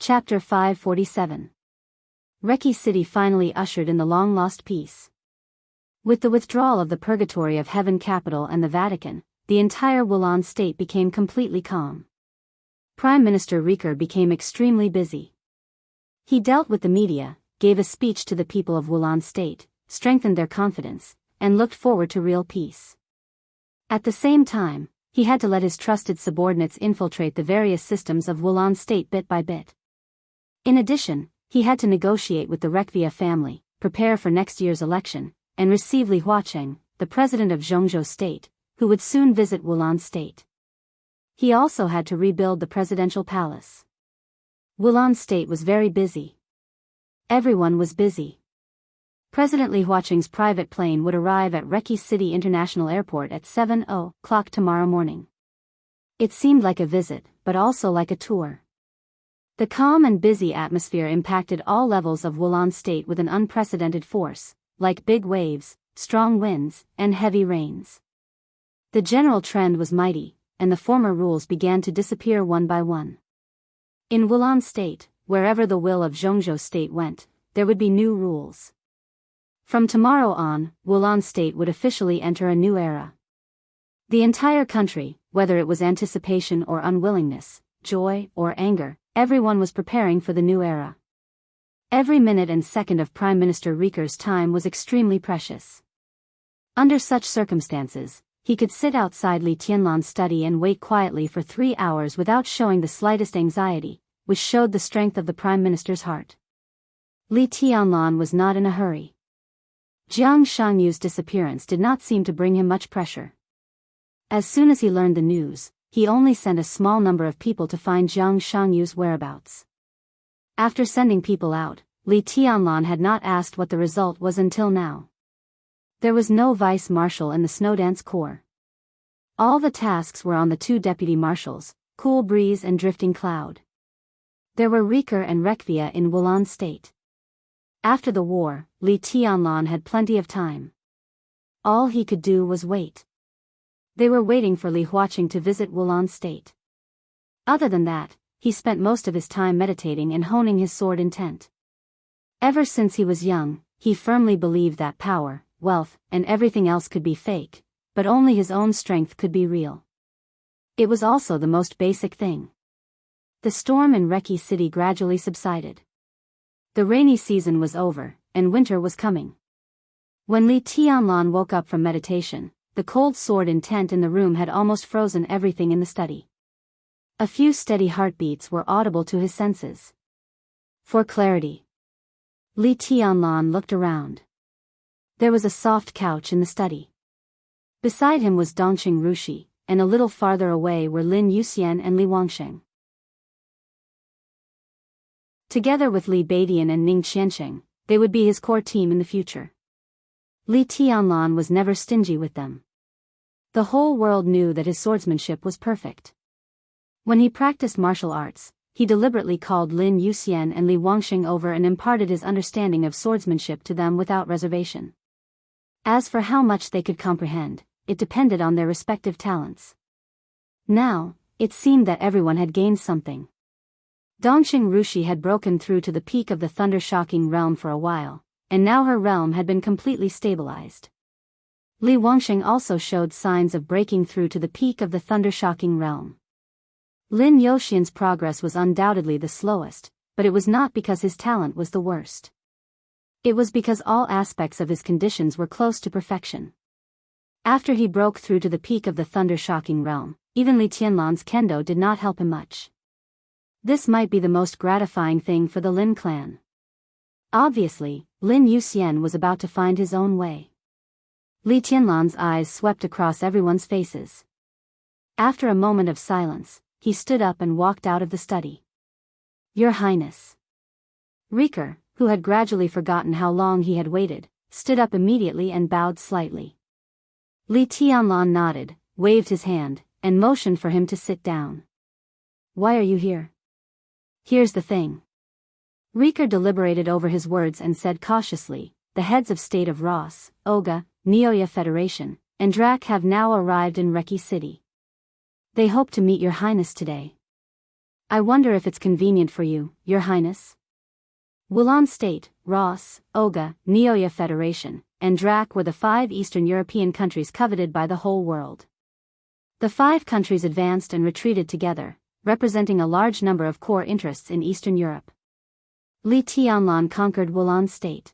Chapter 547. Reki City finally ushered in the long-lost peace. With the withdrawal of the Purgatory of Heaven capital and the Vatican, the entire Wulan state became completely calm. Prime Minister Rieker became extremely busy. He dealt with the media, gave a speech to the people of Wulan state, strengthened their confidence, and looked forward to real peace. At the same time, he had to let his trusted subordinates infiltrate the various systems of Wulan state bit by bit. In addition, he had to negotiate with the Rekvia family, prepare for next year's election, and receive Li Huacheng, the president of Zhongzhou state, who would soon visit Wulan state. He also had to rebuild the presidential palace. Wulan state was very busy. Everyone was busy. President Li Huacheng's private plane would arrive at Reki City International Airport at 7:00 tomorrow morning. It seemed like a visit, but also like a tour. The calm and busy atmosphere impacted all levels of Wulan state with an unprecedented force, like big waves, strong winds, and heavy rains. The general trend was mighty, and the former rules began to disappear one by one. In Wulan state, wherever the will of Zhongzhou state went, there would be new rules. From tomorrow on, Wulan state would officially enter a new era. The entire country, whether it was anticipation or unwillingness, joy or anger, everyone was preparing for the new era. Every minute and second of Prime Minister Rieker's time was extremely precious. Under such circumstances, he could sit outside Li Tianlan's study and wait quietly for 3 hours without showing the slightest anxiety, which showed the strength of the Prime Minister's heart. Li Tianlan was not in a hurry. Jiang Shangyu's disappearance did not seem to bring him much pressure. As soon as he learned the news, he only sent a small number of people to find Jiang Shangyu's whereabouts. After sending people out, Li Tianlan had not asked what the result was until now. There was no vice-marshal in the Snowdance Corps. All the tasks were on the 2 deputy marshals, Cool Breeze and Drifting Cloud. There were Rieker and Rekvia in Wulan state. After the war, Li Tianlan had plenty of time. All he could do was wait. They were waiting for Li Huacheng to visit Wulan state. Other than that, he spent most of his time meditating and honing his sword intent. Ever since he was young, he firmly believed that power, wealth, and everything else could be fake, but only his own strength could be real. It was also the most basic thing. The storm in Reki City gradually subsided. The rainy season was over, and winter was coming. When Li Tianlan woke up from meditation, the cold sword intent in the room had almost frozen everything in the study. A few steady heartbeats were audible to his senses. For clarity, Li Tianlan looked around. There was a soft couch in the study. Beside him was Dongqing Rushi, and a little farther away were Lin Yuxian and Li Wangsheng. Together with Li Beidian and Ning Qiansheng, they would be his core team in the future. Li Tianlan was never stingy with them. The whole world knew that his swordsmanship was perfect. When he practiced martial arts, he deliberately called Lin Yuxian and Li Wangsheng over and imparted his understanding of swordsmanship to them without reservation. As for how much they could comprehend, it depended on their respective talents. Now, it seemed that everyone had gained something. Dongqing Rushi had broken through to the peak of the thunder-shocking realm for a while, and now her realm had been completely stabilized. Li Wangsheng also showed signs of breaking through to the peak of the thunder-shocking realm. Lin Yuxian's progress was undoubtedly the slowest, but it was not because his talent was the worst. It was because all aspects of his conditions were close to perfection. After he broke through to the peak of the thunder-shocking realm, even Li Tianlan's kendo did not help him much. This might be the most gratifying thing for the Lin clan. Obviously, Lin Yuxian was about to find his own way. Li Tianlan's eyes swept across everyone's faces. After a moment of silence, he stood up and walked out of the study. Your Highness. Rieker, who had gradually forgotten how long he had waited, stood up immediately and bowed slightly. Li Tianlan nodded, waved his hand, and motioned for him to sit down. Why are you here? Here's the thing. Rieker deliberated over his words and said cautiously, the heads of state of Ross, Oga, Neoya Federation, and Drac have now arrived in Reki City. They hope to meet your Highness today. I wonder if it's convenient for you, Your Highness? Wulon State, Ross, Oga, Neoya Federation, and Drac were the 5 Eastern European countries coveted by the whole world. The 5 countries advanced and retreated together, representing a large number of core interests in Eastern Europe. Li Tianlan conquered Wulon State.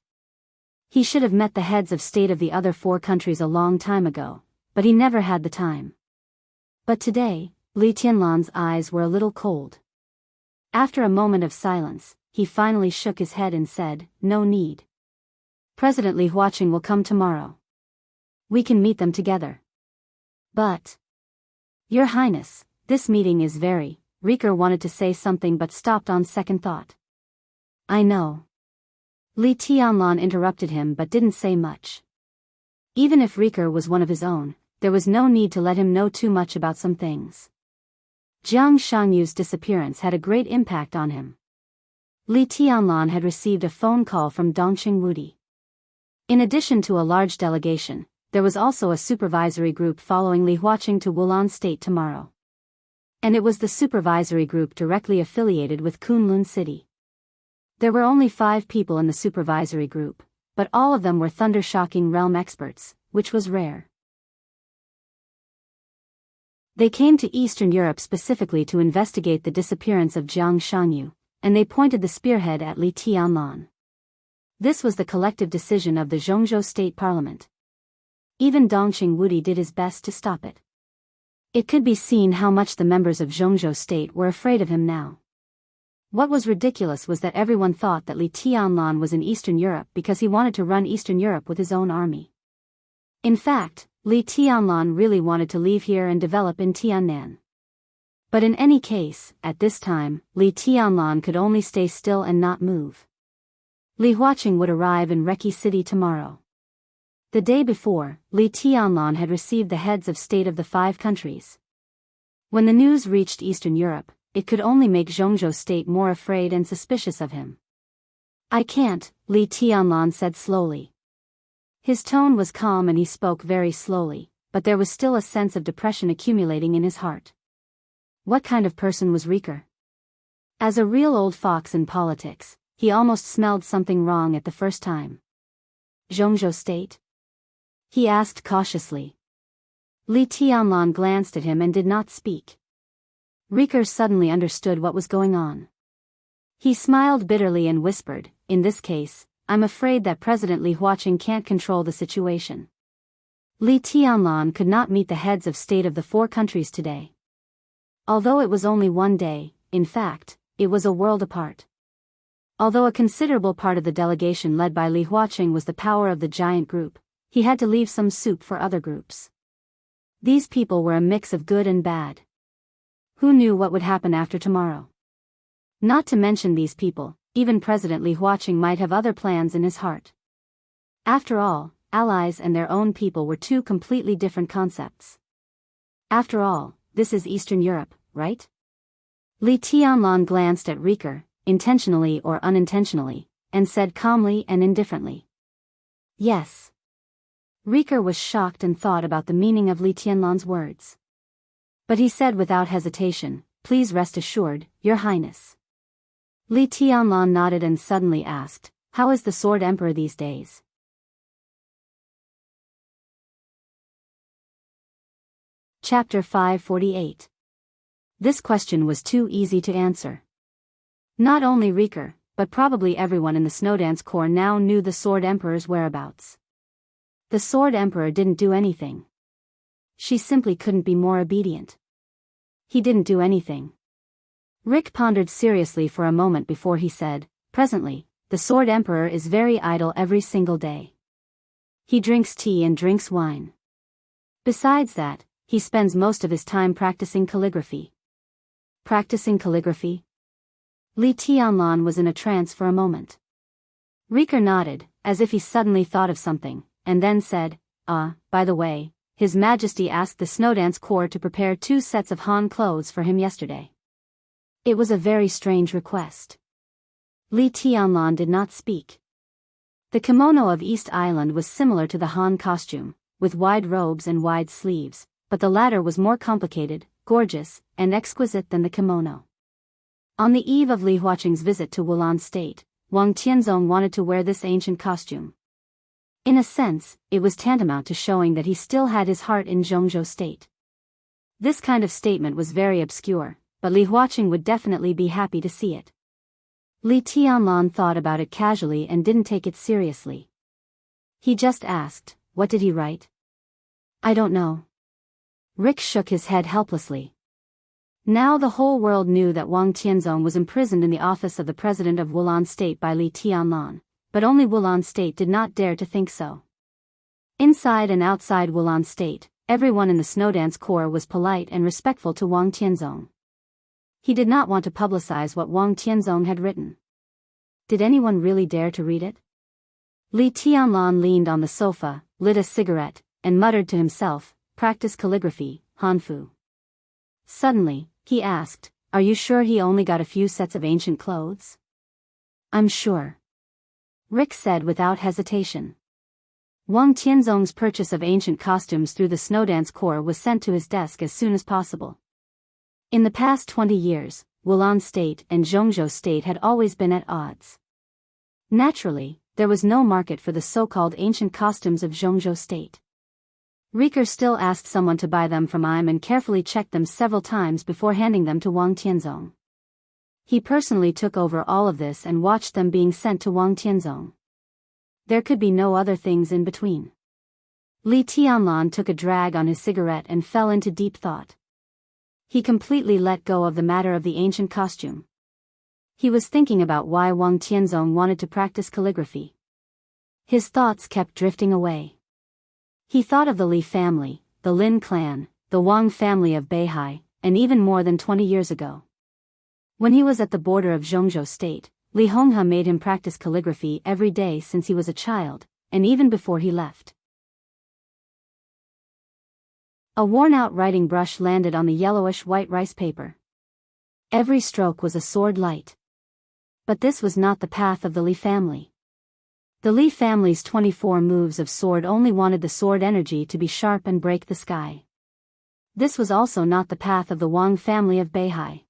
He should have met the heads of state of the other 4 countries a long time ago, but he never had the time. But today, Li Tianlan's eyes were a little cold. After a moment of silence, he finally shook his head and said, "No need. President Li Huaqing will come tomorrow. We can meet them together." "But, Your Highness, this meeting is very..." Rieker wanted to say something but stopped on second thought. "I know." Li Tianlan interrupted him but didn't say much. Even if Rieker was one of his own, there was no need to let him know too much about some things. Jiang Shangyu's disappearance had a great impact on him. Li Tianlan had received a phone call from Dongqing Wudi. In addition to a large delegation, there was also a supervisory group following Li Huaqing to Wulon State tomorrow. And it was the supervisory group directly affiliated with Kunlun City. There were only 5 people in the supervisory group, but all of them were thunder-shocking realm experts, which was rare. They came to Eastern Europe specifically to investigate the disappearance of Jiang Shangyu, and they pointed the spearhead at Li Tianlan. This was the collective decision of the Zhongzhou State Parliament. Even Dongqing Wudi did his best to stop it. It could be seen how much the members of Zhongzhou State were afraid of him now. What was ridiculous was that everyone thought that Li Tianlan was in Eastern Europe because he wanted to run Eastern Europe with his own army. In fact, Li Tianlan really wanted to leave here and develop in Tiannan. But in any case, at this time, Li Tianlan could only stay still and not move. Li Huaqing would arrive in Reki City tomorrow. The day before, Li Tianlan had received the heads of state of the 5 countries. When the news reached Eastern Europe, it could only make Zhongzhou State more afraid and suspicious of him. "I can't," Li Tianlan said slowly. His tone was calm and he spoke very slowly, but there was still a sense of depression accumulating in his heart. What kind of person was Rieker? As a real old fox in politics, he almost smelled something wrong at the first time. "Zhongzhou State?" he asked cautiously. Li Tianlan glanced at him and did not speak. Rieker suddenly understood what was going on. He smiled bitterly and whispered, "In this case, I'm afraid that President Li Huaqing can't control the situation." Li Tianlan could not meet the heads of state of the 4 countries today. Although it was only one day, in fact, it was a world apart. Although a considerable part of the delegation led by Li Huaqing was the power of the giant group, he had to leave some soup for other groups. These people were a mix of good and bad. Who knew what would happen after tomorrow? Not to mention these people, even President Li Huaqing might have other plans in his heart. After all, allies and their own people were 2 completely different concepts. After all, this is Eastern Europe, right? Li Tianlan glanced at Rieker, intentionally or unintentionally, and said calmly and indifferently, "Yes." Rieker was shocked and thought about the meaning of Li Tianlan's words. But he said without hesitation, "Please rest assured, Your Highness." Li Tianlan nodded and suddenly asked, "How is the Sword Emperor these days?" Chapter 548. This question was too easy to answer. Not only Rieker, but probably everyone in the Snowdance Corps now knew the Sword Emperor's whereabouts. The Sword Emperor didn't do anything. She simply couldn't be more obedient. He didn't do anything. Rick pondered seriously for a moment before he said, "Presently, the Sword Emperor is very idle every single day. He drinks tea and drinks wine. Besides that, he spends most of his time practicing calligraphy." Practicing calligraphy? Li Tianlan was in a trance for a moment. Rieker nodded, as if he suddenly thought of something, and then said, By the way, His Majesty asked the Snowdance Corps to prepare 2 sets of Han clothes for him yesterday." It was a very strange request. Li Tianlan did not speak. The kimono of East Island was similar to the Han costume, with wide robes and wide sleeves, but the latter was more complicated, gorgeous, and exquisite than the kimono. On the eve of Li Huaqing's visit to Wulan State, Wang Tianzong wanted to wear this ancient costume. In a sense, it was tantamount to showing that he still had his heart in Zhongzhou State. This kind of statement was very obscure, but Li Huaqing would definitely be happy to see it. Li Tianlan thought about it casually and didn't take it seriously. He just asked, "What did he write?" "I don't know." Rick shook his head helplessly. Now the whole world knew that Wang Tianzong was imprisoned in the office of the president of Wulan State by Li Tianlan, but only Wulan State did not dare to think so. Inside and outside Wulan State, everyone in the Snowdance Corps was polite and respectful to Wang Tianzong. He did not want to publicize what Wang Tianzong had written. Did anyone really dare to read it? Li Tianlan leaned on the sofa, lit a cigarette, and muttered to himself, "Practice calligraphy, Hanfu." Suddenly, he asked, "Are you sure he only got a few sets of ancient clothes?" "I'm sure," Rick said without hesitation. Wang Tianzong's purchase of ancient costumes through the Snowdance Corps was sent to his desk as soon as possible. In the past 20 years, Wulan State and Zhongzhou State had always been at odds. Naturally, there was no market for the so-called ancient costumes of Zhongzhou State. Riker still asked someone to buy them from Im and carefully checked them several times before handing them to Wang Tianzong. He personally took over all of this and watched them being sent to Wang Tianzong. There could be no other things in between. Li Tianlan took a drag on his cigarette and fell into deep thought. He completely let go of the matter of the ancient costume. He was thinking about why Wang Tianzong wanted to practice calligraphy. His thoughts kept drifting away. He thought of the Li family, the Lin clan, the Wang family of Beihai, and even more than 20 years ago. When he was at the border of Zhongzhou State, Li Honghe made him practice calligraphy every day since he was a child, and even before he left. A worn-out writing brush landed on the yellowish-white rice paper. Every stroke was a sword light. But this was not the path of the Li family. The Li family's 24 moves of sword only wanted the sword energy to be sharp and break the sky. This was also not the path of the Wang family of Beihai.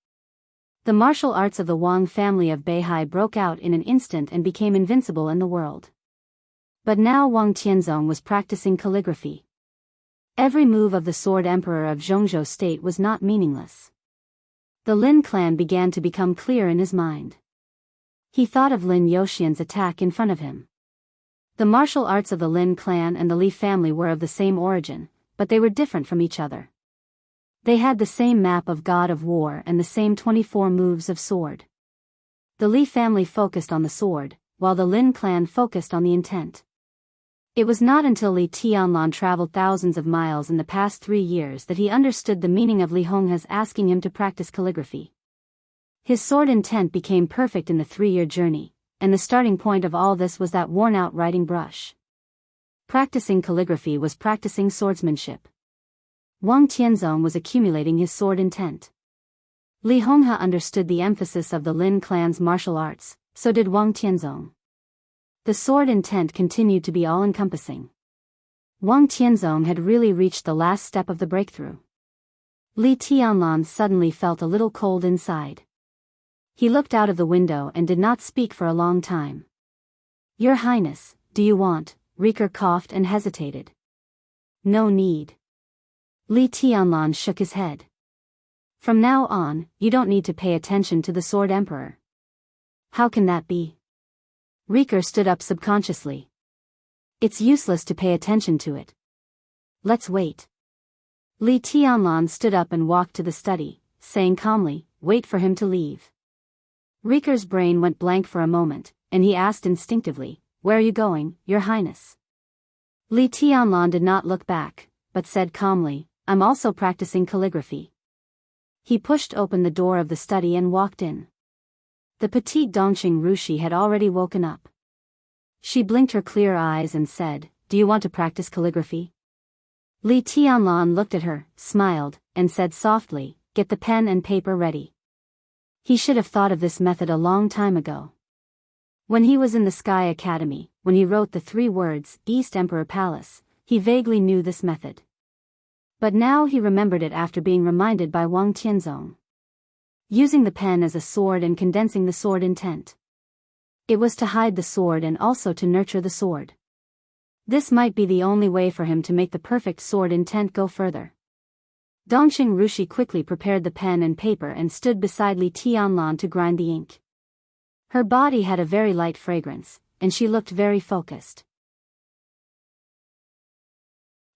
The martial arts of the Wang family of Beihai broke out in an instant and became invincible in the world. But now Wang Tianzong was practicing calligraphy. Every move of the Sword Emperor of Zhongzhou State was not meaningless. The Lin clan began to become clear in his mind. He thought of Lin Yoxian's attack in front of him. The martial arts of the Lin clan and the Li family were of the same origin, but they were different from each other. They had the same map of God of War and the same 24 moves of sword. The Li family focused on the sword, while the Lin clan focused on the intent. It was not until Li Tianlan traveled thousands of miles in the past 3 years that he understood the meaning of Li Honghe's asking him to practice calligraphy. His sword intent became perfect in the 3-year journey, and the starting point of all this was that worn-out writing brush. Practicing calligraphy was practicing swordsmanship. Wang Tianzong was accumulating his sword intent. Li Honghe understood the emphasis of the Lin clan's martial arts, so did Wang Tianzong. The sword intent continued to be all-encompassing. Wang Tianzong had really reached the last step of the breakthrough. Li Tianlan suddenly felt a little cold inside. He looked out of the window and did not speak for a long time. "Your Highness, do you want?" Riker coughed and hesitated. "No need." Li Tianlan shook his head. "From now on, you don't need to pay attention to the Sword Emperor." "How can that be?" Riker stood up subconsciously. "It's useless to pay attention to it. Let's wait." Li Tianlan stood up and walked to the study, saying calmly, "Wait for him to leave." Riker's brain went blank for a moment, and he asked instinctively, "Where are you going, Your Highness?" Li Tianlan did not look back, but said calmly, "I'm also practicing calligraphy." He pushed open the door of the study and walked in. The petite Dongqing Rushi had already woken up. She blinked her clear eyes and said, "Do you want to practice calligraphy?" Li Tianlan looked at her, smiled, and said softly, "Get the pen and paper ready." He should have thought of this method a long time ago. When he was in the Sky Academy, when he wrote the 3 words, East Emperor Palace, he vaguely knew this method. But now he remembered it after being reminded by Wang Tianzong. using the pen as a sword and condensing the sword intent. It was to hide the sword and also to nurture the sword. This might be the only way for him to make the perfect sword intent go further. Dongxing Rushi quickly prepared the pen and paper and stood beside Li Tianlan to grind the ink. Her body had a very light fragrance, and she looked very focused.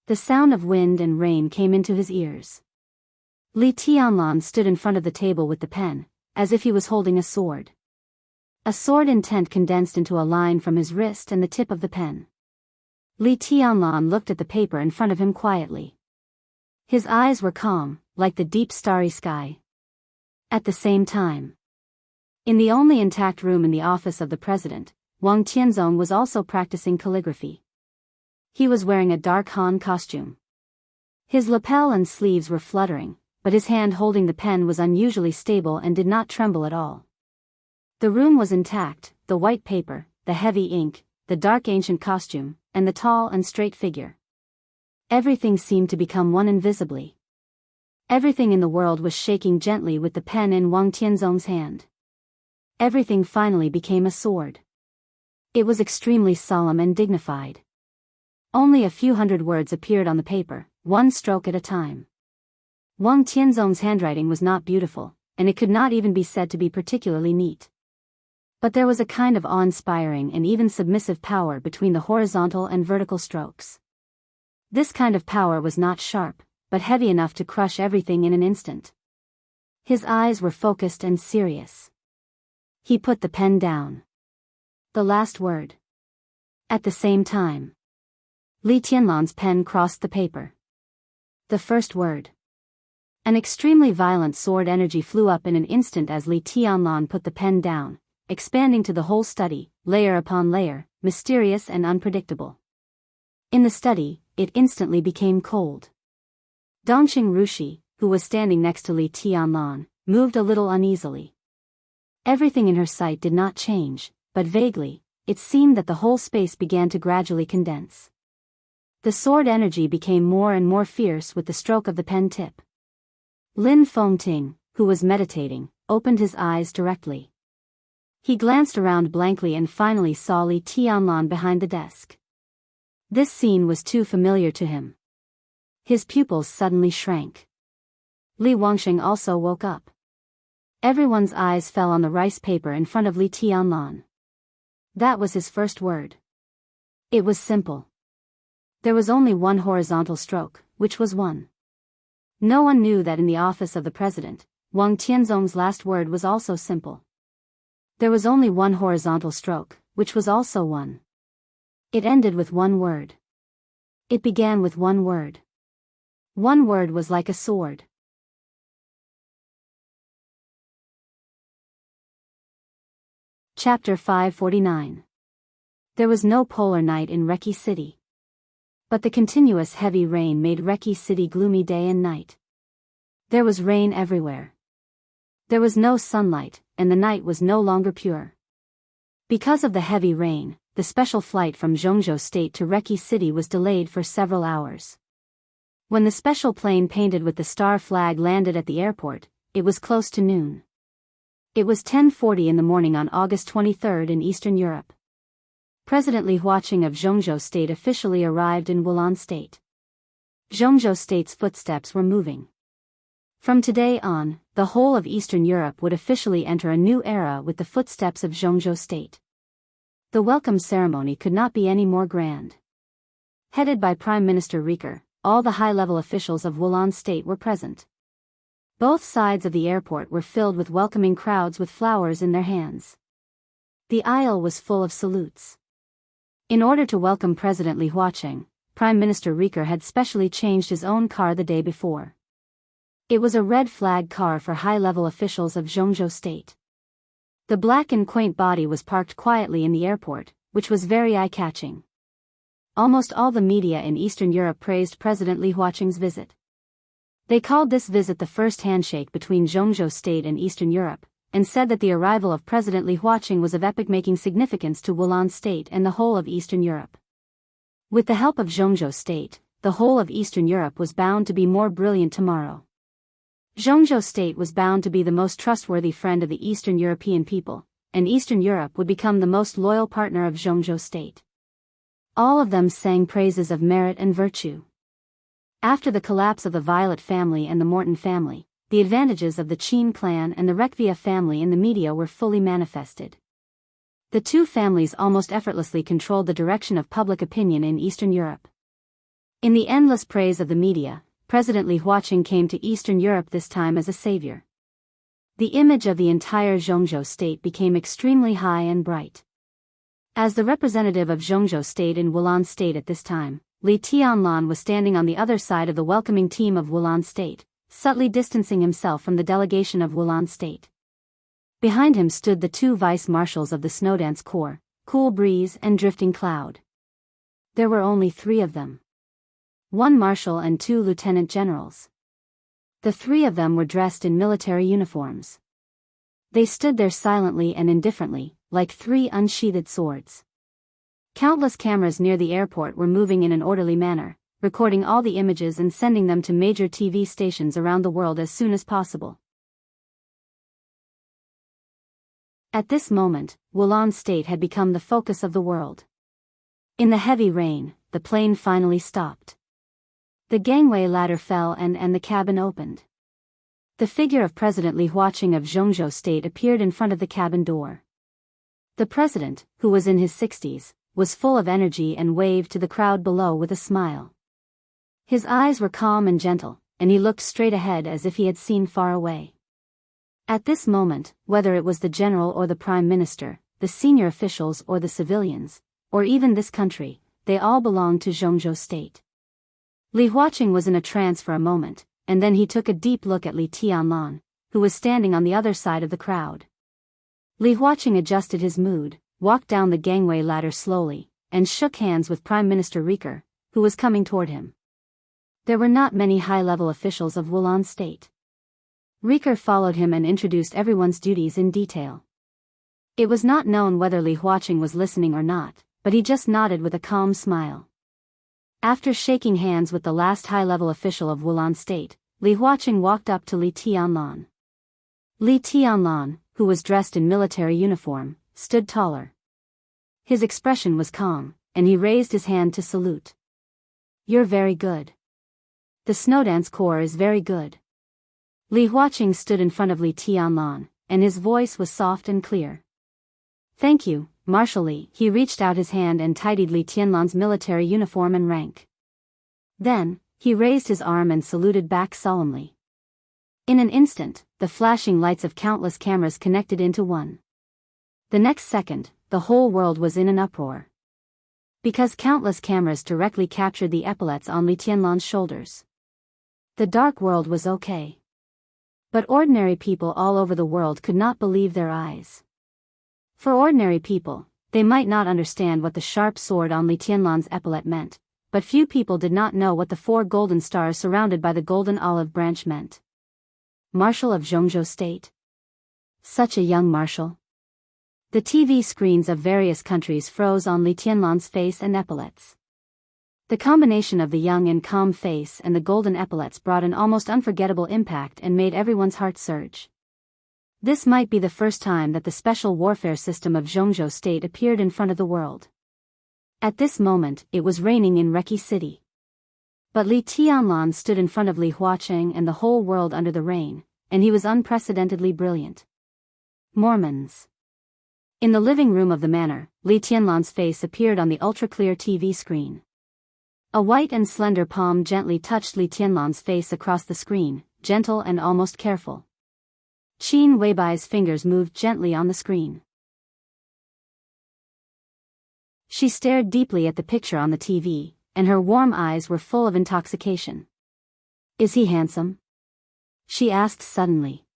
The sound of wind and rain came into his ears. Li Tianlan stood in front of the table with the pen, as if he was holding a sword. A sword intent condensed into a line from his wrist and the tip of the pen. Li Tianlan looked at the paper in front of him quietly. His eyes were calm, like the deep starry sky. At the same time, in the only intact room in the office of the president, Wang Tianzong was also practicing calligraphy. He was wearing a dark Han costume. His lapel and sleeves were fluttering, but his hand holding the pen was unusually stable and did not tremble at all. The room was intact, the white paper, the heavy ink, the dark ancient costume, and the tall and straight figure. Everything seemed to become one invisibly. Everything in the world was shaking gently with the pen in Wang Tianzong's hand. Everything finally became a sword. It was extremely solemn and dignified. Only a few hundred words appeared on the paper, one stroke at a time. Wang Tianzong's handwriting was not beautiful, and it could not even be said to be particularly neat. But there was a kind of awe-inspiring and even submissive power between the horizontal and vertical strokes. This kind of power was not sharp, but heavy enough to crush everything in an instant. His eyes were focused and serious. He put the pen down. The last word. At the same time, Li Tianlan's pen crossed the paper. The first word. An extremely violent sword energy flew up in an instant as Li Tianlan put the pen down, expanding to the whole study, layer upon layer, mysterious and unpredictable. In the study, it instantly became cold. Dongxing Rushi, who was standing next to Li Tianlan, moved a little uneasily. Everything in her sight did not change, but vaguely, it seemed that the whole space began to gradually condense. The sword energy became more and more fierce with the stroke of the pen tip. Lin Fengting, who was meditating, opened his eyes directly. He glanced around blankly and finally saw Li Tianlan behind the desk. This scene was too familiar to him. His pupils suddenly shrank. Li Wangxing also woke up. Everyone's eyes fell on the rice paper in front of Li Tianlan. That was his first word. It was simple. There was only one horizontal stroke, which was one. No one knew that in the office of the president, Wang Tianzong's last word was also simple. There was only one horizontal stroke, which was also one. It ended with one word. It began with one word. One word was like a sword. Chapter 549. There was no polar night in Reki City. But the continuous heavy rain made Reki City gloomy day and night. There was rain everywhere. There was no sunlight, and the night was no longer pure. Because of the heavy rain, the special flight from Zhongzhou State to Reki City was delayed for several hours. When the special plane painted with the star flag landed at the airport, it was close to noon. It was 10:40 in the morning on August 23 in Eastern Europe. President Li Huaqing of Zhongzhou State officially arrived in Wulan State. Zhongzhou State's footsteps were moving. From today on, the whole of Eastern Europe would officially enter a new era with the footsteps of Zhongzhou State. The welcome ceremony could not be any more grand. Headed by Prime Minister Rieker, all the high-level officials of Wulan State were present. Both sides of the airport were filled with welcoming crowds with flowers in their hands. The aisle was full of salutes. In order to welcome President Li Huaqing, Prime Minister Rieker had specially changed his own car the day before. It was a red flag car for high-level officials of Zhongzhou State. The black and quaint body was parked quietly in the airport, which was very eye-catching. Almost all the media in Eastern Europe praised President Li Huaqing's visit. They called this visit the first handshake between Zhongzhou State and Eastern Europe, and said that the arrival of President Li Huaqing was of epoch-making significance to Wulan State and the whole of Eastern Europe. With the help of Zhongzhou State, the whole of Eastern Europe was bound to be more brilliant tomorrow. Zhongzhou state was bound to be the most trustworthy friend of the Eastern European people, and Eastern Europe would become the most loyal partner of Zhongzhou state. All of them sang praises of merit and virtue. After the collapse of the Violet family and the Morton family, the advantages of the Qin clan and the Rekvia family in the media were fully manifested. The two families almost effortlessly controlled the direction of public opinion in Eastern Europe. In the endless praise of the media, President Li Huaqing came to Eastern Europe this time as a savior. The image of the entire Zhongzhou state became extremely high and bright. As the representative of Zhongzhou state in Wulan state at this time, Li Tianlan was standing on the other side of the welcoming team of Wulan state, subtly distancing himself from the delegation of Wulan state. Behind him stood the two vice-marshals of the Snowdance Corps, Cool Breeze and Drifting Cloud. There were only 3 of them. 1 marshal and 2 lieutenant generals. The 3 of them were dressed in military uniforms. They stood there silently and indifferently, like 3 unsheathed swords. Countless cameras near the airport were moving in an orderly manner, recording all the images and sending them to major TV stations around the world as soon as possible. At this moment, Wulan state had become the focus of the world. In the heavy rain, the plane finally stopped. The gangway ladder fell and the cabin opened. The figure of President Li Huaqing of Zhongzhou state appeared in front of the cabin door. The president, who was in his 60s, was full of energy and waved to the crowd below with a smile. His eyes were calm and gentle, and he looked straight ahead as if he had seen far away. At this moment, whether it was the general or the prime minister, the senior officials or the civilians, or even this country, they all belonged to Zhongzhou state. Li Huaqing was in a trance for a moment, and then he took a deep look at Li Tianlan, who was standing on the other side of the crowd. Li Huaqing adjusted his mood, walked down the gangway ladder slowly, and shook hands with Prime Minister Riker, who was coming toward him. There were not many high-level officials of Wulan state. Riker followed him and introduced everyone's duties in detail. It was not known whether Li Huaqing was listening or not, but he just nodded with a calm smile. After shaking hands with the last high-level official of Wulan state, Li Huaqing walked up to Li Tianlan. Li Tianlan, who was dressed in military uniform, stood taller. His expression was calm, and he raised his hand to salute. "You're very good. The Snowdance Corps is very good." Li Huaqing stood in front of Li Tianlan, and his voice was soft and clear. "Thank you, Marshal Li." He reached out his hand and tidied Li Tianlan's military uniform and rank. Then, he raised his arm and saluted back solemnly. In an instant, the flashing lights of countless cameras connected into one. The next second, the whole world was in an uproar. Because countless cameras directly captured the epaulets on Li Tianlan's shoulders. The dark world was okay. But ordinary people all over the world could not believe their eyes. For ordinary people, they might not understand what the sharp sword on Li Tianlan's epaulet meant, but few people did not know what the 4 golden stars surrounded by the golden olive branch meant. Marshal of Zhongzhou state? Such a young marshal. The TV screens of various countries froze on Li Tianlan's face and epaulets. The combination of the young and calm face and the golden epaulets brought an almost unforgettable impact and made everyone's heart surge. This might be the first time that the special warfare system of Zhongzhou state appeared in front of the world. At this moment, it was raining in Reki City. But Li Tianlan stood in front of Li Huaqing and the whole world under the rain, and he was unprecedentedly brilliant. Mormons. In the living room of the manor, Li Tianlan's face appeared on the ultra-clear TV screen. A white and slender palm gently touched Li Tianlan's face across the screen, gentle and almost careful. Qin Weibai's fingers moved gently on the screen. She stared deeply at the picture on the TV, and her warm eyes were full of intoxication. "Is he handsome?" she asked suddenly.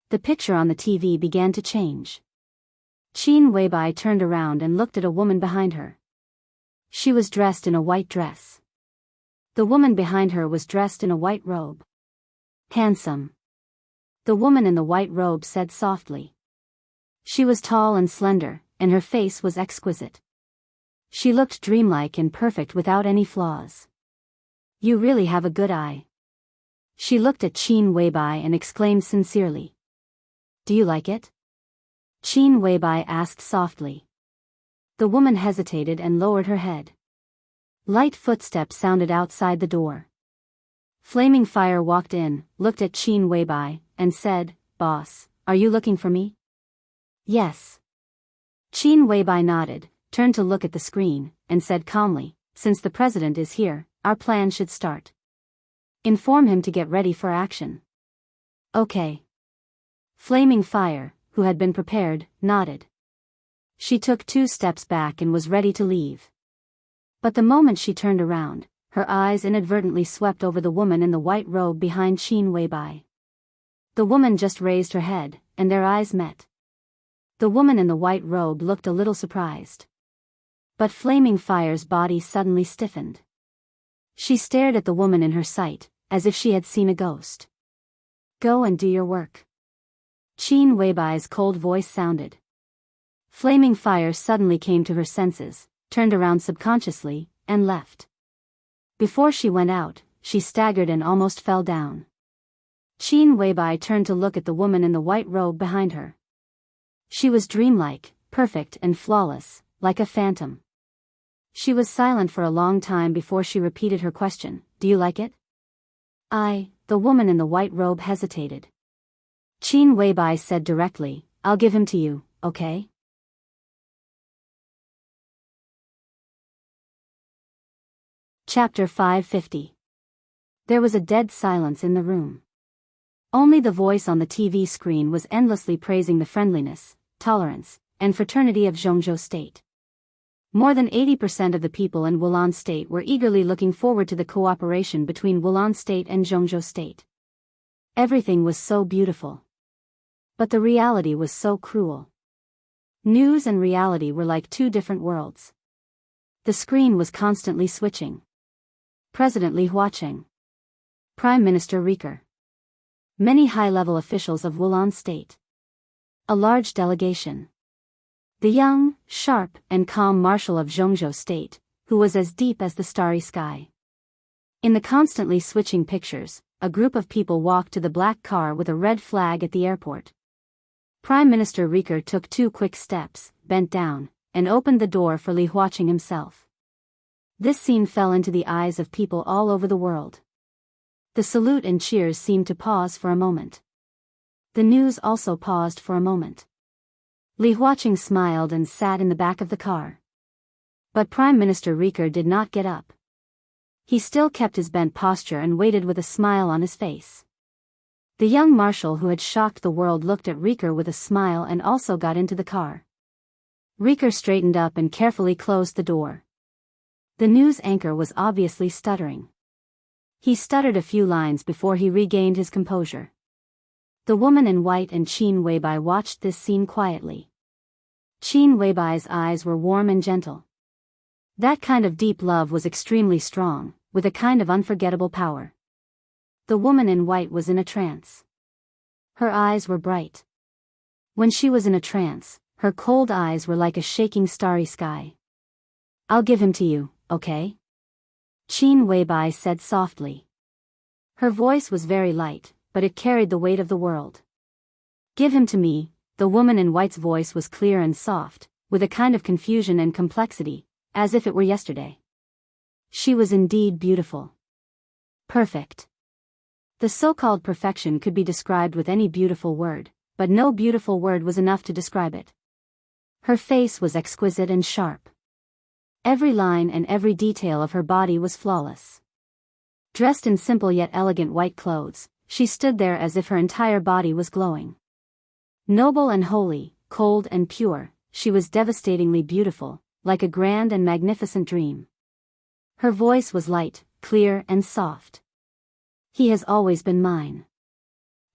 The picture on the TV began to change. Qin Weibai turned around and looked at a woman behind her. She was dressed in a white dress. The woman behind her was dressed in a white robe. "Handsome," the woman in the white robe said softly. She was tall and slender, and her face was exquisite. She looked dreamlike and perfect without any flaws. "You really have a good eye." She looked at Qin Weibai and exclaimed sincerely. Do you like it? Qin Weibai asked softly. The woman hesitated and lowered her head. Light footsteps sounded outside the door. Flaming Fire walked in, looked at Qin Weibai, and said, Boss, are you looking for me? Yes. Qin Weibai nodded, turned to look at the screen, and said calmly, Since the president is here, our plan should start. Inform him to get ready for action. Okay. Flaming Fire, who had been prepared, nodded. She took 2 steps back and was ready to leave. But the moment she turned around, her eyes inadvertently swept over the woman in the white robe behind Qin Weibai. The woman just raised her head, and their eyes met. The woman in the white robe looked a little surprised. But Flaming Fire's body suddenly stiffened. She stared at the woman in her sight, as if she had seen a ghost. Go and do your work. Qin Weibai's cold voice sounded. Flaming Fire suddenly came to her senses, turned around subconsciously, and left. Before she went out, she staggered and almost fell down. Qin Weibai turned to look at the woman in the white robe behind her. She was dreamlike, perfect and flawless, like a phantom. She was silent for a long time before she repeated her question, Do you like it? The woman in the white robe hesitated. Qin Weibai said directly, I'll give him to you, okay? Chapter 550. There was a dead silence in the room. Only the voice on the TV screen was endlessly praising the friendliness, tolerance, and fraternity of Zhongzhou State. More than 80% of the people in Wulan State were eagerly looking forward to the cooperation between Wulan State and Zhongzhou State. Everything was so beautiful. But the reality was so cruel. News and reality were like 2 different worlds. The screen was constantly switching. President Li Huaqing. Prime Minister Riker. Many high-level officials of Wulan State. A large delegation. The young, sharp, and calm marshal of Zhongzhou State, who was as deep as the starry sky. In the constantly switching pictures, a group of people walked to the black car with a red flag at the airport. Prime Minister Riker took 2 quick steps, bent down, and opened the door for Li Huaqing himself. This scene fell into the eyes of people all over the world. The salute and cheers seemed to pause for a moment. The news also paused for a moment. Li Huaqing smiled and sat in the back of the car. But Prime Minister Riker did not get up. He still kept his bent posture and waited with a smile on his face. The young marshal who had shocked the world looked at Riker with a smile and also got into the car. Riker straightened up and carefully closed the door. The news anchor was obviously stuttering. He stuttered a few lines before he regained his composure. The woman in white and Qin Weibai watched this scene quietly. Qin Weibai's eyes were warm and gentle. That kind of deep love was extremely strong, with a kind of unforgettable power. The woman in white was in a trance. Her eyes were bright. When she was in a trance, her cold eyes were like a shaking starry sky. I'll give him to you, okay? Qin Weibai said softly. Her voice was very light, but it carried the weight of the world. Give him to me. The woman in white's voice was clear and soft, with a kind of confusion and complexity, as if it were yesterday. She was indeed beautiful. Perfect. The so-called perfection could be described with any beautiful word, but no beautiful word was enough to describe it. Her face was exquisite and sharp. Every line and every detail of her body was flawless. Dressed in simple yet elegant white clothes, she stood there as if her entire body was glowing. Noble and holy, cold and pure, she was devastatingly beautiful, like a grand and magnificent dream. Her voice was light, clear and soft. He has always been mine.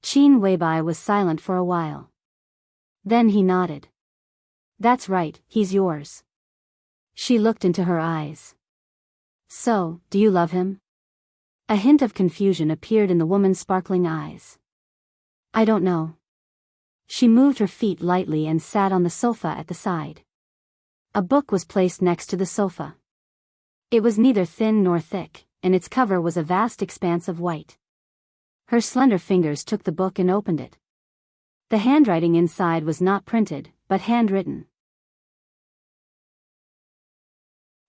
Qin Weibai was silent for a while. Then he nodded. That's right, he's yours. She looked into her eyes. So, do you love him? A hint of confusion appeared in the woman's sparkling eyes. I don't know. She moved her feet lightly and sat on the sofa at the side. A book was placed next to the sofa. It was neither thin nor thick, and its cover was a vast expanse of white. Her slender fingers took the book and opened it. The handwriting inside was not printed, but handwritten.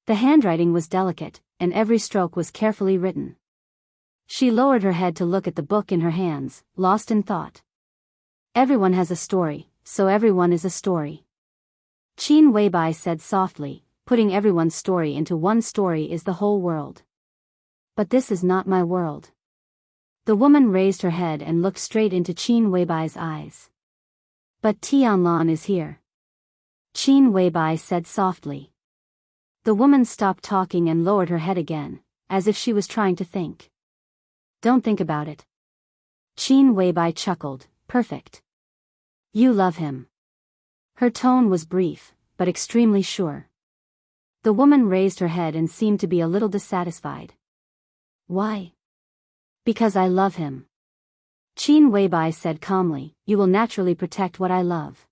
The handwriting was delicate, and every stroke was carefully written. She lowered her head to look at the book in her hands, lost in thought. Everyone has a story, so everyone is a story. Qin Weibai said softly, putting everyone's story into one story is the whole world. But this is not my world. The woman raised her head and looked straight into Qin Weibai's eyes. But Tianlan is here. Qin Weibai said softly. The woman stopped talking and lowered her head again, as if she was trying to think. Don't think about it. Qin Weibai chuckled, perfect. You love him. Her tone was brief, but extremely sure. The woman raised her head and seemed to be a little dissatisfied. Why? Because I love him. Qin Weibai said calmly, you will naturally protect what I love.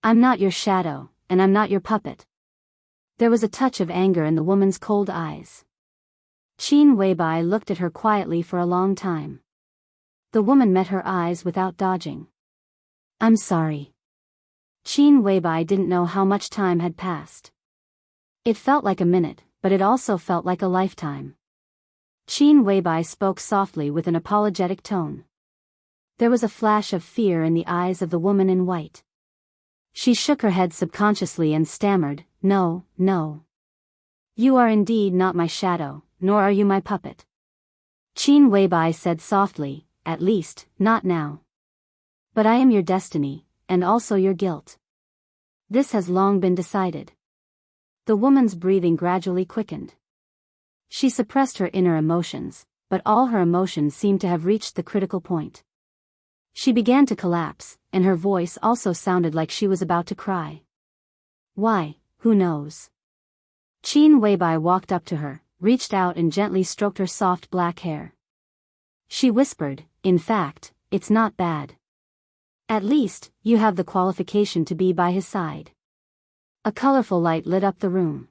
I'm not your shadow, and I'm not your puppet. There was a touch of anger in the woman's cold eyes. Qin Weibai looked at her quietly for a long time. The woman met her eyes without dodging. I'm sorry. Qin Weibai didn't know how much time had passed. It felt like a minute, but it also felt like a lifetime. Qin Weibai spoke softly with an apologetic tone. There was a flash of fear in the eyes of the woman in white. She shook her head subconsciously and stammered, no, no. You are indeed not my shadow, nor are you my puppet. Qin Weibai said softly, at least, not now. But I am your destiny, and also your guilt. This has long been decided. The woman's breathing gradually quickened. She suppressed her inner emotions, but all her emotions seemed to have reached the critical point. She began to collapse, and her voice also sounded like she was about to cry. Why, who knows? Qin Weibai walked up to her, reached out and gently stroked her soft black hair. She whispered, in fact, it's not bad. At least, you have the qualification to be by his side. A colorful light lit up the room.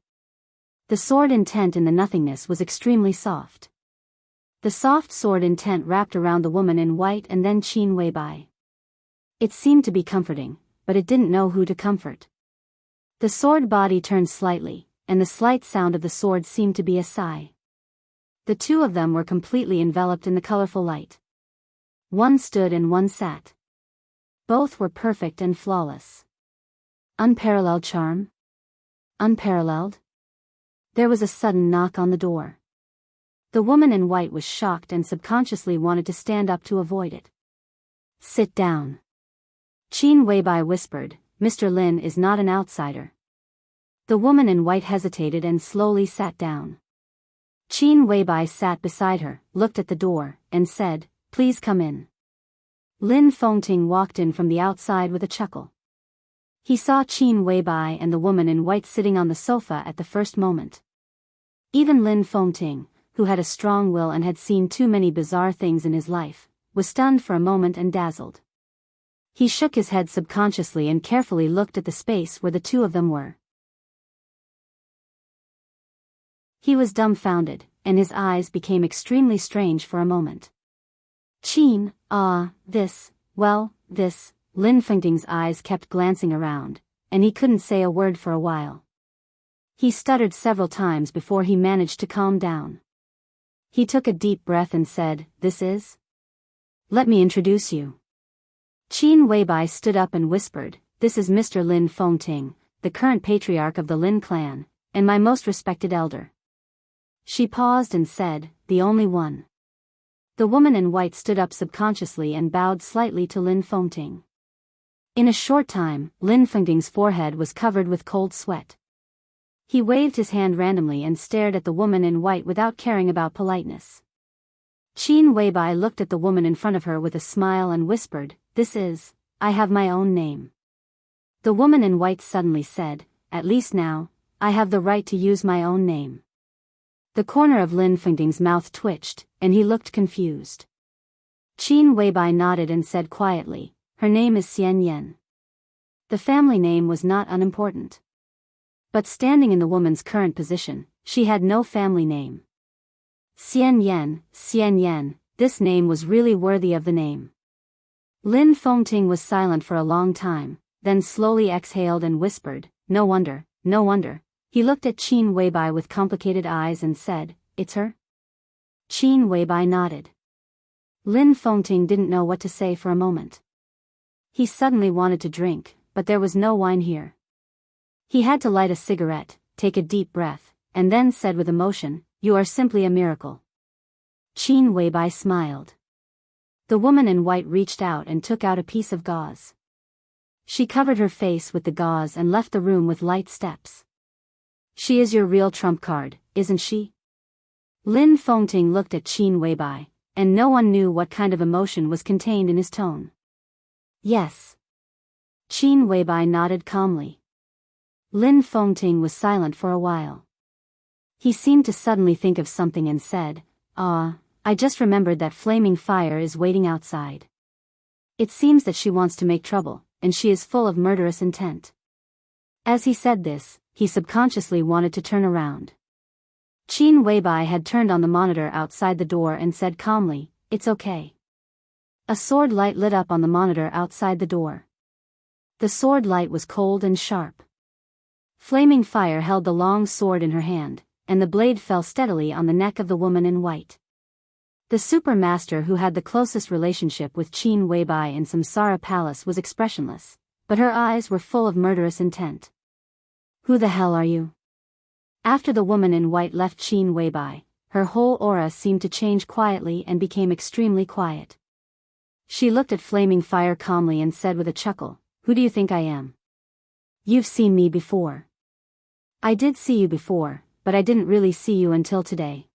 The sword intent in the nothingness was extremely soft. The soft sword intent wrapped around the woman in white and then Qin Weibai. It seemed to be comforting, but it didn't know who to comfort. The sword body turned slightly, and the slight sound of the sword seemed to be a sigh. The two of them were completely enveloped in the colorful light. One stood and one sat. Both were perfect and flawless. Unparalleled charm? Unparalleled? There was a sudden knock on the door. The woman in white was shocked and subconsciously wanted to stand up to avoid it. Sit down. Qin Weibai whispered, Mr. Lin is not an outsider. The woman in white hesitated and slowly sat down. Qin Weibai sat beside her, looked at the door, and said, please come in. Lin Fengting walked in from the outside with a chuckle. He saw Qin Weibai and the woman in white sitting on the sofa at the first moment. Even Lin Fengting, who had a strong will and had seen too many bizarre things in his life, was stunned for a moment and dazzled. He shook his head subconsciously and carefully looked at the space where the two of them were. He was dumbfounded, and his eyes became extremely strange for a moment. Qin, this, Lin Fengting's eyes kept glancing around, and he couldn't say a word for a while. He stuttered several times before he managed to calm down. He took a deep breath and said, this is? Let me introduce you. Qin Weibai stood up and whispered, this is Mr. Lin Fengting, the current patriarch of the Lin clan, and my most respected elder. She paused and said, the only one. The woman in white stood up subconsciously and bowed slightly to Lin Fengting. In a short time, Lin Fengting's forehead was covered with cold sweat. He waved his hand randomly and stared at the woman in white without caring about politeness. Qin Weibai looked at the woman in front of her with a smile and whispered, I have my own name. The woman in white suddenly said, at least now, I have the right to use my own name. The corner of Lin Fengting's mouth twitched, and he looked confused. Qin Weibai nodded and said quietly, her name is Xian Yan. The family name was not unimportant. But standing in the woman's current position, she had no family name. Xian Yan, This name was really worthy of the name. Lin Fengting was silent for a long time, then slowly exhaled and whispered, "No wonder, no wonder." He looked at Qin Weibai with complicated eyes and said, "It's her?" Qin Weibai nodded. Lin Fengting didn't know what to say for a moment. He suddenly wanted to drink, but there was no wine here. He had to light a cigarette, take a deep breath, and then said with emotion, "You are simply a miracle." Qin Weibai smiled. The woman in white reached out and took out a piece of gauze. She covered her face with the gauze and left the room with light steps. "She is your real trump card, isn't she?" Lin Fengting looked at Qin Weibai, and no one knew what kind of emotion was contained in his tone. "Yes." Qin Weibai nodded calmly. Lin Fengting was silent for a while. He seemed to suddenly think of something and said, I just remembered that flaming fire is waiting outside. It seems that she wants to make trouble, and she is full of murderous intent." As he said this, he subconsciously wanted to turn around. Qin Weibai had turned on the monitor outside the door and said calmly, "It's okay." A sword light lit up on the monitor outside the door. The sword light was cold and sharp. Flaming fire held the long sword in her hand, and the blade fell steadily on the neck of the woman in white. The supermaster who had the closest relationship with Qin Weibai in Samsara Palace was expressionless, but her eyes were full of murderous intent. "Who the hell are you?" After the woman in white left Qin Weibai, her whole aura seemed to change quietly and became extremely quiet. She looked at flaming fire calmly and said with a chuckle, "Who do you think I am?" "You've seen me before." "I did see you before, but I didn't really see you until today."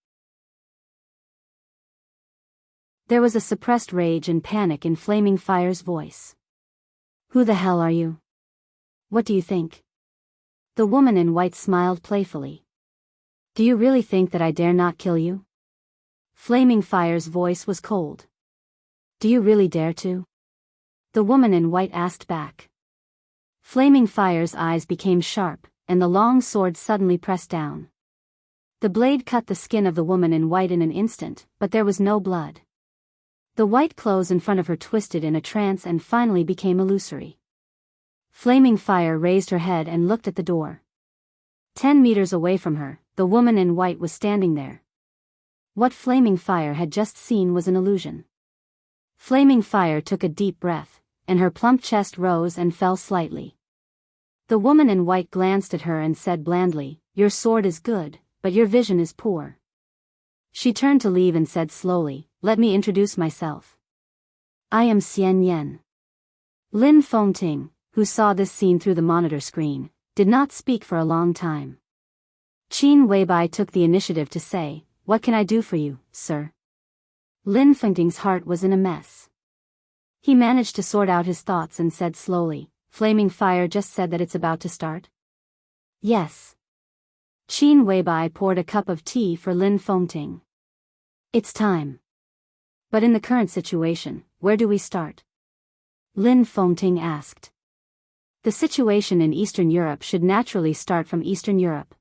There was a suppressed rage and panic in Flaming Fire's voice. "Who the hell are you? What do you think?" The woman in white smiled playfully. "Do you really think that I dare not kill you?" Flaming Fire's voice was cold. "Do you really dare to?" the woman in white asked back. Flaming Fire's eyes became sharp, and the long sword suddenly pressed down. The blade cut the skin of the woman in white in an instant, but there was no blood. The white clothes in front of her twisted in a trance and finally became illusory. Flaming Fire raised her head and looked at the door. 10 meters away from her, the woman in white was standing there. What Flaming Fire had just seen was an illusion. Flaming Fire took a deep breath, and her plump chest rose and fell slightly. The woman in white glanced at her and said blandly, "Your sword is good, but your vision is poor." She turned to leave and said slowly, "Let me introduce myself. I am Xian Yan." Lin Fengting, who saw this scene through the monitor screen, did not speak for a long time. Qin Weibai took the initiative to say, "What can I do for you, sir?" Lin Fengting's heart was in a mess. He managed to sort out his thoughts and said slowly, "Flaming Fire just said that it's about to start?" "Yes." Qin Weibai poured a cup of tea for Lin Fengting. "It's time. But in the current situation, where do we start?" Lin Fengting asked. "The situation in Eastern Europe should naturally start from Eastern Europe,"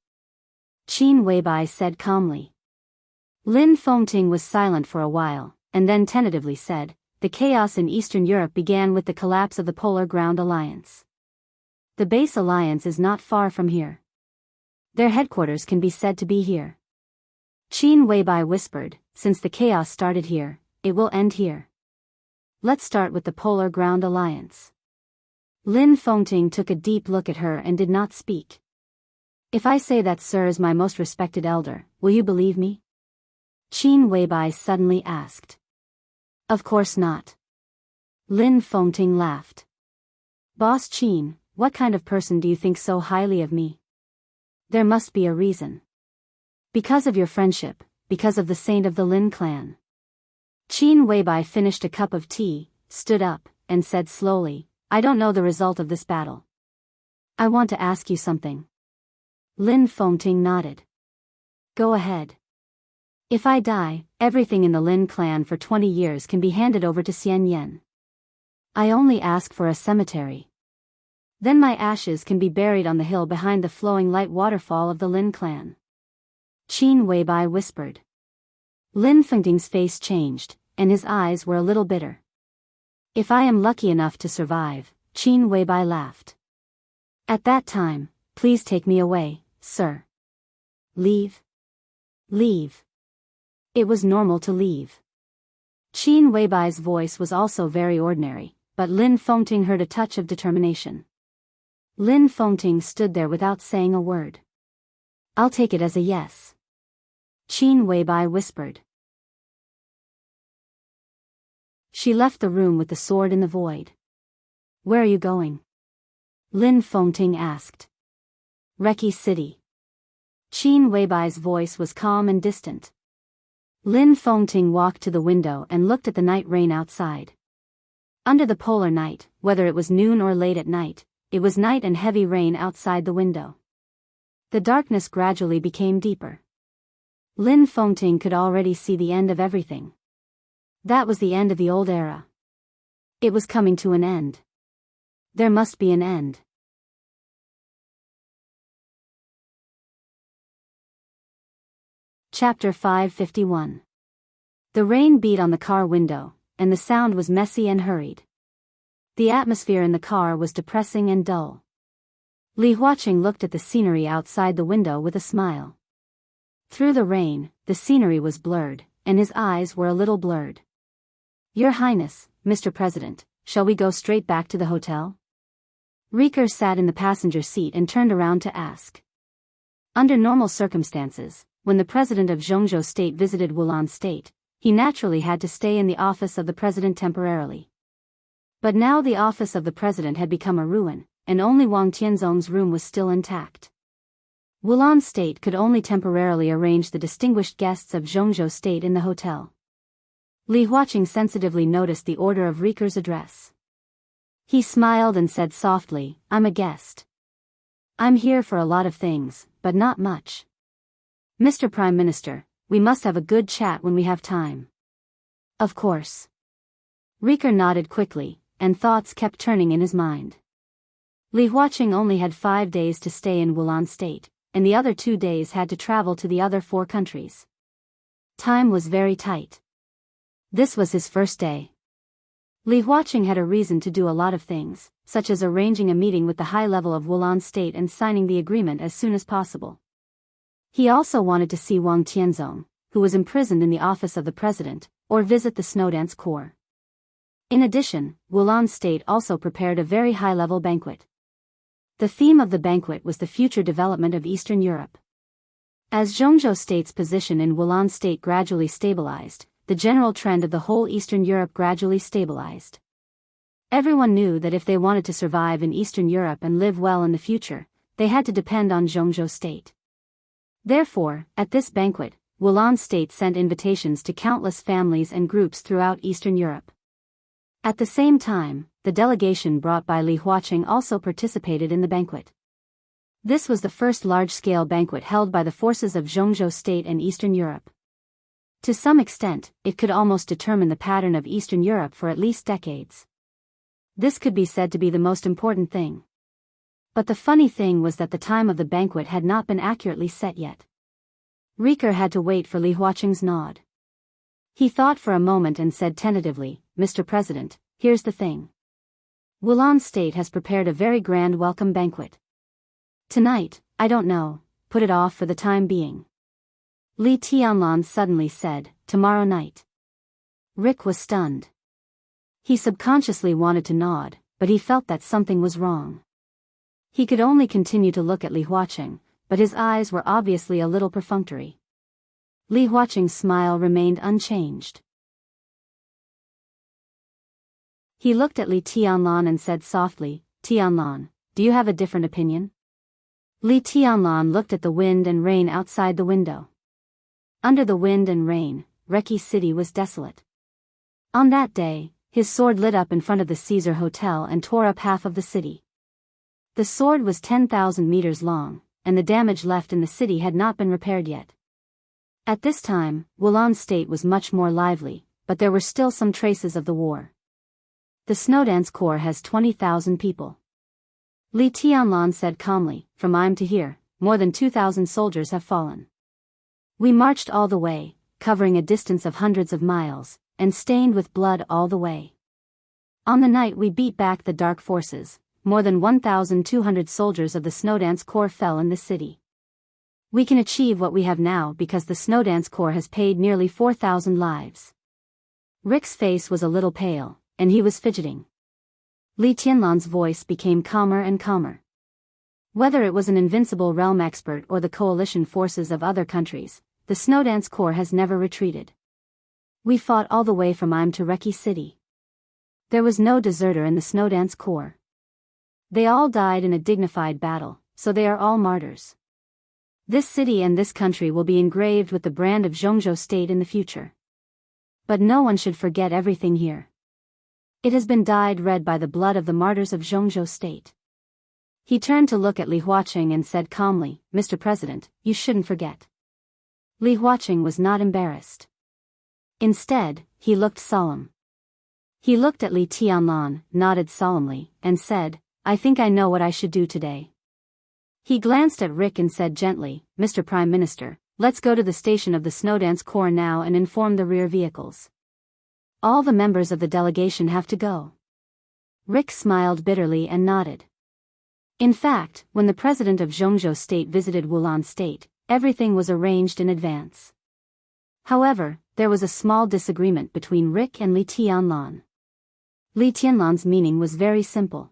Qin Weibai said calmly. Lin Fengting was silent for a while, and then tentatively said, "The chaos in Eastern Europe began with the collapse of the Polar Ground Alliance. The base alliance is not far from here. Their headquarters can be said to be here." Qin Weibai whispered, "Since the chaos started here, it will end here. Let's start with the Polar Ground Alliance." Lin Fengting took a deep look at her and did not speak. "If I say that Sir is my most respected elder, will you believe me?" Qin Weibai suddenly asked. "Of course not." Lin Fengting laughed. "Boss Qin, what kind of person do you think so highly of me? There must be a reason. Because of your friendship, because of the saint of the Lin clan." Qin Weibai finished a cup of tea, stood up, and said slowly, "I don't know the result of this battle. I want to ask you something." Lin Fengting nodded. "Go ahead." "If I die, everything in the Lin clan for 20 years can be handed over to Xian Yan. I only ask for a cemetery. Then my ashes can be buried on the hill behind the flowing light waterfall of the Lin clan." Qin Weibai whispered. Lin Fengting's face changed, and his eyes were a little bitter. If I am lucky enough to survive, Qin Weibai laughed. At that time, please take me away, sir. Leave? Leave. It was normal to leave. Qin Weibai's voice was also very ordinary, but Lin Fengting heard a touch of determination. Lin Fengting stood there without saying a word. I'll take it as a yes. Qin Weibai whispered. She left the room with the sword in the void. Where are you going? Lin Fengting asked. Reki City. Qin Weibai's voice was calm and distant. Lin Fengting walked to the window and looked at the night rain outside. Under the polar night, whether it was noon or late at night, it was night and heavy rain outside the window. The darkness gradually became deeper. Lin Fengting could already see the end of everything. That was the end of the old era. It was coming to an end. There must be an end. Chapter 551. The rain beat on the car window, and the sound was messy and hurried. The atmosphere in the car was depressing and dull. Li Huaqing looked at the scenery outside the window with a smile. Through the rain, the scenery was blurred, and his eyes were a little blurred. Your Highness, Mr. President, shall we go straight back to the hotel? Riker sat in the passenger seat and turned around to ask. Under normal circumstances, when the president of Zhongzhou State visited Wulan State, he naturally had to stay in the office of the president temporarily. But now the office of the president had become a ruin, and only Wang Tianzong's room was still intact. Wulan State could only temporarily arrange the distinguished guests of Zhongzhou State in the hotel. Li Huaqing sensitively noticed the order of Riker's address. He smiled and said softly, I'm a guest. I'm here for a lot of things, but not much. Mr. Prime Minister, we must have a good chat when we have time. Of course. Riker nodded quickly, and thoughts kept turning in his mind. Li Huaqing only had 5 days to stay in Wulan State, and the other 2 days had to travel to the other 4 countries. Time was very tight. This was his first day. Li Huaqing had a reason to do a lot of things, such as arranging a meeting with the high level of Wulan State and signing the agreement as soon as possible. He also wanted to see Wang Tianzong, who was imprisoned in the office of the president, or visit the Snowdance Corps. In addition, Wulan State also prepared a very high-level banquet. The theme of the banquet was the future development of Eastern Europe. As Zhongzhou State's position in Wulan State gradually stabilized, the general trend of the whole Eastern Europe gradually stabilized. Everyone knew that if they wanted to survive in Eastern Europe and live well in the future, they had to depend on Zhongzhou State. Therefore, at this banquet, Wulan State sent invitations to countless families and groups throughout Eastern Europe. At the same time, the delegation brought by Li Huaqing also participated in the banquet. This was the first large-scale banquet held by the forces of Zhongzhou State and Eastern Europe. To some extent, it could almost determine the pattern of Eastern Europe for at least decades. This could be said to be the most important thing. But the funny thing was that the time of the banquet had not been accurately set yet. Riker had to wait for Li Huaqing's nod. He thought for a moment and said tentatively, Mr. President, here's the thing. Wulan State has prepared a very grand welcome banquet. Tonight, I don't know, put it off for the time being. Li Tianlan suddenly said, tomorrow night. Rick was stunned. He subconsciously wanted to nod, but he felt that something was wrong. He could only continue to look at Li Huaqing, but his eyes were obviously a little perfunctory. Li Huaqing's smile remained unchanged. He looked at Li Tianlan and said softly, Tianlan, do you have a different opinion? Li Tianlan looked at the wind and rain outside the window. Under the wind and rain, Reki City was desolate. On that day, his sword lit up in front of the Caesar Hotel and tore up half of the city. The sword was 10,000 meters long, and the damage left in the city had not been repaired yet. At this time, Wulan State was much more lively, but there were still some traces of the war. The Snowdance Corps has 20,000 people. Li Tianlan said calmly, from I'm to here, more than 2,000 soldiers have fallen. We marched all the way, covering a distance of hundreds of miles, and stained with blood all the way. On the night we beat back the dark forces, more than 1,200 soldiers of the Snowdance Corps fell in the city. We can achieve what we have now because the Snowdance Corps has paid nearly 4,000 lives. Rick's face was a little pale, and he was fidgeting. Li Tianlan's voice became calmer and calmer. Whether it was an invincible realm expert or the coalition forces of other countries, the Snowdance Corps has never retreated. We fought all the way from Im to Reki City. There was no deserter in the Snowdance Corps. They all died in a dignified battle, so they are all martyrs. This city and this country will be engraved with the brand of Zhongzhou State in the future. But no one should forget everything here. It has been dyed red by the blood of the martyrs of Zhongzhou State. He turned to look at Li Huaqing and said calmly, "Mr. President, you shouldn't forget." Li Huaqing was not embarrassed. Instead, he looked solemn. He looked at Li Tianlan, nodded solemnly, and said, "I think I know what I should do today." He glanced at Rick and said gently, "Mr. Prime Minister, let's go to the station of the Snowdance Corps now and inform the rear vehicles. All the members of the delegation have to go." Rick smiled bitterly and nodded. In fact, when the president of Zhongzhou State visited Wulan State, everything was arranged in advance. However, there was a small disagreement between Rick and Li Tianlan. Li Tianlan's meaning was very simple.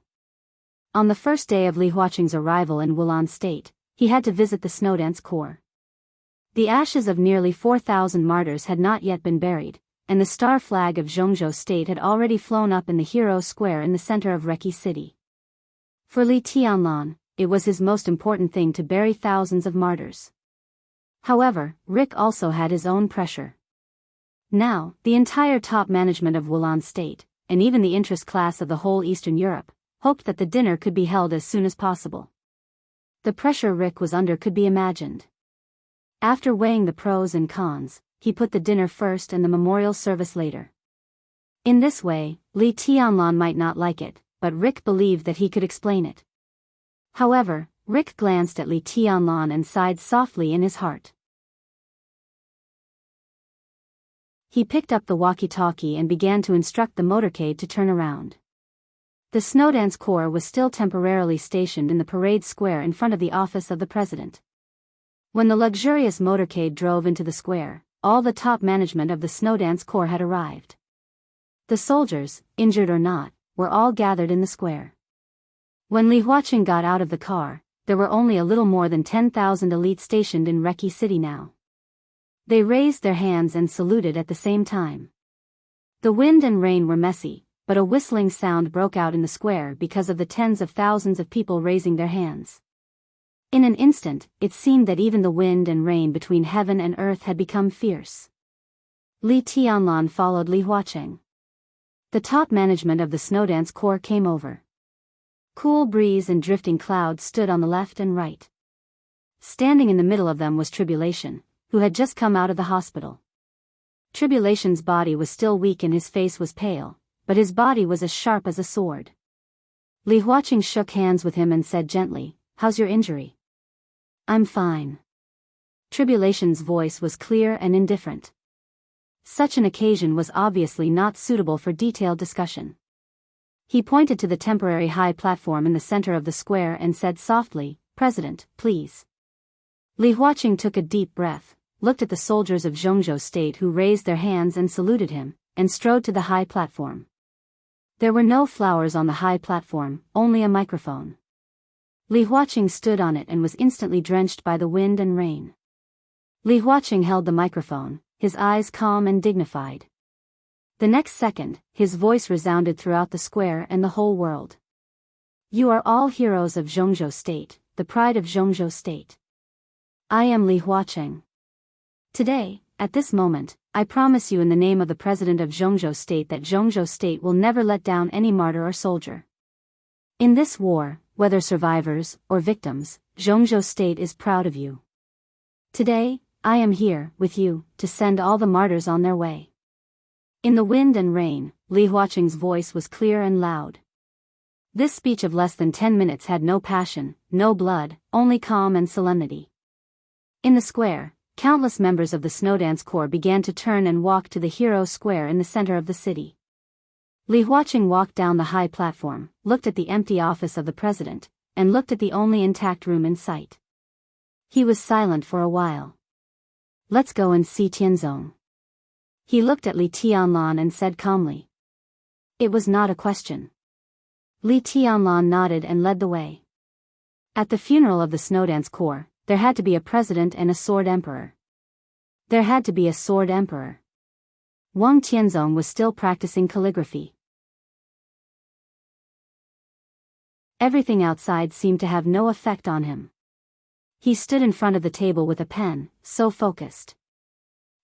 On the first day of Li Huaqing's arrival in Wulan State, he had to visit the Snowdance Corps. The ashes of nearly 4,000 martyrs had not yet been buried, and the star flag of Zhongzhou State had already flown up in the Hero Square in the center of Reki City. For Li Tianlan, it was his most important thing to bury thousands of martyrs. However, Rick also had his own pressure. Now, the entire top management of Wulan State, and even the interest class of the whole Eastern Europe, hoped that the dinner could be held as soon as possible. The pressure Rick was under could be imagined. After weighing the pros and cons, he put the dinner first and the memorial service later. In this way, Li Tianlan might not like it, but Rick believed that he could explain it. However, Rick glanced at Li Tianlan and sighed softly in his heart. He picked up the walkie-talkie and began to instruct the motorcade to turn around. The Snowdance Corps was still temporarily stationed in the parade square in front of the office of the president. When the luxurious motorcade drove into the square, all the top management of the Snowdance Corps had arrived. The soldiers, injured or not, were all gathered in the square. When Li Huaqing got out of the car, there were only a little more than 10,000 elites stationed in Reki City now. They raised their hands and saluted at the same time. The wind and rain were messy, but a whistling sound broke out in the square because of the tens of thousands of people raising their hands. In an instant, it seemed that even the wind and rain between heaven and earth had become fierce. Li Tianlan followed Li Huaqing. The top management of the Snowdance Corps came over. Cool breeze and drifting clouds stood on the left and right. Standing in the middle of them was Tribulation, who had just come out of the hospital. Tribulation's body was still weak and his face was pale, but his body was as sharp as a sword. Li Huaqing shook hands with him and said gently, "How's your injury?" "I'm fine." Tribulation's voice was clear and indifferent. Such an occasion was obviously not suitable for detailed discussion. He pointed to the temporary high platform in the center of the square and said softly, "President, please." Li Huaqing took a deep breath, looked at the soldiers of Zhongzhou State who raised their hands and saluted him, and strode to the high platform. There were no flowers on the high platform, only a microphone. Li Huaqing stood on it and was instantly drenched by the wind and rain. Li Huaqing held the microphone, his eyes calm and dignified. The next second, his voice resounded throughout the square and the whole world. "You are all heroes of Zhongzhou State, the pride of Zhongzhou State. I am Li Huaqing. Today, at this moment, I promise you in the name of the President of Zhongzhou State that Zhongzhou State will never let down any martyr or soldier. In this war, whether survivors or victims, Zhongzhou State is proud of you. Today, I am here, with you, to send all the martyrs on their way." In the wind and rain, Li Huaqing's voice was clear and loud. This speech of less than 10 minutes had no passion, no blood, only calm and solemnity. In the square, countless members of the Snowdance Corps began to turn and walk to the hero square in the center of the city. Li Huaqing walked down the high platform, looked at the empty office of the president, and looked at the only intact room in sight. He was silent for a while. "Let's go and see Tianzong." He looked at Li Tianlan and said calmly. It was not a question. Li Tianlan nodded and led the way. At the funeral of the Snowdance Corps, there had to be a president and a sword emperor. There had to be a sword emperor. Wang Tianzong was still practicing calligraphy. Everything outside seemed to have no effect on him. He stood in front of the table with a pen, so focused.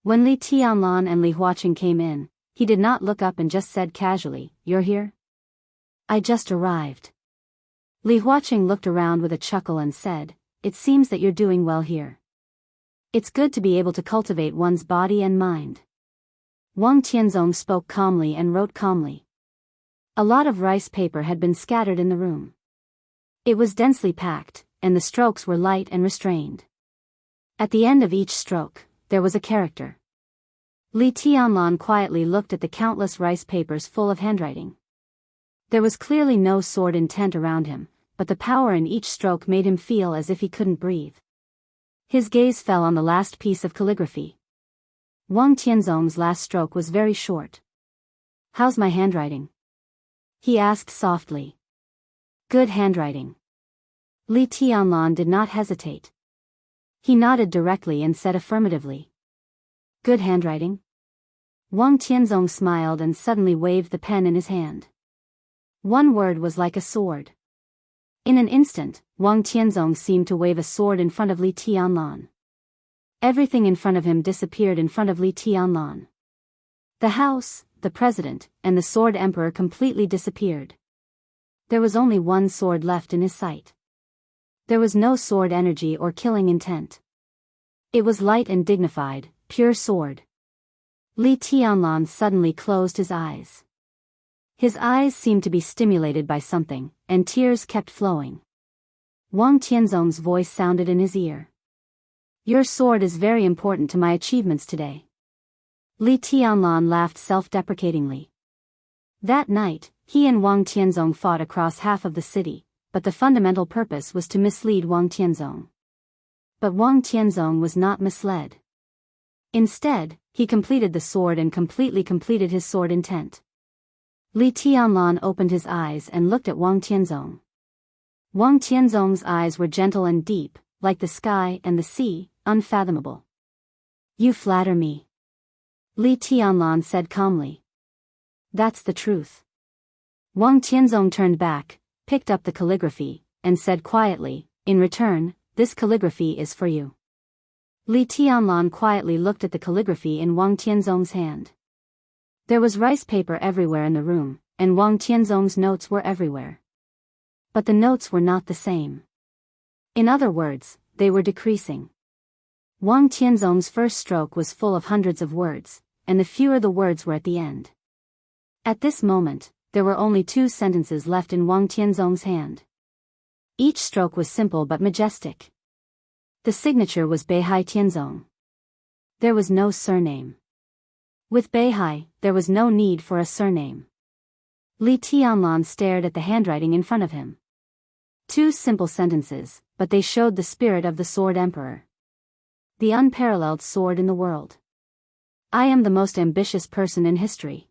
When Li Tianlan and Li Huaqing came in, he did not look up and just said casually, "You're here?" "I just arrived." Li Huaqing looked around with a chuckle and said, "It seems that you're doing well here. It's good to be able to cultivate one's body and mind." Wang Tianzong spoke calmly and wrote calmly. A lot of rice paper had been scattered in the room. It was densely packed, and the strokes were light and restrained. At the end of each stroke, there was a character. Li Tianlan quietly looked at the countless rice papers full of handwriting. There was clearly no sword intent around him, but the power in each stroke made him feel as if he couldn't breathe. His gaze fell on the last piece of calligraphy. Wang Tianzong's last stroke was very short. "How's my handwriting?" he asked softly. "Good handwriting." Li Tianlan did not hesitate. He nodded directly and said affirmatively. "Good handwriting?" Wang Tianzong smiled and suddenly waved the pen in his hand. One word was like a sword. In an instant, Wang Tianzong seemed to wave a sword in front of Li Tianlan. Everything in front of him disappeared in front of Li Tianlan. The house, the president, and the sword emperor completely disappeared. There was only one sword left in his sight. There was no sword energy or killing intent. It was light and dignified, pure sword. Li Tianlan suddenly closed his eyes. His eyes seemed to be stimulated by something, and tears kept flowing. Wang Tianzong's voice sounded in his ear. "Your sword is very important to my achievements today." Li Tianlan laughed self-deprecatingly. That night, he and Wang Tianzong fought across half of the city, but the fundamental purpose was to mislead Wang Tianzong. But Wang Tianzong was not misled. Instead, he completed the sword and completely completed his sword intent. Li Tianlan opened his eyes and looked at Wang Tianzong. Wang Tianzong's eyes were gentle and deep, like the sky and the sea, unfathomable. "You flatter me," Li Tianlan said calmly. "That's the truth." Wang Tianzong turned back, picked up the calligraphy, and said quietly, "In return, this calligraphy is for you." Li Tianlan quietly looked at the calligraphy in Wang Tianzong's hand. There was rice paper everywhere in the room, and Wang Tianzong's notes were everywhere. But the notes were not the same. In other words, they were decreasing. Wang Tianzong's first stroke was full of hundreds of words, and the fewer the words were at the end. At this moment, there were only 2 sentences left in Wang Tianzong's hand. Each stroke was simple but majestic. The signature was Beihai Tianzong. There was no surname. With Beihai, there was no need for a surname. Li Tianlan stared at the handwriting in front of him. 2 simple sentences, but they showed the spirit of the Sword Emperor. The unparalleled sword in the world. "I am the most ambitious person in history."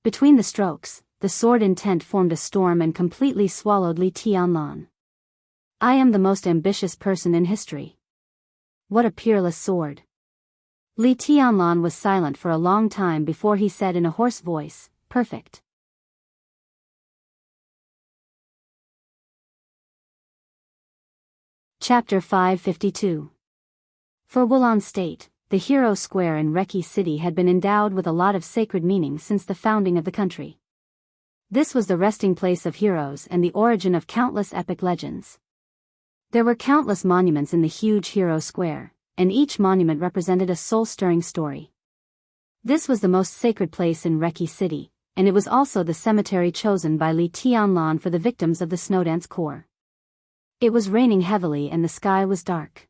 Between the strokes, the sword intent formed a storm and completely swallowed Li Tianlan. "I am the most ambitious person in history." What a peerless sword. Li Tianlan was silent for a long time before he said in a hoarse voice, "Perfect." Chapter 552. For Wulon State, the hero square in Reki City had been endowed with a lot of sacred meaning since the founding of the country. This was the resting place of heroes and the origin of countless epic legends. There were countless monuments in the huge hero square, and each monument represented a soul-stirring story. This was the most sacred place in Reki City, and it was also the cemetery chosen by Li Tianlan for the victims of the Snowdance Corps. It was raining heavily and the sky was dark.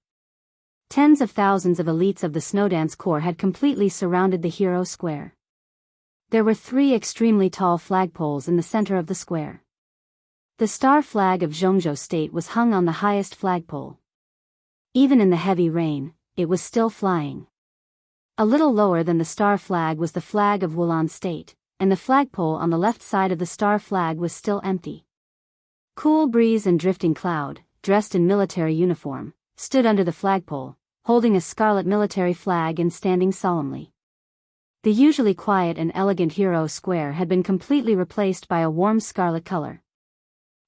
Tens of thousands of elites of the Snowdance Corps had completely surrounded the hero square. There were 3 extremely tall flagpoles in the center of the square. The star flag of Zhongzhou State was hung on the highest flagpole. Even in the heavy rain, it was still flying. A little lower than the star flag was the flag of Wulan State, and the flagpole on the left side of the star flag was still empty. Cool breeze and drifting cloud, dressed in military uniform, stood under the flagpole, holding a scarlet military flag and standing solemnly. The usually quiet and elegant hero square had been completely replaced by a warm scarlet color.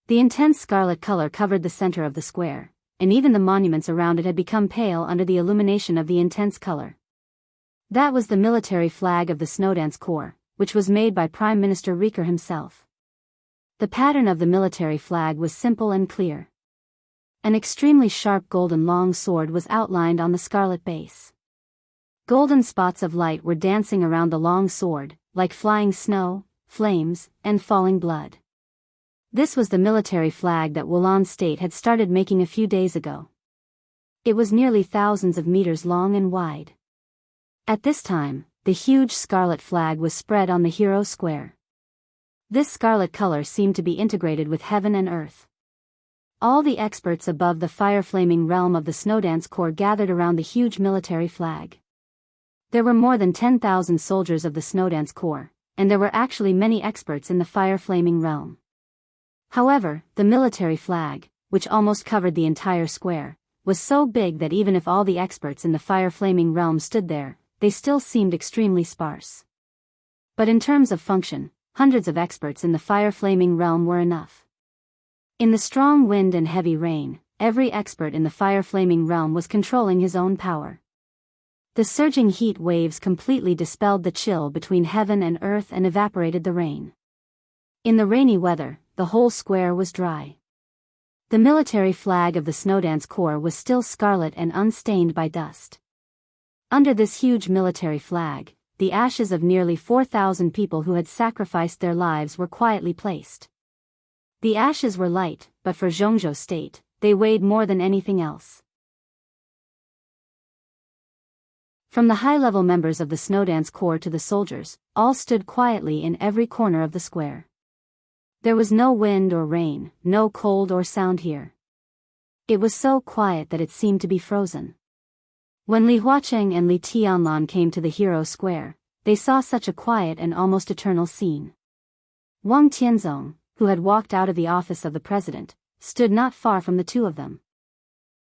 The intense scarlet color covered the center of the square, and even the monuments around it had become pale under the illumination of the intense color. That was the military flag of the Snowdance Corps, which was made by Prime Minister Rieker himself. The pattern of the military flag was simple and clear. An extremely sharp golden long sword was outlined on the scarlet base. Golden spots of light were dancing around the long sword, like flying snow, flames, and falling blood. This was the military flag that Wulan State had started making a few days ago. It was nearly thousands of meters long and wide. At this time, the huge scarlet flag was spread on the hero square. This scarlet color seemed to be integrated with heaven and earth. All the experts above the fire-flaming realm of the Snowdance Corps gathered around the huge military flag. There were more than 10,000 soldiers of the Snowdance Corps, and there were actually many experts in the fire-flaming realm. However, the military flag, which almost covered the entire square, was so big that even if all the experts in the fire-flaming realm stood there, they still seemed extremely sparse. But in terms of function, hundreds of experts in the fire-flaming realm were enough. In the strong wind and heavy rain, every expert in the fire-flaming realm was controlling his own power. The surging heat waves completely dispelled the chill between heaven and earth and evaporated the rain. In the rainy weather, the whole square was dry. The military flag of the Snowdance Corps was still scarlet and unstained by dust. Under this huge military flag, the ashes of nearly 4,000 people who had sacrificed their lives were quietly placed. The ashes were light, but for Zhongzhou State, they weighed more than anything else. From the high-level members of the Snowdance Corps to the soldiers, all stood quietly in every corner of the square. There was no wind or rain, no cold or sound here. It was so quiet that it seemed to be frozen. When Li Huacheng and Li Tianlan came to the hero square, they saw such a quiet and almost eternal scene. Wang Tianzong, who had walked out of the office of the president, stood not far from the two of them.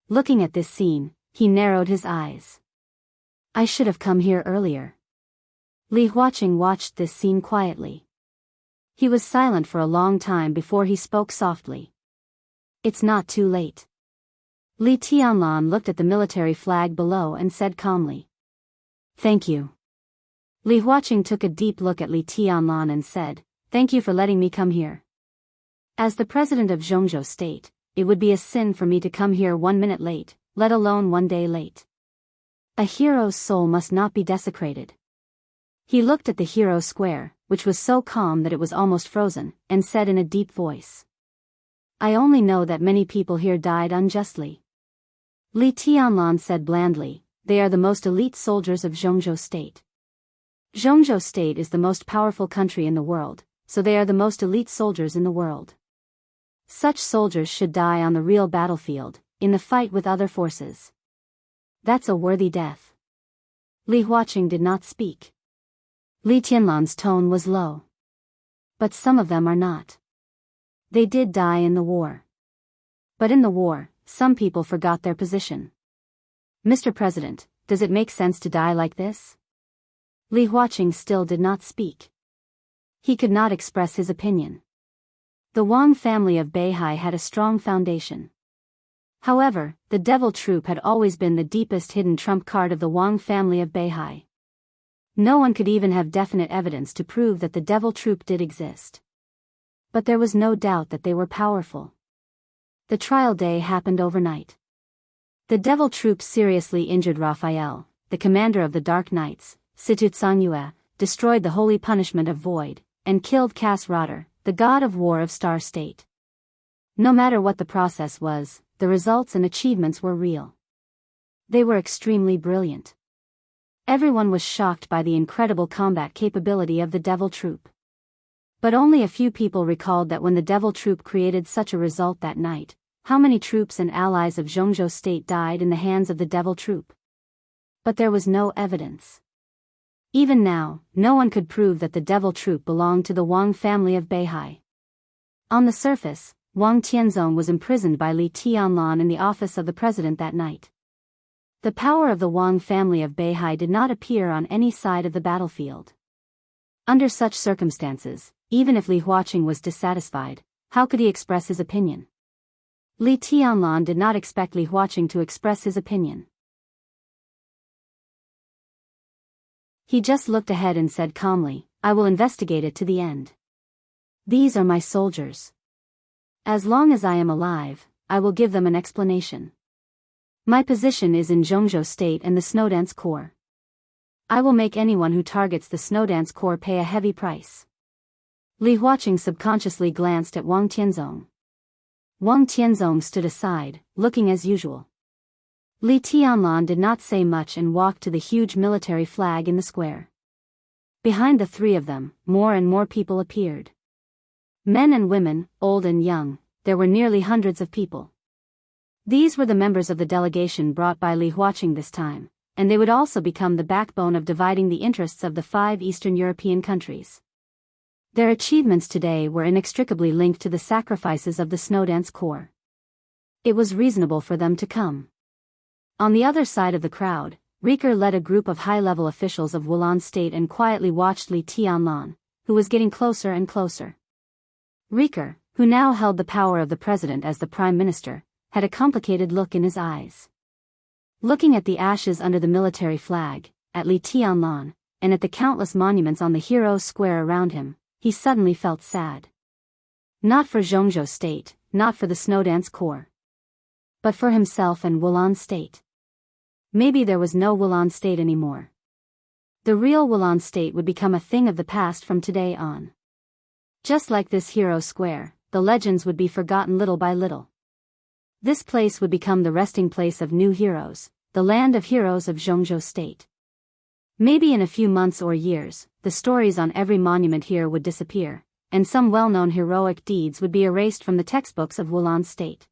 Looking at this scene, he narrowed his eyes. I should have come here earlier. Li Huacheng watched this scene quietly. He was silent for a long time before he spoke softly. It's not too late. Li Tianlan looked at the military flag below and said calmly. Thank you. Li Huacheng took a deep look at Li Tianlan and said, Thank you for letting me come here. As the president of Zhongzhou State, it would be a sin for me to come here 1 minute late, let alone 1 day late. A hero's soul must not be desecrated. He looked at the hero square, which was so calm that it was almost frozen, and said in a deep voice. I only know that many people here died unjustly. Li Tianlan said blandly, they are the most elite soldiers of Zhongzhou State. Zhongzhou State is the most powerful country in the world, so they are the most elite soldiers in the world. Such soldiers should die on the real battlefield, in the fight with other forces. That's a worthy death. Li Huacheng did not speak. Li Tianlan's tone was low. But some of them are not. They did die in the war. But in the war, some people forgot their position. Mr. President, does it make sense to die like this? Li Huacheng still did not speak. He could not express his opinion. The Wang family of Beihai had a strong foundation. However, the devil troop had always been the deepest hidden trump card of the Wang family of Beihai. No one could even have definite evidence to prove that the devil troop did exist. But there was no doubt that they were powerful. The trial day happened overnight. The devil troop seriously injured Raphael, the commander of the Dark Knights, Situ Tsangyue, destroyed the holy punishment of Void, and killed Cass Rotter, the god of war of Star State. No matter what the process was, the results and achievements were real. They were extremely brilliant. Everyone was shocked by the incredible combat capability of the Devil Troop. But only a few people recalled that when the Devil Troop created such a result that night, how many troops and allies of Zhongzhou State died in the hands of the Devil Troop. But there was no evidence. Even now, no one could prove that the Devil Troop belonged to the Wang family of Beihai. On the surface, Wang Tianzong was imprisoned by Li Tianlan in the office of the president that night. The power of the Wang family of Beihai did not appear on any side of the battlefield. Under such circumstances, even if Li Huaqing was dissatisfied, how could he express his opinion? Li Tianlan did not expect Li Huaqing to express his opinion. He just looked ahead and said calmly, "I will investigate it to the end. These are my soldiers. As long as I am alive, I will give them an explanation. My position is in Zhongzhou State and the Snowdance Corps. I will make anyone who targets the Snowdance Corps pay a heavy price." Li Huaqing subconsciously glanced at Wang Tianzong. Wang Tianzong stood aside, looking as usual. Li Tianlan did not say much and walked to the huge military flag in the square. Behind the three of them, more and more people appeared. Men and women, old and young, there were nearly hundreds of people. These were the members of the delegation brought by Li Huaqing this time, and they would also become the backbone of dividing the interests of the 5 Eastern European countries. Their achievements today were inextricably linked to the sacrifices of the Snowdance Corps. It was reasonable for them to come. On the other side of the crowd, Riker led a group of high-level officials of Wulan State and quietly watched Li Tianlan, who was getting closer and closer. Riker, who now held the power of the president as the prime minister, had a complicated look in his eyes. Looking at the ashes under the military flag, at Li Tianlan, and at the countless monuments on the Heroes Square around him, he suddenly felt sad. Not for Zhongzhou State, not for the Snowdance Corps, but for himself and Wulan State. Maybe there was no Wulan State anymore. The real Wulan State would become a thing of the past from today on. Just like this Heroes Square, the legends would be forgotten little by little. This place would become the resting place of new heroes, the land of heroes of Zhongzhou State. Maybe in a few months or years, the stories on every monument here would disappear, and some well-known heroic deeds would be erased from the textbooks of Wulan State.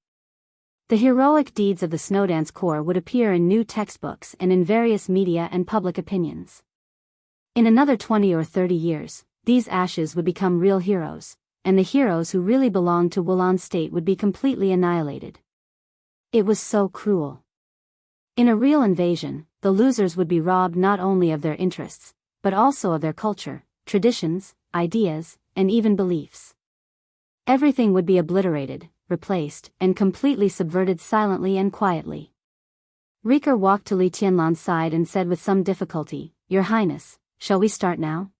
The heroic deeds of the Snowdance Corps would appear in new textbooks and in various media and public opinions. In another 20 or 30 years, these ashes would become real heroes, and the heroes who really belonged to Wulan State would be completely annihilated. It was so cruel. In a real invasion, the losers would be robbed not only of their interests, but also of their culture, traditions, ideas, and even beliefs. Everything would be obliterated, replaced, and completely subverted silently and quietly. Riker walked to Li Tianlan's side and said with some difficulty, "Your Highness, shall we start now?"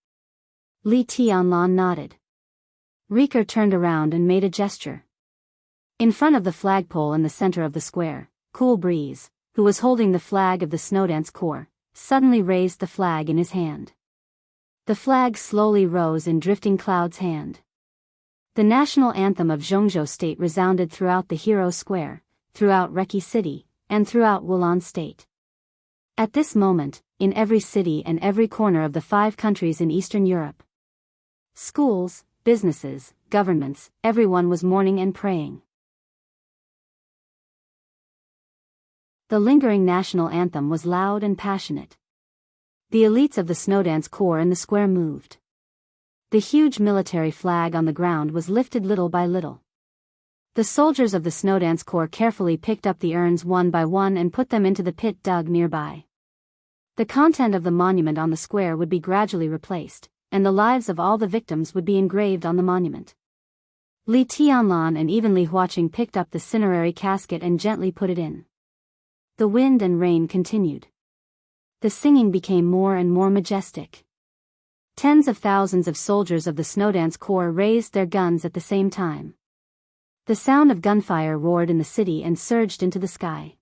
Li Tianlan nodded. Riker turned around and made a gesture. In front of the flagpole in the center of the square, Cool Breeze, who was holding the flag of the Snowdance Corps, suddenly raised the flag in his hand. The flag slowly rose in Drifting Cloud's hand. The national anthem of Zhongzhou State resounded throughout the Hero Square, throughout Reki City, and throughout Wulan State. At this moment, in every city and every corner of the 5 countries in Eastern Europe, schools, businesses, governments, everyone was mourning and praying. The lingering national anthem was loud and passionate. The elites of the Snowdance Corps in the square moved. The huge military flag on the ground was lifted little by little. The soldiers of the Snowdance Corps carefully picked up the urns one by one and put them into the pit dug nearby. The content of the monument on the square would be gradually replaced, and the lives of all the victims would be engraved on the monument. Li Tianlan and even Li Huaqing picked up the cinerary casket and gently put it in. The wind and rain continued. The singing became more and more majestic. Tens of thousands of soldiers of the Snowdance Corps raised their guns at the same time. The sound of gunfire roared in the city and surged into the sky.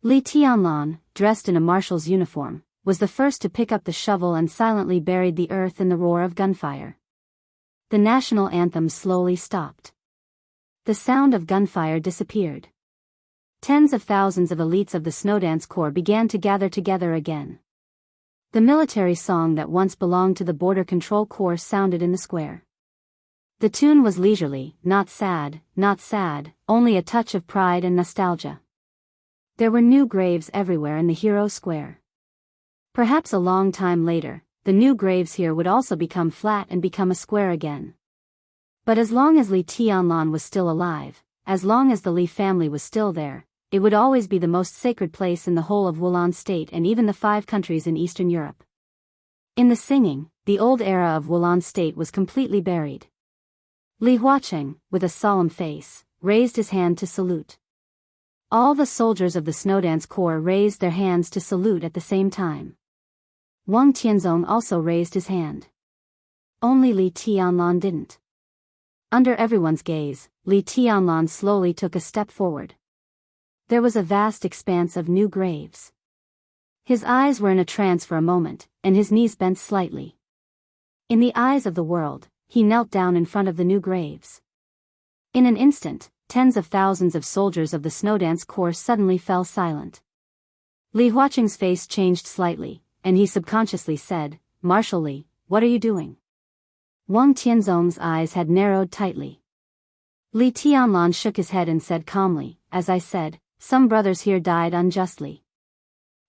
Li Tianlan, dressed in a marshal's uniform, was the first to pick up the shovel and silently buried the earth in the roar of gunfire. The national anthem slowly stopped. The sound of gunfire disappeared. Tens of thousands of elites of the Snowdance Corps began to gather together again. The military song that once belonged to the Border Control Corps sounded in the square. The tune was leisurely, not sad, only a touch of pride and nostalgia. There were new graves everywhere in the Hero Square. Perhaps a long time later, the new graves here would also become flat and become a square again. But as long as Li Tianlan was still alive, as long as the Li family was still there, it would always be the most sacred place in the whole of Wulong State and even the 5 countries in Eastern Europe. In the singing, the old era of Wulong State was completely buried. Li Huacheng, with a solemn face, raised his hand to salute. All the soldiers of the Snowdance Corps raised their hands to salute at the same time. Wang Tianzong also raised his hand. Only Li Tianlan didn't. Under everyone's gaze, Li Tianlan slowly took a step forward. There was a vast expanse of new graves. His eyes were in a trance for a moment, and his knees bent slightly. In the eyes of the world, he knelt down in front of the new graves. In an instant, tens of thousands of soldiers of the Snowdance Corps suddenly fell silent. Li Huacheng's face changed slightly, and he subconsciously said, "Marshal Li, what are you doing?" Wang Tianzong's eyes had narrowed tightly. Li Tianlan shook his head and said calmly, "As I said, some brothers here died unjustly.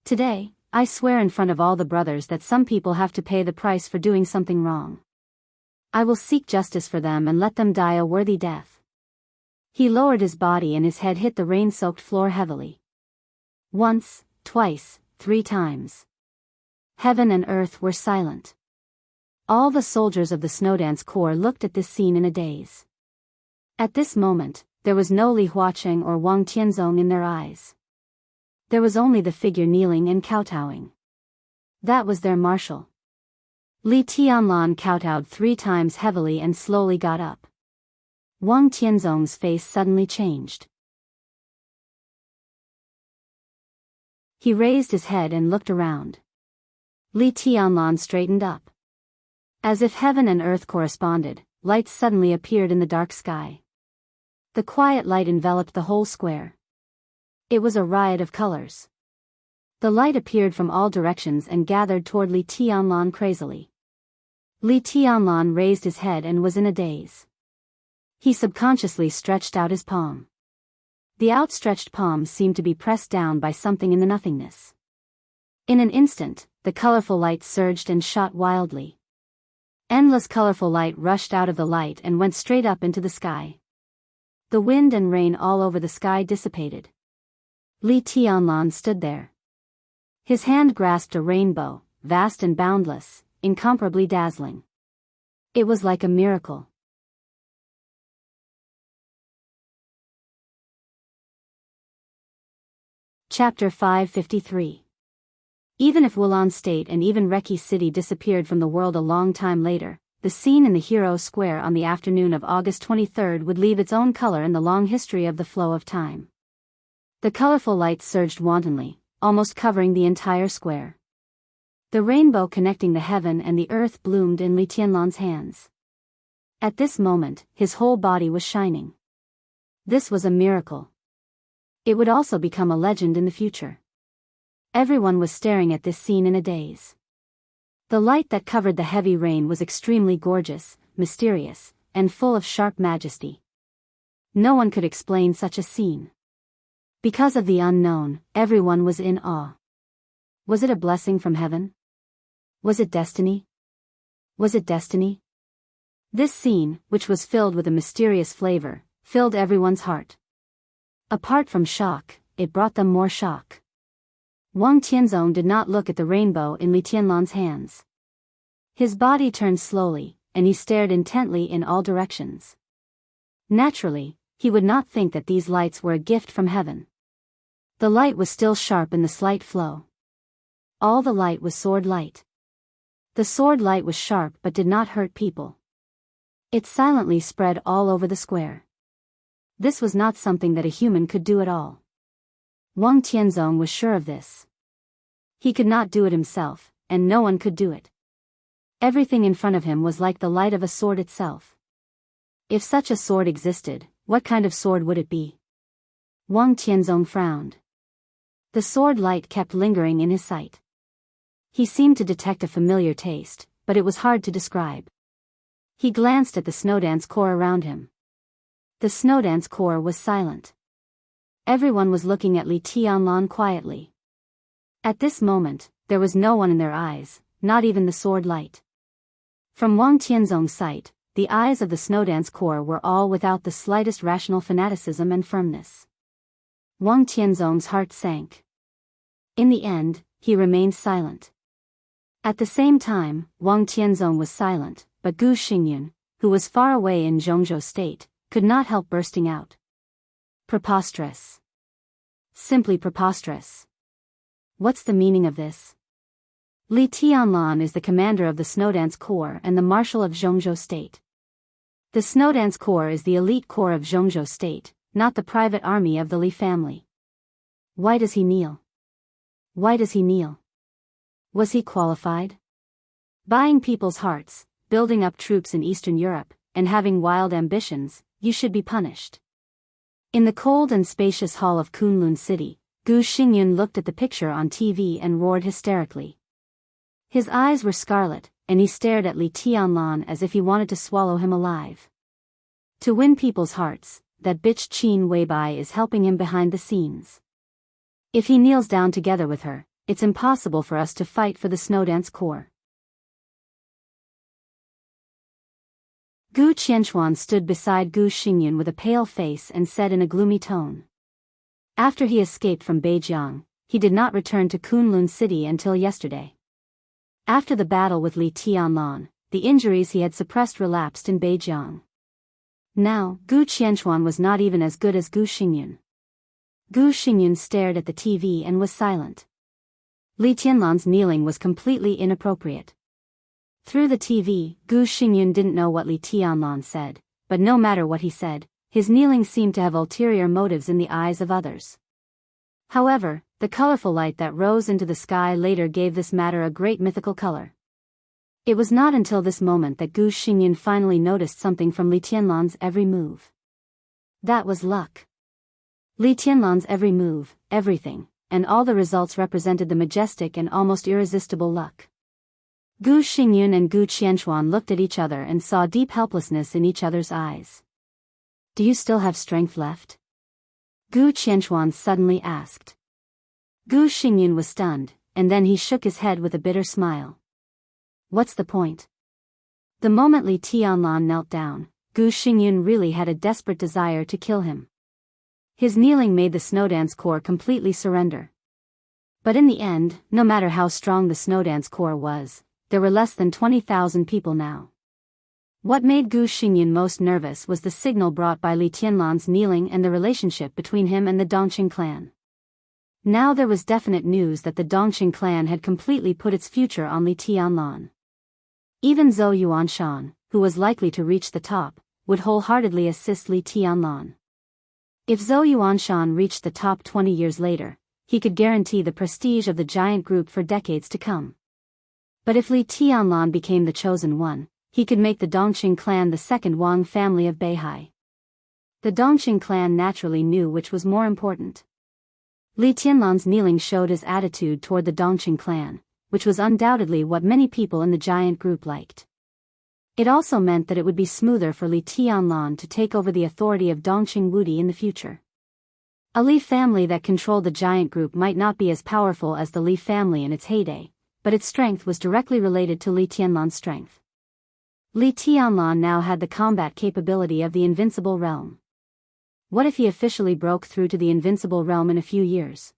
Today, I swear in front of all the brothers that some people have to pay the price for doing something wrong. I will seek justice for them and let them die a worthy death." He lowered his body and his head hit the rain-soaked floor heavily. Once, twice, 3 times. Heaven and earth were silent. All the soldiers of the Snowdance Corps looked at this scene in a daze. At this moment, there was no Li Huacheng or Wang Tianzong in their eyes. There was only the figure kneeling and kowtowing. That was their marshal. Li Tianlan kowtowed 3 times heavily and slowly got up. Wang Tianzong's face suddenly changed. He raised his head and looked around. Li Tianlan straightened up. As if heaven and earth corresponded, lights suddenly appeared in the dark sky. The quiet light enveloped the whole square. It was a riot of colors. The light appeared from all directions and gathered toward Li Tianlan crazily. Li Tianlan raised his head and was in a daze. He subconsciously stretched out his palm. The outstretched palm seemed to be pressed down by something in the nothingness. In an instant, the colorful light surged and shot wildly. Endless colorful light rushed out of the light and went straight up into the sky. The wind and rain all over the sky dissipated. Li Tianlan stood there. His hand grasped a rainbow, vast and boundless, incomparably dazzling. It was like a miracle. Chapter 553. Even if Wulong State and even Reki City disappeared from the world a long time later, the scene in the Hero Square on the afternoon of August 23rd would leave its own color in the long history of the flow of time. The colorful light surged wantonly, almost covering the entire square. The rainbow connecting the heaven and the earth bloomed in Li Tianlan's hands. At this moment, his whole body was shining. This was a miracle. It would also become a legend in the future. Everyone was staring at this scene in a daze. The light that covered the heavy rain was extremely gorgeous, mysterious, and full of sharp majesty. No one could explain such a scene. Because of the unknown, everyone was in awe. Was it a blessing from heaven? Was it destiny? Was it destiny? This scene, which was filled with a mysterious flavor, filled everyone's heart. Apart from shock, it brought them more shock. Wang Tianzong did not look at the rainbow in Li Tianlan's hands. His body turned slowly, and he stared intently in all directions. Naturally, he would not think that these lights were a gift from heaven. The light was still sharp in the slight flow. All the light was sword light. The sword light was sharp but did not hurt people. It silently spread all over the square. This was not something that a human could do at all. Wang Tianzong was sure of this. He could not do it himself, and no one could do it. Everything in front of him was like the light of a sword itself. If such a sword existed, what kind of sword would it be? Wang Tianzong frowned. The sword light kept lingering in his sight. He seemed to detect a familiar taste, but it was hard to describe. He glanced at the snowdance core around him. The snowdance core was silent. Everyone was looking at Li Tianlan quietly. At this moment, there was no one in their eyes, not even the sword light. From Wang Tianzong's sight, the eyes of the snowdance core were all without the slightest rational fanaticism and firmness. Wang Tianzong's heart sank. In the end, he remained silent. At the same time, Wang Tianzong was silent, but Gu Xingyun, who was far away in Zhongzhou State, could not help bursting out. Preposterous. Simply preposterous. What's the meaning of this? Li Tianlan is the commander of the Snowdance Corps and the Marshal of Zhongzhou State. The Snowdance Corps is the elite corps of Zhongzhou State, not the private army of the Li family. Why does he kneel? Why does he kneel? Was he qualified? Buying people's hearts, building up troops in Eastern Europe, and having wild ambitions, you should be punished. In the cold and spacious hall of Kunlun City, Gu Xingyun looked at the picture on TV and roared hysterically. His eyes were scarlet, and he stared at Li Tianlan as if he wanted to swallow him alive. To win people's hearts, that bitch Qin Weibai is helping him behind the scenes. If he kneels down together with her, it's impossible for us to fight for the Snowdance Corps. Gu Qianchuan stood beside Gu Xingyun with a pale face and said in a gloomy tone. After he escaped from Beijiang, he did not return to Kunlun City until yesterday. After the battle with Li Tianlan, the injuries he had suppressed relapsed in Beijiang. Now, Gu Qianchuan was not even as good as Gu Xingyun. Gu Xingyun stared at the TV and was silent. Li Tianlan's kneeling was completely inappropriate. Through the TV, Gu Xingyun didn't know what Li Tianlan said, but no matter what he said, his kneeling seemed to have ulterior motives in the eyes of others. However, the colorful light that rose into the sky later gave this matter a great mythical color. It was not until this moment that Gu Xingyun finally noticed something from Li Tianlan's every move. That was luck. Li Tianlan's every move, everything, and all the results represented the majestic and almost irresistible luck. Gu Xingyun and Gu Qianchuan looked at each other and saw deep helplessness in each other's eyes. Do you still have strength left? Gu Qianchuan suddenly asked. Gu Xingyun was stunned, and then he shook his head with a bitter smile. What's the point? The moment Li Tianlan knelt down, Gu Xingyun really had a desperate desire to kill him. His kneeling made the Snowdance Corps completely surrender. But in the end, no matter how strong the Snowdance Corps was, there were less than 20,000 people now. What made Gu Xingyun most nervous was the signal brought by Li Tianlan's kneeling and the relationship between him and the Dongqing clan. Now there was definite news that the Dongqing clan had completely put its future on Li Tianlan. Even Zhou Yuanshan, who was likely to reach the top, would wholeheartedly assist Li Tianlan. If Zhou Yuanshan reached the top 20 years later, he could guarantee the prestige of the giant group for decades to come. But if Li Tianlan became the chosen one, he could make the Dongqing clan the second Wang family of Beihai. The Dongqing clan naturally knew which was more important. Li Tianlan's kneeling showed his attitude toward the Dongqing clan, which was undoubtedly what many people in the giant group liked. It also meant that it would be smoother for Li Tianlan to take over the authority of Dongqing Wudi in the future. A Li family that controlled the giant group might not be as powerful as the Li family in its heyday, but its strength was directly related to Li Tianlan's strength. Li Tianlan now had the combat capability of the Invincible Realm. What if he officially broke through to the Invincible Realm in a few years?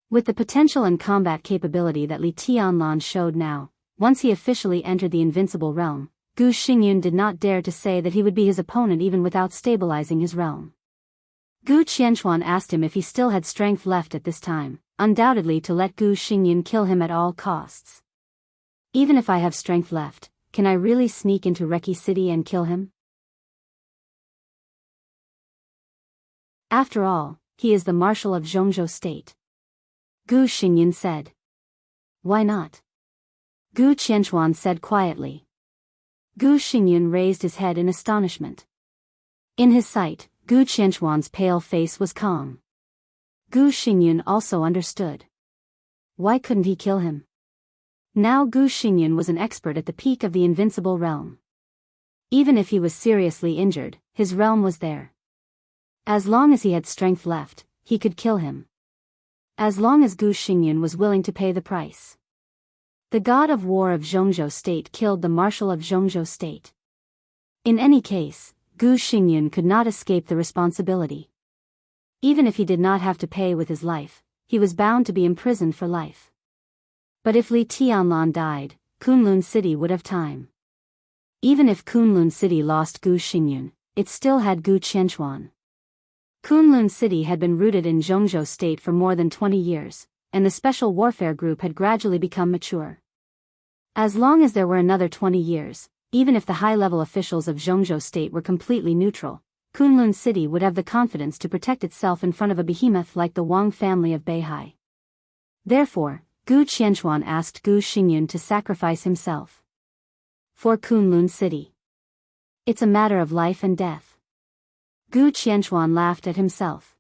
With the potential and combat capability that Li Tianlan showed now, once he officially entered the Invincible Realm, Gu Xingyun did not dare to say that he would be his opponent even without stabilizing his realm. Gu Qianchuan asked him if he still had strength left at this time, undoubtedly to let Gu Xingyun kill him at all costs. Even if I have strength left, can I really sneak into Reki City and kill him? After all, he is the Marshal of Zhongzhou State. Gu Xingyun said. Why not? Gu Qianchuan said quietly. Gu Xingyun raised his head in astonishment. In his sight, Gu Qianchuan's pale face was calm. Gu Xingyun also understood. Why couldn't he kill him? Now Gu Xingyun was an expert at the peak of the invincible realm. Even if he was seriously injured, his realm was there. As long as he had strength left, he could kill him. As long as Gu Xingyun was willing to pay the price. The god of war of Zhongzhou State killed the marshal of Zhongzhou State. In any case, Gu Xingyun could not escape the responsibility. Even if he did not have to pay with his life, he was bound to be imprisoned for life. But if Li Tianlan died, Kunlun City would have time. Even if Kunlun City lost Gu Xingyun, it still had Gu Qianchuan. Kunlun City had been rooted in Zhongzhou State for more than 20 years, and the special warfare group had gradually become mature. As long as there were another 20 years, even if the high-level officials of Zhongzhou State were completely neutral, Kunlun City would have the confidence to protect itself in front of a behemoth like the Wang family of Beihai. Therefore, Gu Qianchuan asked Gu Xingyun to sacrifice himself. For Kunlun City. It's a matter of life and death. Gu Qianchuan laughed at himself.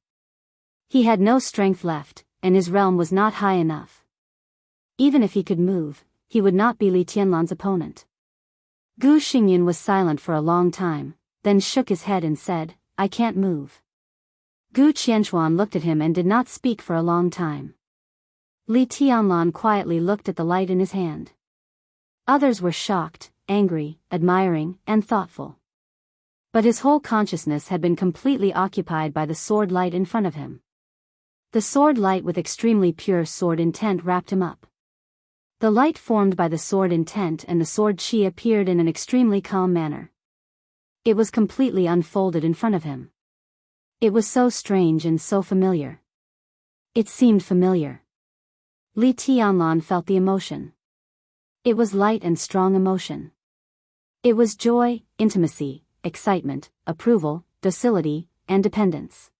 He had no strength left, and his realm was not high enough. Even if he could move, he would not be Li Tianlan's opponent. Gu Xingyun was silent for a long time, then shook his head and said, "I can't move." Gu Qianchuan looked at him and did not speak for a long time. Li Tianlan quietly looked at the light in his hand. Others were shocked, angry, admiring, and thoughtful. But his whole consciousness had been completely occupied by the sword light in front of him. The sword light with extremely pure sword intent wrapped him up. The light formed by the sword intent and the sword chi appeared in an extremely calm manner. It was completely unfolded in front of him. It was so strange and so familiar. It seemed familiar. Li Tianlan felt the emotion. It was light and strong emotion. It was joy, intimacy, excitement, approval, docility, and dependence.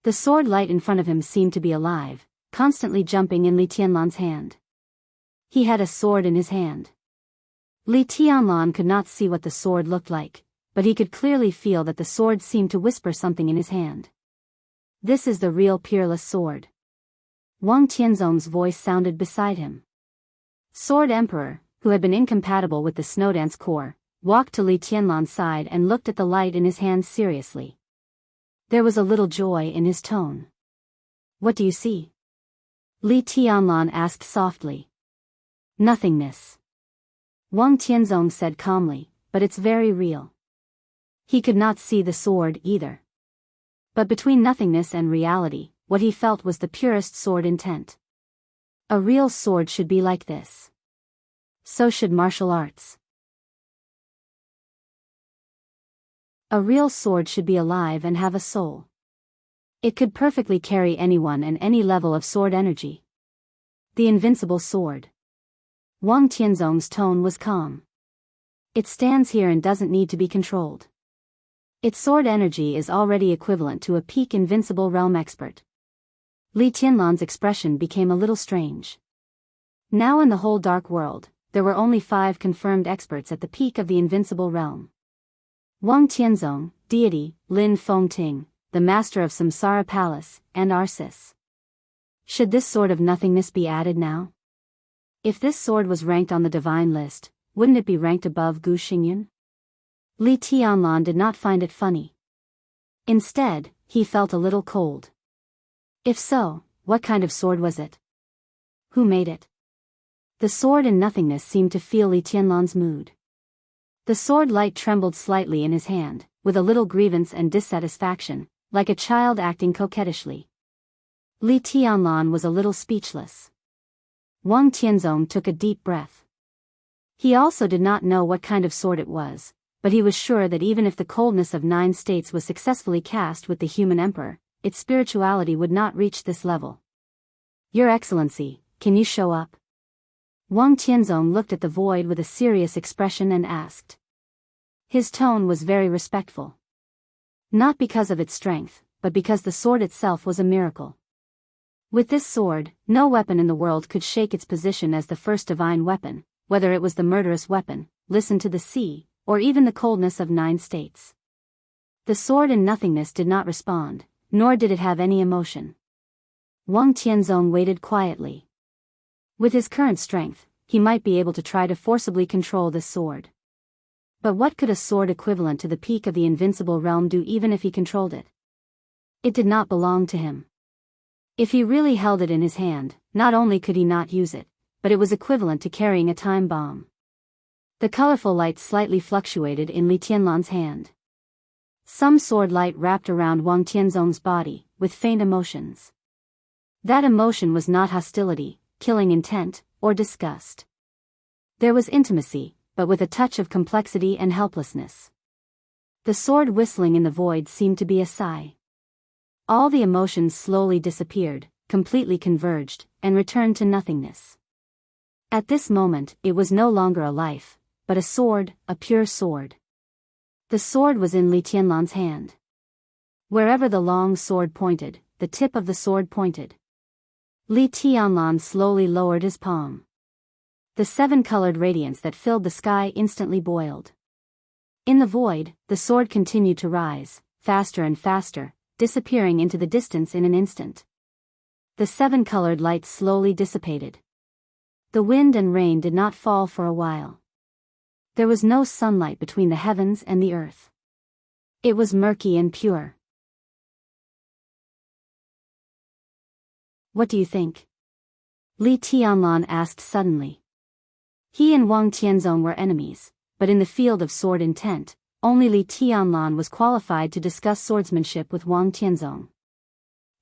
The sword light in front of him seemed to be alive, constantly jumping in Li Tianlan's hand. He had a sword in his hand. Li Tianlan could not see what the sword looked like, but he could clearly feel that the sword seemed to whisper something in his hand. This is the real peerless sword. Wang Tianzong's voice sounded beside him. Sword Emperor, who had been incompatible with the Snowdance Corps, walked to Li Tianlan's side and looked at the light in his hand seriously. There was a little joy in his tone. "What do you see?" Li Tianlan asked softly. "Nothingness." Wang Tianzong said calmly, "But it's very real." He could not see the sword either. But between nothingness and reality, what he felt was the purest sword intent. A real sword should be like this. So should martial arts. A real sword should be alive and have a soul. It could perfectly carry anyone and any level of sword energy. The invincible sword. Wang Tianzong's tone was calm. It stands here and doesn't need to be controlled. Its sword energy is already equivalent to a peak invincible realm expert. Li Tianlan's expression became a little strange. Now in the whole dark world, there were only 5 confirmed experts at the peak of the invincible realm. Wang Tianzong, deity, Lin Fengting, the master of Samsara Palace, and Arsis. Should this sword of nothingness be added now? If this sword was ranked on the divine list, wouldn't it be ranked above Gu Xingyun? Li Tianlan did not find it funny. Instead, he felt a little cold. If so, what kind of sword was it? Who made it? The sword in nothingness seemed to feel Li Tianlan's mood. The sword light trembled slightly in his hand, with a little grievance and dissatisfaction, like a child acting coquettishly. Li Tianlan was a little speechless. Wang Tianzong took a deep breath. He also did not know what kind of sword it was, but he was sure that even if the coldness of 9 states was successfully cast with the human emperor, its spirituality would not reach this level. "Your Excellency, can you show up?" Wang Tianzong looked at the void with a serious expression and asked. His tone was very respectful. Not because of its strength, but because the sword itself was a miracle. With this sword, no weapon in the world could shake its position as the first divine weapon, whether it was the murderous weapon, listen to the sea, or even the coldness of 9 states. The sword in nothingness did not respond, nor did it have any emotion. Wang Tianzong waited quietly. With his current strength, he might be able to try to forcibly control this sword. But what could a sword equivalent to the peak of the invincible realm do even if he controlled it? It did not belong to him. If he really held it in his hand, not only could he not use it, but it was equivalent to carrying a time bomb. The colorful light slightly fluctuated in Li Tianlan's hand. Some sword light wrapped around Wang Tianzong's body, with faint emotions. That emotion was not hostility, killing intent, or disgust. There was intimacy, but with a touch of complexity and helplessness. The sword whistling in the void seemed to be a sigh. All the emotions slowly disappeared, completely converged, and returned to nothingness. At this moment, it was no longer a life, but a sword, a pure sword. The sword was in Li Tianlan's hand. Wherever the long sword pointed, the tip of the sword pointed. Li Tianlan slowly lowered his palm. The seven-colored radiance that filled the sky instantly boiled. In the void, the sword continued to rise, faster and faster, disappearing into the distance in an instant. The seven-colored light slowly dissipated. The wind and rain did not fall for a while. There was no sunlight between the heavens and the earth. It was murky and pure. What do you think? Li Tianlan asked suddenly. He and Wang Tianzong were enemies, but in the field of sword intent, only Li Tianlan was qualified to discuss swordsmanship with Wang Tianzong.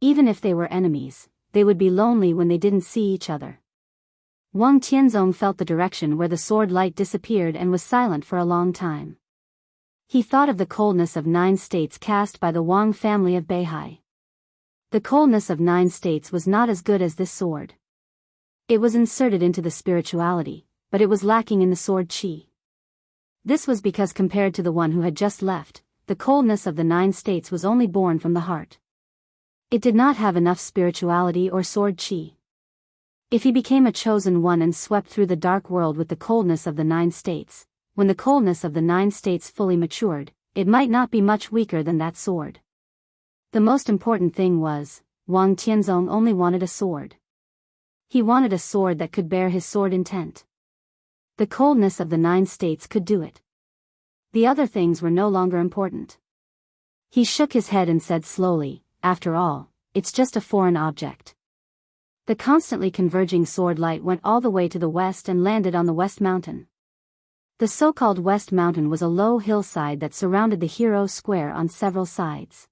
Even if they were enemies, they would be lonely when they didn't see each other. Wang Tianzong felt the direction where the sword light disappeared and was silent for a long time. He thought of the coldness of 9 states cast by the Wang family of Beihai. The coldness of 9 states was not as good as this sword. It was inserted into the spirituality, but it was lacking in the sword qi. This was because compared to the one who had just left, the coldness of the 9 states was only born from the heart. It did not have enough spirituality or sword qi. If he became a chosen one and swept through the dark world with the coldness of the 9 states, when the coldness of the 9 states fully matured, it might not be much weaker than that sword. The most important thing was, Wang Tianzong only wanted a sword. He wanted a sword that could bear his sword intent. The coldness of the 9 states could do it. The other things were no longer important. He shook his head and said slowly, after all, it's just a foreign object. The constantly converging sword light went all the way to the west and landed on the West Mountain. The so-called West Mountain was a low hillside that surrounded the Hero Square on several sides.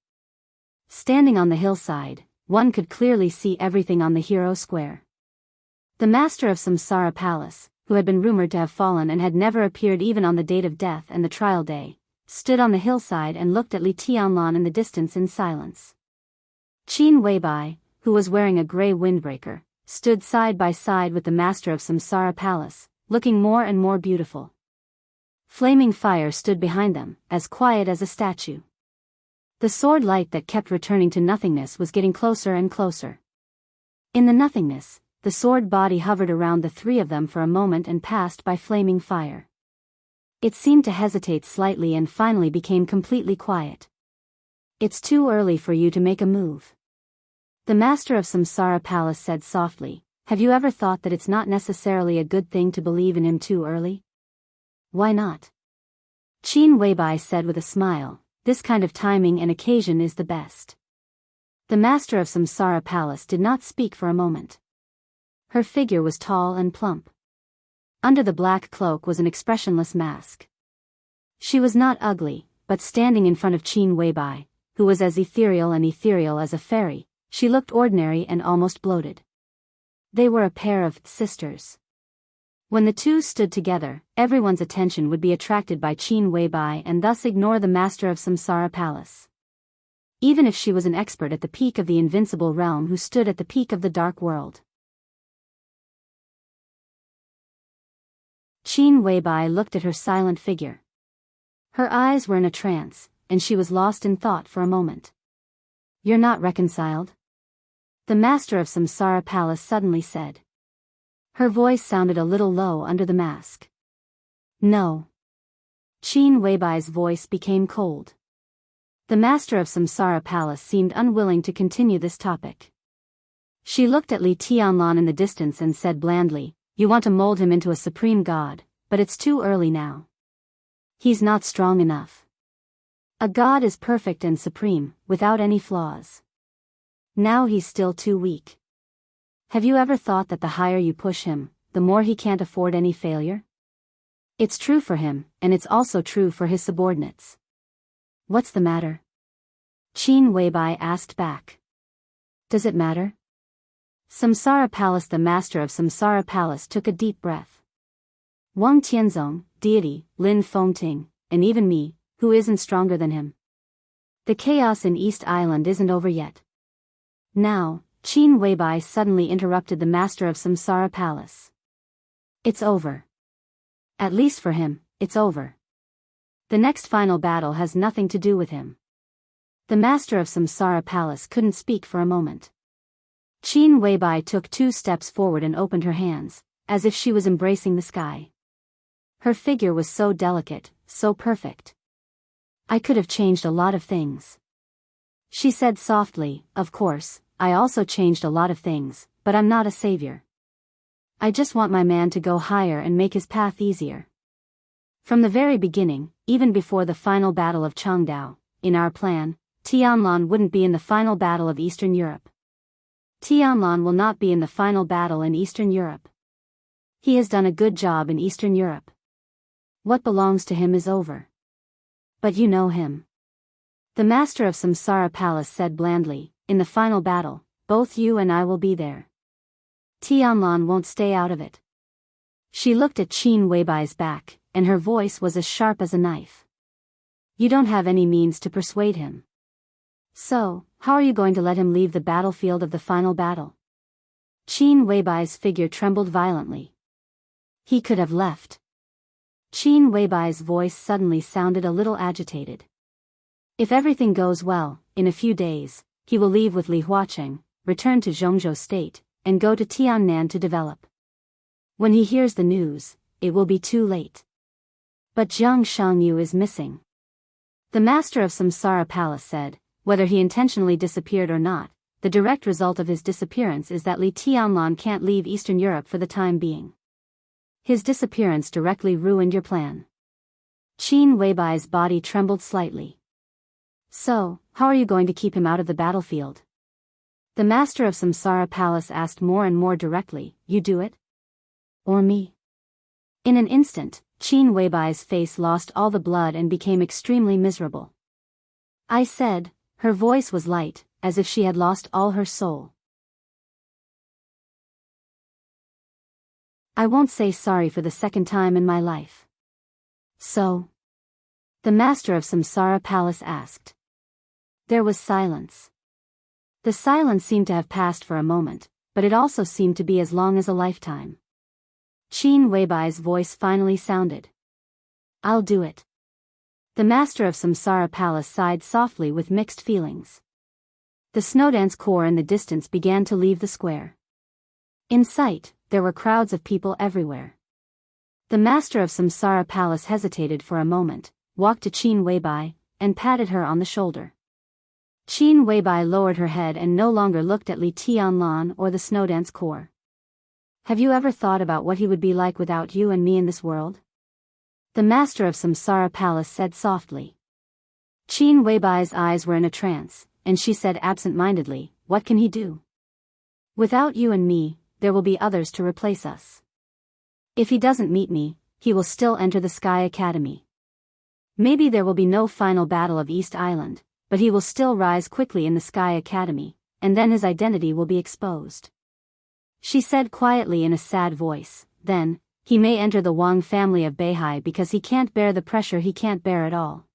Standing on the hillside, one could clearly see everything on the Hero Square. The master of Samsara Palace, who had been rumored to have fallen and had never appeared even on the date of death and the trial day, stood on the hillside and looked at Li Tianlan in the distance in silence. Qin Weibai, who was wearing a gray windbreaker, stood side by side with the master of Samsara Palace, looking more and more beautiful. Flaming fire stood behind them, as quiet as a statue. The sword light that kept returning to nothingness was getting closer and closer. In the nothingness, the sword body hovered around the three of them for a moment and passed by flaming fire. It seemed to hesitate slightly and finally became completely quiet. It's too early for you to make a move. The master of Samsara Palace said softly, have you ever thought that it's not necessarily a good thing to believe in him too early? Why not? Qin Weibai said with a smile, this kind of timing and occasion is the best. The master of Samsara Palace did not speak for a moment. Her figure was tall and plump. Under the black cloak was an expressionless mask. She was not ugly, but standing in front of Qin Weibai, who was as ethereal as a fairy, she looked ordinary and almost bloated. They were a pair of sisters. When the two stood together, everyone's attention would be attracted by Qin Weibai and thus ignore the master of Samsara Palace. Even if she was an expert at the peak of the invincible realm who stood at the peak of the dark world. Qin Weibai looked at her silent figure. Her eyes were in a trance, and she was lost in thought for a moment. You're not reconciled? The master of Samsara Palace suddenly said. Her voice sounded a little low under the mask. No. Qin Weibai's voice became cold. The master of Samsara Palace seemed unwilling to continue this topic. She looked at Li Tianlan in the distance and said blandly, "You want to mold him into a supreme god, but it's too early now. He's not strong enough. A god is perfect and supreme, without any flaws. Now he's still too weak. Have you ever thought that the higher you push him, the more he can't afford any failure? It's true for him, and it's also true for his subordinates." "What's the matter?" Qin Weibai asked back. "Does it matter?" Samsara Palace. The master of Samsara Palace took a deep breath. "Wang Tianzong, deity, Lin Fengting, and even me, who isn't stronger than him. The chaos in East Island isn't over yet." Now, Qin Weibai suddenly interrupted the master of Samsara Palace. "It's over. At least for him, it's over. The next final battle has nothing to do with him." The master of Samsara Palace couldn't speak for a moment. Qin Weibai took 2 steps forward and opened her hands, as if she was embracing the sky. Her figure was so delicate, so perfect. "I could have changed a lot of things," she said softly. "Of course, I also changed a lot of things, but I'm not a savior. I just want my man to go higher and make his path easier. From the very beginning, even before the final battle of Changdao, in our plan, Tianlan wouldn't be in the final battle of Eastern Europe. Tianlan will not be in the final battle in Eastern Europe. He has done a good job in Eastern Europe. What belongs to him is over. But you know him." The master of Samsara Palace said blandly, "In the final battle, both you and I will be there. Tianlan won't stay out of it." She looked at Qin Weibai's back, and her voice was as sharp as a knife. "You don't have any means to persuade him. So, how are you going to let him leave the battlefield of the final battle?" Qin Weibai's figure trembled violently. "He could have left." Qin Weibai's voice suddenly sounded a little agitated. "If everything goes well, in a few days, he will leave with Li Huacheng, return to Zhongzhou State, and go to Tiannan to develop. When he hears the news, it will be too late. But Jiang Shangyu is missing." The master of Samsara Palace said, "Whether he intentionally disappeared or not, the direct result of his disappearance is that Li Tianlan can't leave Eastern Europe for the time being. His disappearance directly ruined your plan." Qin Weibai's body trembled slightly. "So, how are you going to keep him out of the battlefield?" The master of Samsara Palace asked more and more directly, "You do it? Or me?" In an instant, Qin Weibai's face lost all the blood and became extremely miserable. "I said," her voice was light, as if she had lost all her soul. "I won't say sorry for the second time in my life." "So?" the master of Samsara Palace asked. There was silence. The silence seemed to have passed for a moment, but it also seemed to be as long as a lifetime. Qin Weibai's voice finally sounded. "I'll do it." The master of Samsara Palace sighed softly with mixed feelings. The Snowdance Corps in the distance began to leave the square. In sight, there were crowds of people everywhere. The master of Samsara Palace hesitated for a moment, walked to Qin Weibai, and patted her on the shoulder. Qin Weibai lowered her head and no longer looked at Li Tianlan or the Snowdance Corps. "Have you ever thought about what he would be like without you and me in this world?" the master of Samsara Palace said softly. Qin Weibai's eyes were in a trance, and she said absent-mindedly, "What can he do? Without you and me, there will be others to replace us. If he doesn't meet me, he will still enter the Sky Academy. Maybe there will be no final battle of East Island, but he will still rise quickly in the Sky Academy, and then his identity will be exposed." She said quietly in a sad voice, "Then, he may enter the Wang family of Beihai because he can't bear the pressure he can't bear at all.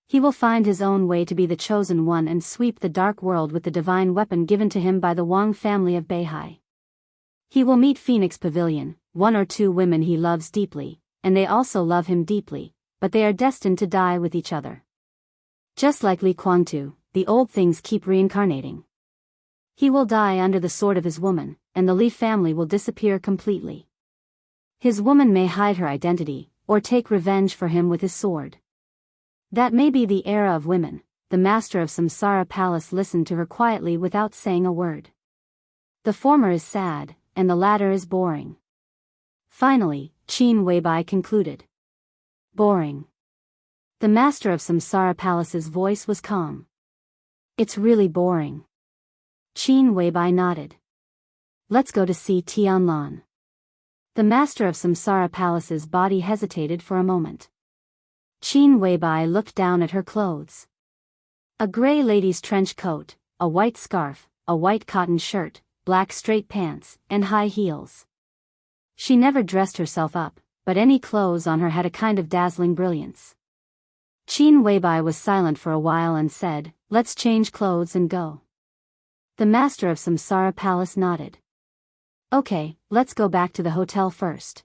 He will find his own way to be the chosen one and sweep the dark world with the divine weapon given to him by the Wang family of Beihai. He will meet Phoenix Pavilion, 1 or 2 women he loves deeply, and they also love him deeply, but they are destined to die with each other. Just like Li Kuangtu, the old things keep reincarnating. He will die under the sword of his woman, and the Li family will disappear completely. His woman may hide her identity, or take revenge for him with his sword. That may be the era of women, the master of Samsara Palace listened to her quietly without saying a word. The former is sad, and the latter is boring. Finally, Qin Weibai concluded. Boring. The master of Samsara Palace's voice was calm. It's really boring. Qin Weibai nodded. Let's go to see Tianlan. The master of Samsara Palace's body hesitated for a moment. Qin Weibai looked down at her clothes. A gray lady's trench coat, a white scarf, a white cotton shirt, black straight pants, and high heels. She never dressed herself up, but any clothes on her had a kind of dazzling brilliance. Qin Weibai was silent for a while and said, "Let's change clothes and go." The master of Samsara Palace nodded. Okay, let's go back to the hotel first.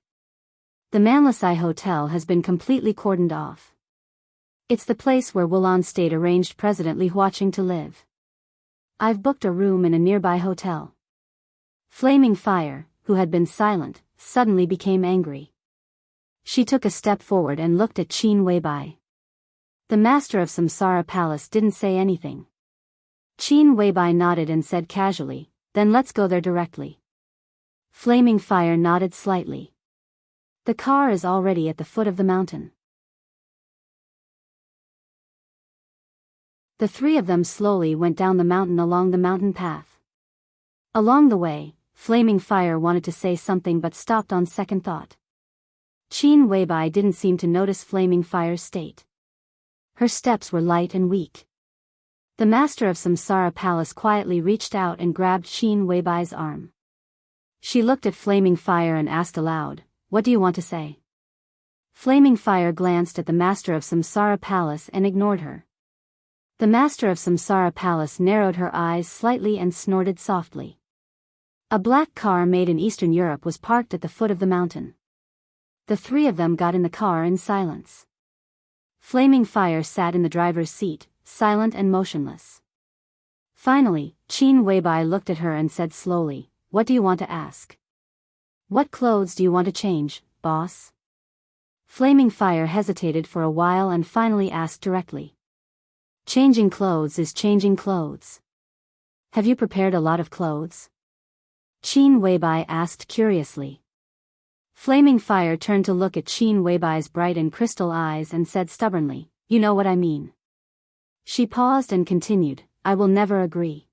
The Manlasai Hotel has been completely cordoned off. It's the place where Wulon State arranged President Li Huaqing to live. I've booked a room in a nearby hotel. Flaming Fire, who had been silent, suddenly became angry. She took a step forward and looked at Qin Weibai. The master of Samsara Palace didn't say anything. Qin Weibai nodded and said casually, "Then let's go there directly." Flaming Fire nodded slightly. The car is already at the foot of the mountain. The three of them slowly went down the mountain along the mountain path. Along the way, Flaming Fire wanted to say something but stopped on second thought. Qin Weibai didn't seem to notice Flaming Fire's state. Her steps were light and weak. The master of Samsara Palace quietly reached out and grabbed Qin Weibai's arm. She looked at Flaming Fire and asked aloud, "What do you want to say?" Flaming Fire glanced at the master of Samsara Palace and ignored her. The master of Samsara Palace narrowed her eyes slightly and snorted softly. A black car made in Eastern Europe was parked at the foot of the mountain. The three of them got in the car in silence. Flaming Fire sat in the driver's seat, silent and motionless. Finally, Qin Weibai looked at her and said slowly, "What do you want to ask?" "What clothes do you want to change, boss?" Flaming Fire hesitated for a while and finally asked directly. "Changing clothes is changing clothes. Have you prepared a lot of clothes?" Qin Weibai asked curiously. Flaming Fire turned to look at Qin Weibai's bright and crystal eyes and said stubbornly, "You know what I mean." She paused and continued, "I will never agree."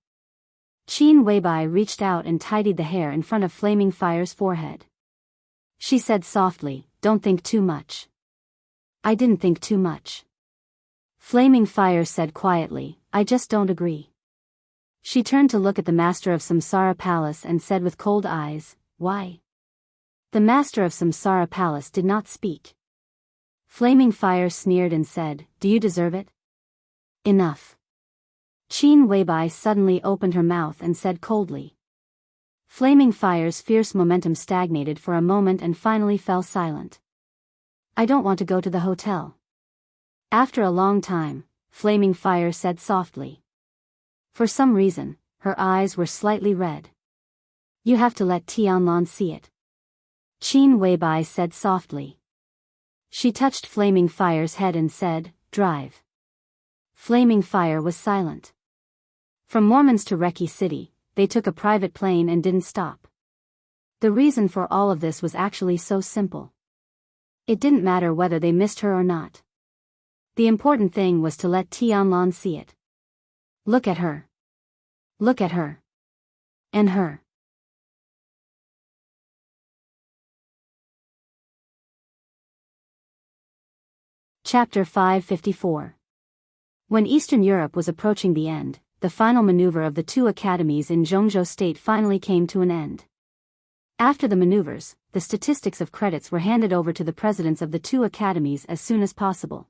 Qin Weibai reached out and tidied the hair in front of Flaming Fire's forehead. She said softly, "Don't think too much." "I didn't think too much." Flaming Fire said quietly, "I just don't agree." She turned to look at the master of Samsara Palace and said with cold eyes, "Why?" The master of Samsara Palace did not speak. Flaming Fire sneered and said, "Do you deserve it?" "Enough." Qin Weibai suddenly opened her mouth and said coldly. Flaming Fire's fierce momentum stagnated for a moment and finally fell silent. "I don't want to go to the hotel." After a long time, Flaming Fire said softly. For some reason, her eyes were slightly red. "You have to let Tianlan see it." Qin Weibai said softly. She touched Flaming Fire's head and said, "Drive." Flaming Fire was silent. From Mormons to Reki City, they took a private plane and didn't stop. The reason for all of this was actually so simple. It didn't matter whether they missed her or not. The important thing was to let Tianlan see it. Look at her. Look at her. And her. Chapter 554. When Eastern Europe was approaching the end, the final maneuver of the two academies in Zhongzhou State finally came to an end. After the maneuvers, the statistics of credits were handed over to the presidents of the two academies as soon as possible.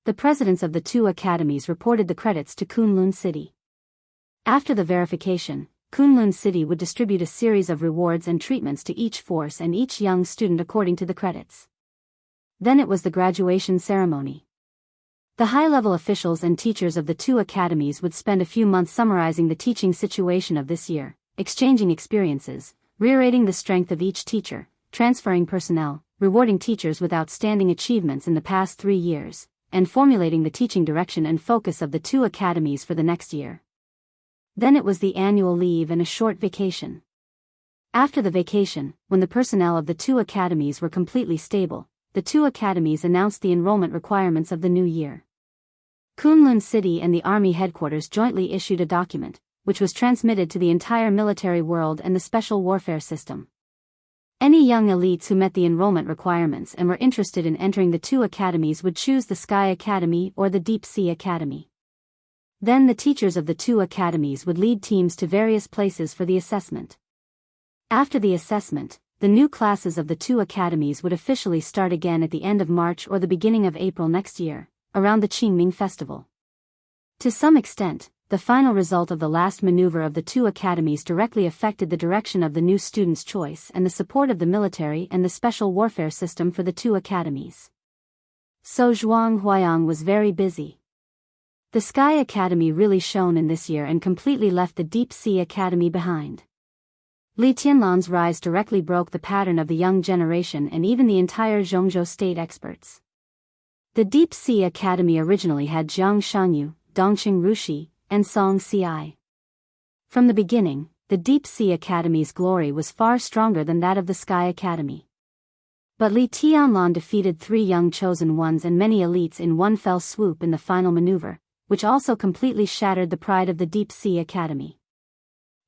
The presidents of the two academies reported the credits to Kunlun City. After the verification, Kunlun City would distribute a series of rewards and treatments to each force and each young student according to the credits. Then it was the graduation ceremony. The high-level officials and teachers of the two academies would spend a few months summarizing the teaching situation of this year, exchanging experiences, reiterating the strength of each teacher, transferring personnel, rewarding teachers with outstanding achievements in the past 3 years, and formulating the teaching direction and focus of the two academies for the next year. Then it was the annual leave and a short vacation. After the vacation, when the personnel of the two academies were completely stable, the two academies announced the enrollment requirements of the new year. Kunlun City and the Army headquarters jointly issued a document, which was transmitted to the entire military world and the special warfare system. Any young elites who met the enrollment requirements and were interested in entering the two academies would choose the Sky Academy or the Deep Sea Academy. Then the teachers of the two academies would lead teams to various places for the assessment. After the assessment, the new classes of the two academies would officially start again at the end of March or the beginning of April next year, around the Qingming festival. To some extent, the final result of the last maneuver of the two academies directly affected the direction of the new students' choice and the support of the military and the special warfare system for the two academies. So Zhuang Huayang was very busy. The Sky Academy really shone in this year and completely left the Deep Sea Academy behind. Li Tianlan's rise directly broke the pattern of the young generation and even the entire Zhongzhou state experts. The Deep Sea Academy originally had Jiang Shangyu, Dongqing Rushi, and Song Ci. From the beginning, the Deep Sea Academy's glory was far stronger than that of the Sky Academy. But Li Tianlan defeated 3 young chosen ones and many elites in one fell swoop in the final maneuver, which also completely shattered the pride of the Deep Sea Academy.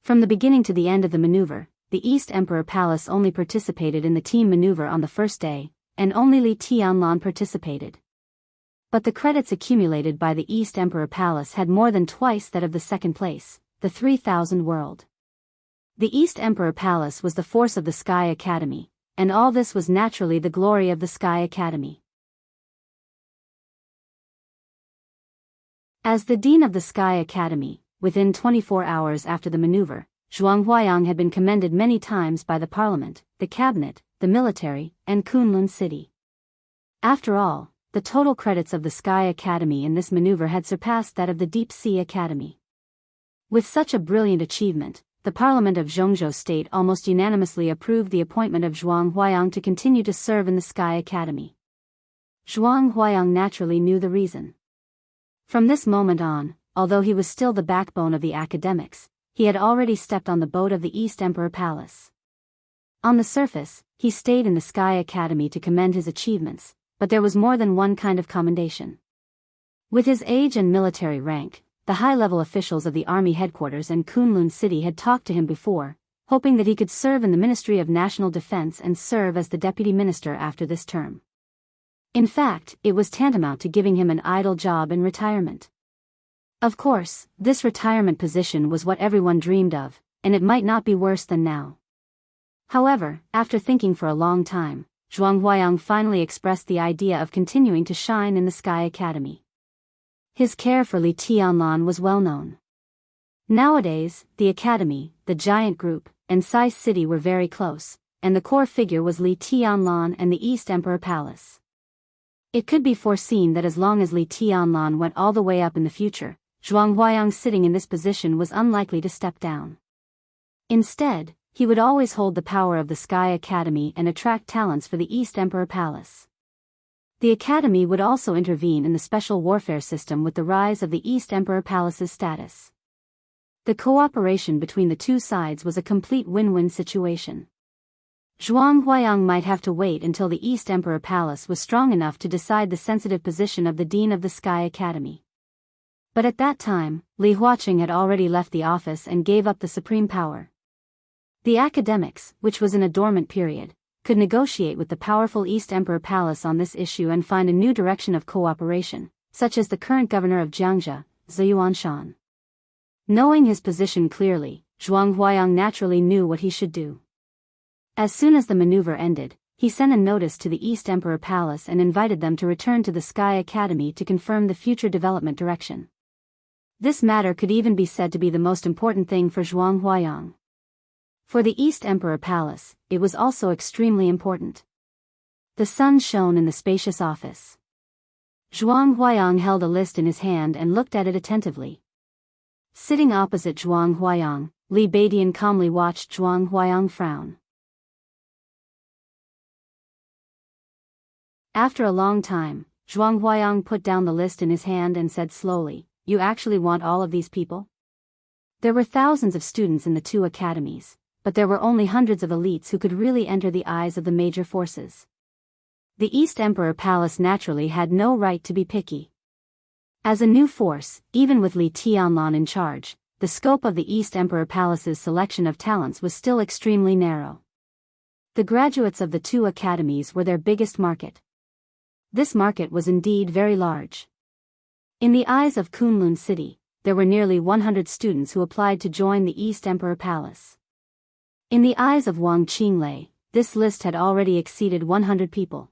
From the beginning to the end of the maneuver, the East Emperor Palace only participated in the team maneuver on the first day, and only Li Tianlan participated. But the credits accumulated by the East Emperor Palace had more than twice that of the second place, the 3000 world. The East Emperor Palace was the force of the Sky Academy, and all this was naturally the glory of the Sky Academy. As the Dean of the Sky Academy, within 24 hours after the maneuver, Zhuang Huayang had been commended many times by the parliament, the cabinet, the military, and Kunlun City. After all, the total credits of the Sky Academy in this maneuver had surpassed that of the Deep Sea Academy. With such a brilliant achievement, the Parliament of Zhongzhou State almost unanimously approved the appointment of Zhuang Huayang to continue to serve in the Sky Academy. Zhuang Huayang naturally knew the reason. From this moment on, although he was still the backbone of the academics, he had already stepped on the boat of the East Emperor Palace. On the surface, he stayed in the Sky Academy to commend his achievements, but there was more than one kind of commendation. With his age and military rank, the high-level officials of the army headquarters and Kunlun City had talked to him before, hoping that he could serve in the Ministry of National Defense and serve as the deputy minister after this term. In fact, it was tantamount to giving him an idle job in retirement. Of course, this retirement position was what everyone dreamed of, and it might not be worse than now. However, after thinking for a long time, Zhuang Huayang finally expressed the idea of continuing to shine in the Sky Academy. His care for Li Tianlan was well known. Nowadays, the Academy, the giant group, and Sai City were very close, and the core figure was Li Tianlan and the East Emperor Palace. It could be foreseen that as long as Li Tianlan went all the way up in the future, Zhuang Huayang sitting in this position was unlikely to step down. Instead, he would always hold the power of the Sky Academy and attract talents for the East Emperor Palace. The Academy would also intervene in the special warfare system with the rise of the East Emperor Palace's status. The cooperation between the two sides was a complete win-win situation. Zhuang Huayang might have to wait until the East Emperor Palace was strong enough to decide the sensitive position of the Dean of the Sky Academy. But at that time, Li Huaqing had already left the office and gave up the supreme power. The academics, which was in a dormant period, could negotiate with the powerful East Emperor Palace on this issue and find a new direction of cooperation, such as the current governor of Jiangxia, Ziyuanshan. Knowing his position clearly, Zhuang Huayang naturally knew what he should do. As soon as the maneuver ended, he sent a notice to the East Emperor Palace and invited them to return to the Sky Academy to confirm the future development direction. This matter could even be said to be the most important thing for Zhuang Huayang. For the East Emperor Palace, it was also extremely important. The sun shone in the spacious office. Zhuang Huayang held a list in his hand and looked at it attentively. Sitting opposite Zhuang Huayang, Li Beidian calmly watched Zhuang Huayang frown. After a long time, Zhuang Huayang put down the list in his hand and said slowly, "You actually want all of these people?" There were thousands of students in the two academies, but there were only hundreds of elites who could really enter the eyes of the major forces. The East Emperor Palace naturally had no right to be picky. As a new force, even with Li Tianlan in charge, the scope of the East Emperor Palace's selection of talents was still extremely narrow. The graduates of the two academies were their biggest market. This market was indeed very large. In the eyes of Kunlun City, there were nearly 100 students who applied to join the East Emperor Palace. In the eyes of Wang Qinglei, this list had already exceeded 100 people.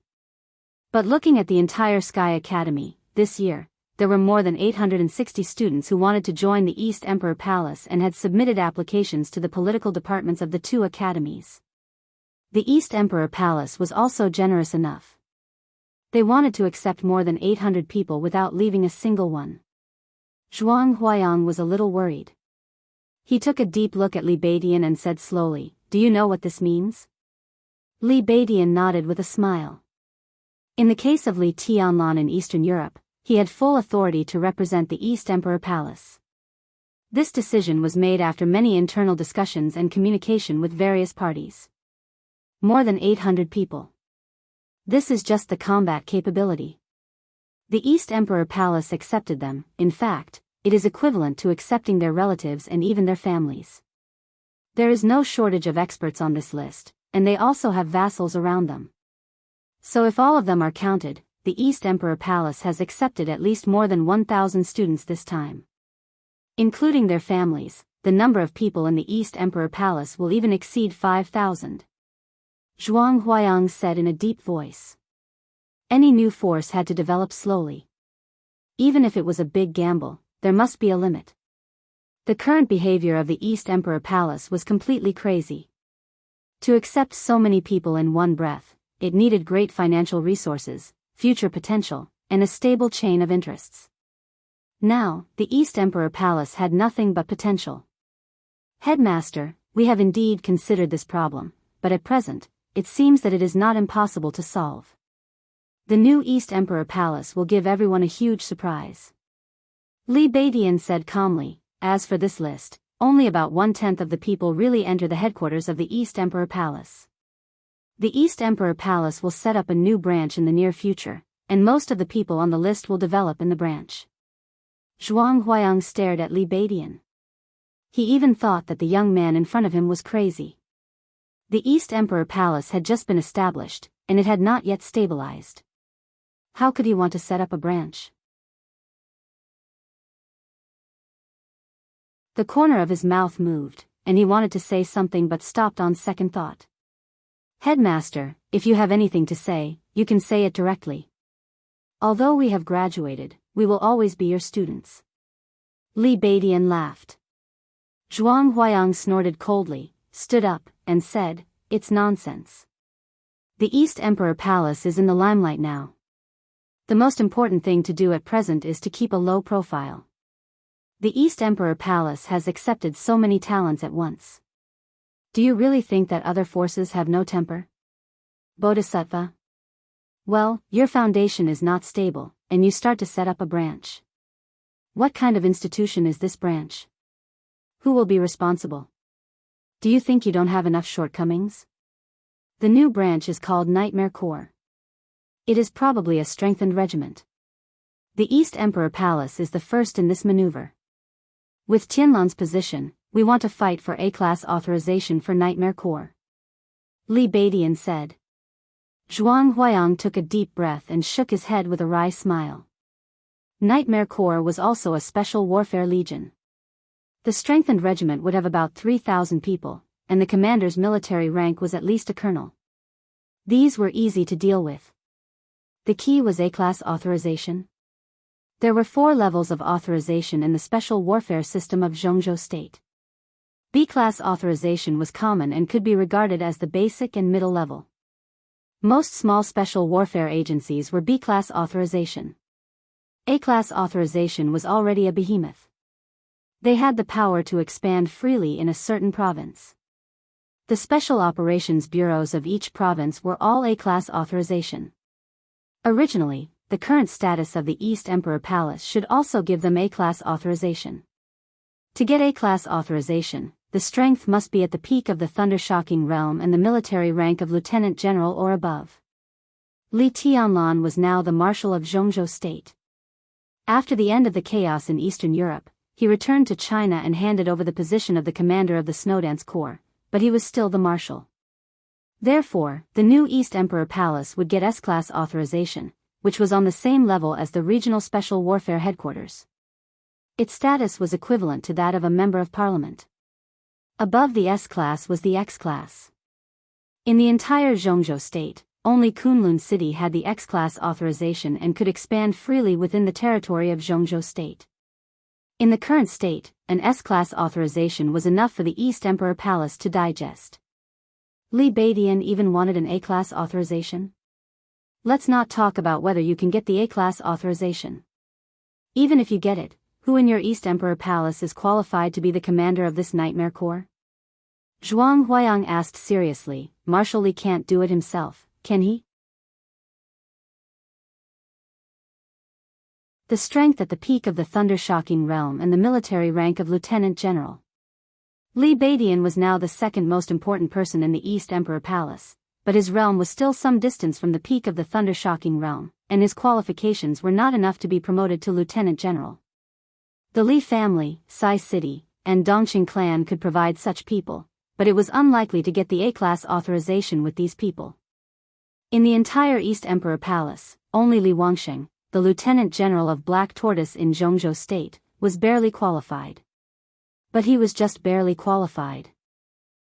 But looking at the entire Sky Academy, this year, there were more than 860 students who wanted to join the East Emperor Palace and had submitted applications to the political departments of the two academies. The East Emperor Palace was also generous enough. They wanted to accept more than 800 people without leaving a single one. Zhuang Huayang was a little worried. He took a deep look at Li Beidian and said slowly, "Do you know what this means?" Li Beidian nodded with a smile. In the case of Li Tianlan in Eastern Europe, he had full authority to represent the East Emperor Palace. This decision was made after many internal discussions and communication with various parties. More than 800 people. This is just the combat capability. The East Emperor Palace accepted them. In fact, it is equivalent to accepting their relatives and even their families. There is no shortage of experts on this list, and they also have vassals around them. So if all of them are counted, the East Emperor Palace has accepted at least more than 1,000 students this time. Including their families, the number of people in the East Emperor Palace will even exceed 5,000. Zhuang Huayang said in a deep voice. Any new force had to develop slowly. Even if it was a big gamble, there must be a limit. The current behavior of the East Emperor Palace was completely crazy. To accept so many people in one breath, it needed great financial resources, future potential, and a stable chain of interests. Now, the East Emperor Palace had nothing but potential. Headmaster, we have indeed considered this problem, but at present, it seems that it is not impossible to solve. The new East Emperor Palace will give everyone a huge surprise. Li Beidian said calmly, as for this list, only about 1/10 of the people really enter the headquarters of the East Emperor Palace. The East Emperor Palace will set up a new branch in the near future, and most of the people on the list will develop in the branch. Zhuang Huayang stared at Li Beidian. He even thought that the young man in front of him was crazy. The East Emperor Palace had just been established, and it had not yet stabilized. How could he want to set up a branch? The corner of his mouth moved, and he wanted to say something but stopped on second thought. Headmaster, if you have anything to say, you can say it directly. Although we have graduated, we will always be your students. Li Beidian laughed. Zhuang Huayang snorted coldly, stood up, and said, "It's nonsense. The East Emperor Palace is in the limelight now. The most important thing to do at present is to keep a low profile. The East Emperor Palace has accepted so many talents at once. Do you really think that other forces have no temper? Bodhisattva? Well, your foundation is not stable, and you start to set up a branch. What kind of institution is this branch? Who will be responsible? Do you think you don't have enough shortcomings? The new branch is called Nightmare Corps. It is probably a strengthened regiment. The East Emperor Palace is the first in this maneuver. With Tianlan's position, we want to fight for A-class authorization for Nightmare Corps," Li Beidian said. Zhuang Huayang took a deep breath and shook his head with a wry smile. Nightmare Corps was also a special warfare legion. The strengthened regiment would have about 3,000 people, and the commander's military rank was at least a colonel. These were easy to deal with. The key was A-class authorization. There were 4 levels of authorization in the special warfare system of Zhongzhou State. B-class authorization was common and could be regarded as the basic and middle level. Most small special warfare agencies were B-class authorization. A-class authorization was already a behemoth. They had the power to expand freely in a certain province. The special operations bureaus of each province were all A-class authorization. Originally, the current status of the East Emperor Palace should also give them A-class authorization. To get A-class authorization, the strength must be at the peak of the thunder-shocking realm and the military rank of lieutenant general or above. Li Tianlan was now the marshal of Zhongzhou state. After the end of the chaos in Eastern Europe, he returned to China and handed over the position of the commander of the Snowdance Corps, but he was still the marshal. Therefore, the new East Emperor Palace would get S-class authorization, which was on the same level as the Regional Special Warfare Headquarters. Its status was equivalent to that of a member of parliament. Above the S-class was the X-class. In the entire Zhongzhou state, only Kunlun City had the X-class authorization and could expand freely within the territory of Zhongzhou state. In the current state, an S-class authorization was enough for the East Emperor Palace to digest. Li Beidian even wanted an A-class authorization? Let's not talk about whether you can get the A-class authorization. Even if you get it, who in your East Emperor Palace is qualified to be the commander of this nightmare corps? Zhuang Huayang asked seriously. Marshal Li can't do it himself, can he? The strength at the peak of the thunder-shocking realm and the military rank of lieutenant general. Li Beidian was now the second most important person in the East Emperor Palace, but his realm was still some distance from the peak of the thunder-shocking realm, and his qualifications were not enough to be promoted to lieutenant general. The Li family, Sai City, and Dongqing clan could provide such people, but it was unlikely to get the A-class authorization with these people. In the entire East Emperor Palace, only Li Wangsheng, the lieutenant general of Black Tortoise in Zhongzhou state, was barely qualified. But he was just barely qualified.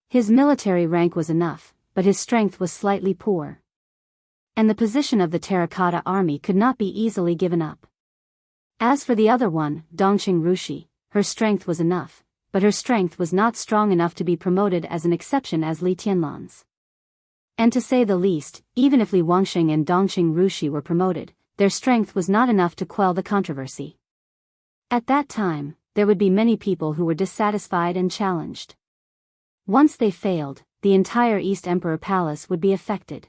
His military rank was enough, but his strength was slightly poor. And the position of the Terracotta Army could not be easily given up. As for the other one, Dongqing Rushi, her strength was enough, but her strength was not strong enough to be promoted as an exception as Li Tianlan's. And to say the least, even if Li Wangsheng and Dongqing Rushi were promoted, their strength was not enough to quell the controversy. At that time, there would be many people who were dissatisfied and challenged. Once they failed, the entire East Emperor Palace would be affected.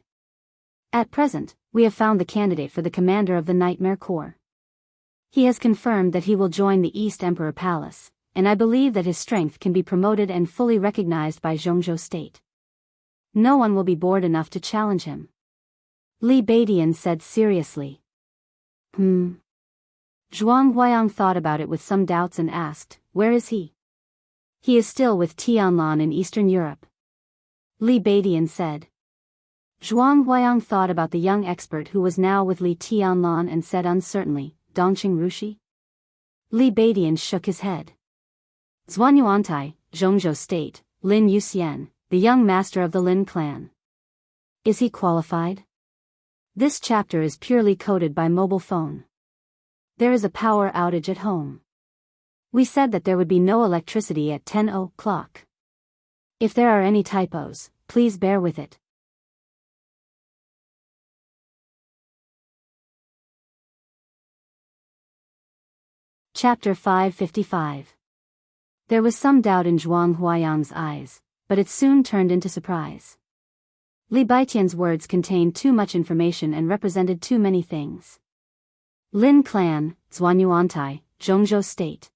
At present, we have found the candidate for the commander of the Nightmare Corps. He has confirmed that he will join the East Emperor Palace, and I believe that his strength can be promoted and fully recognized by Zhongzhou state. No one will be bored enough to challenge him. Li Beidian said seriously. Zhuang Huayang thought about it with some doubts and asked, where is he? He is still with Tianlan in Eastern Europe. Li Beidian said. Zhuang Huayang thought about the young expert who was now with Li Tianlan and said uncertainly, Dongqing Rushi? Li Beidian shook his head. Zhuanyuantai, Zhongzhou state, Lin Yuxian, the young master of the Lin clan. Is he qualified? This chapter is purely coded by mobile phone. There is a power outage at home. We said that there would be no electricity at 10 o'clock. If there are any typos, please bear with it. Chapter 555. There was some doubt in Zhuang Huayang's eyes, but it soon turned into surprise. Li Beidian's words contained too much information and represented too many things. Lin clan, Zhuanyuantai, Zhongzhou state.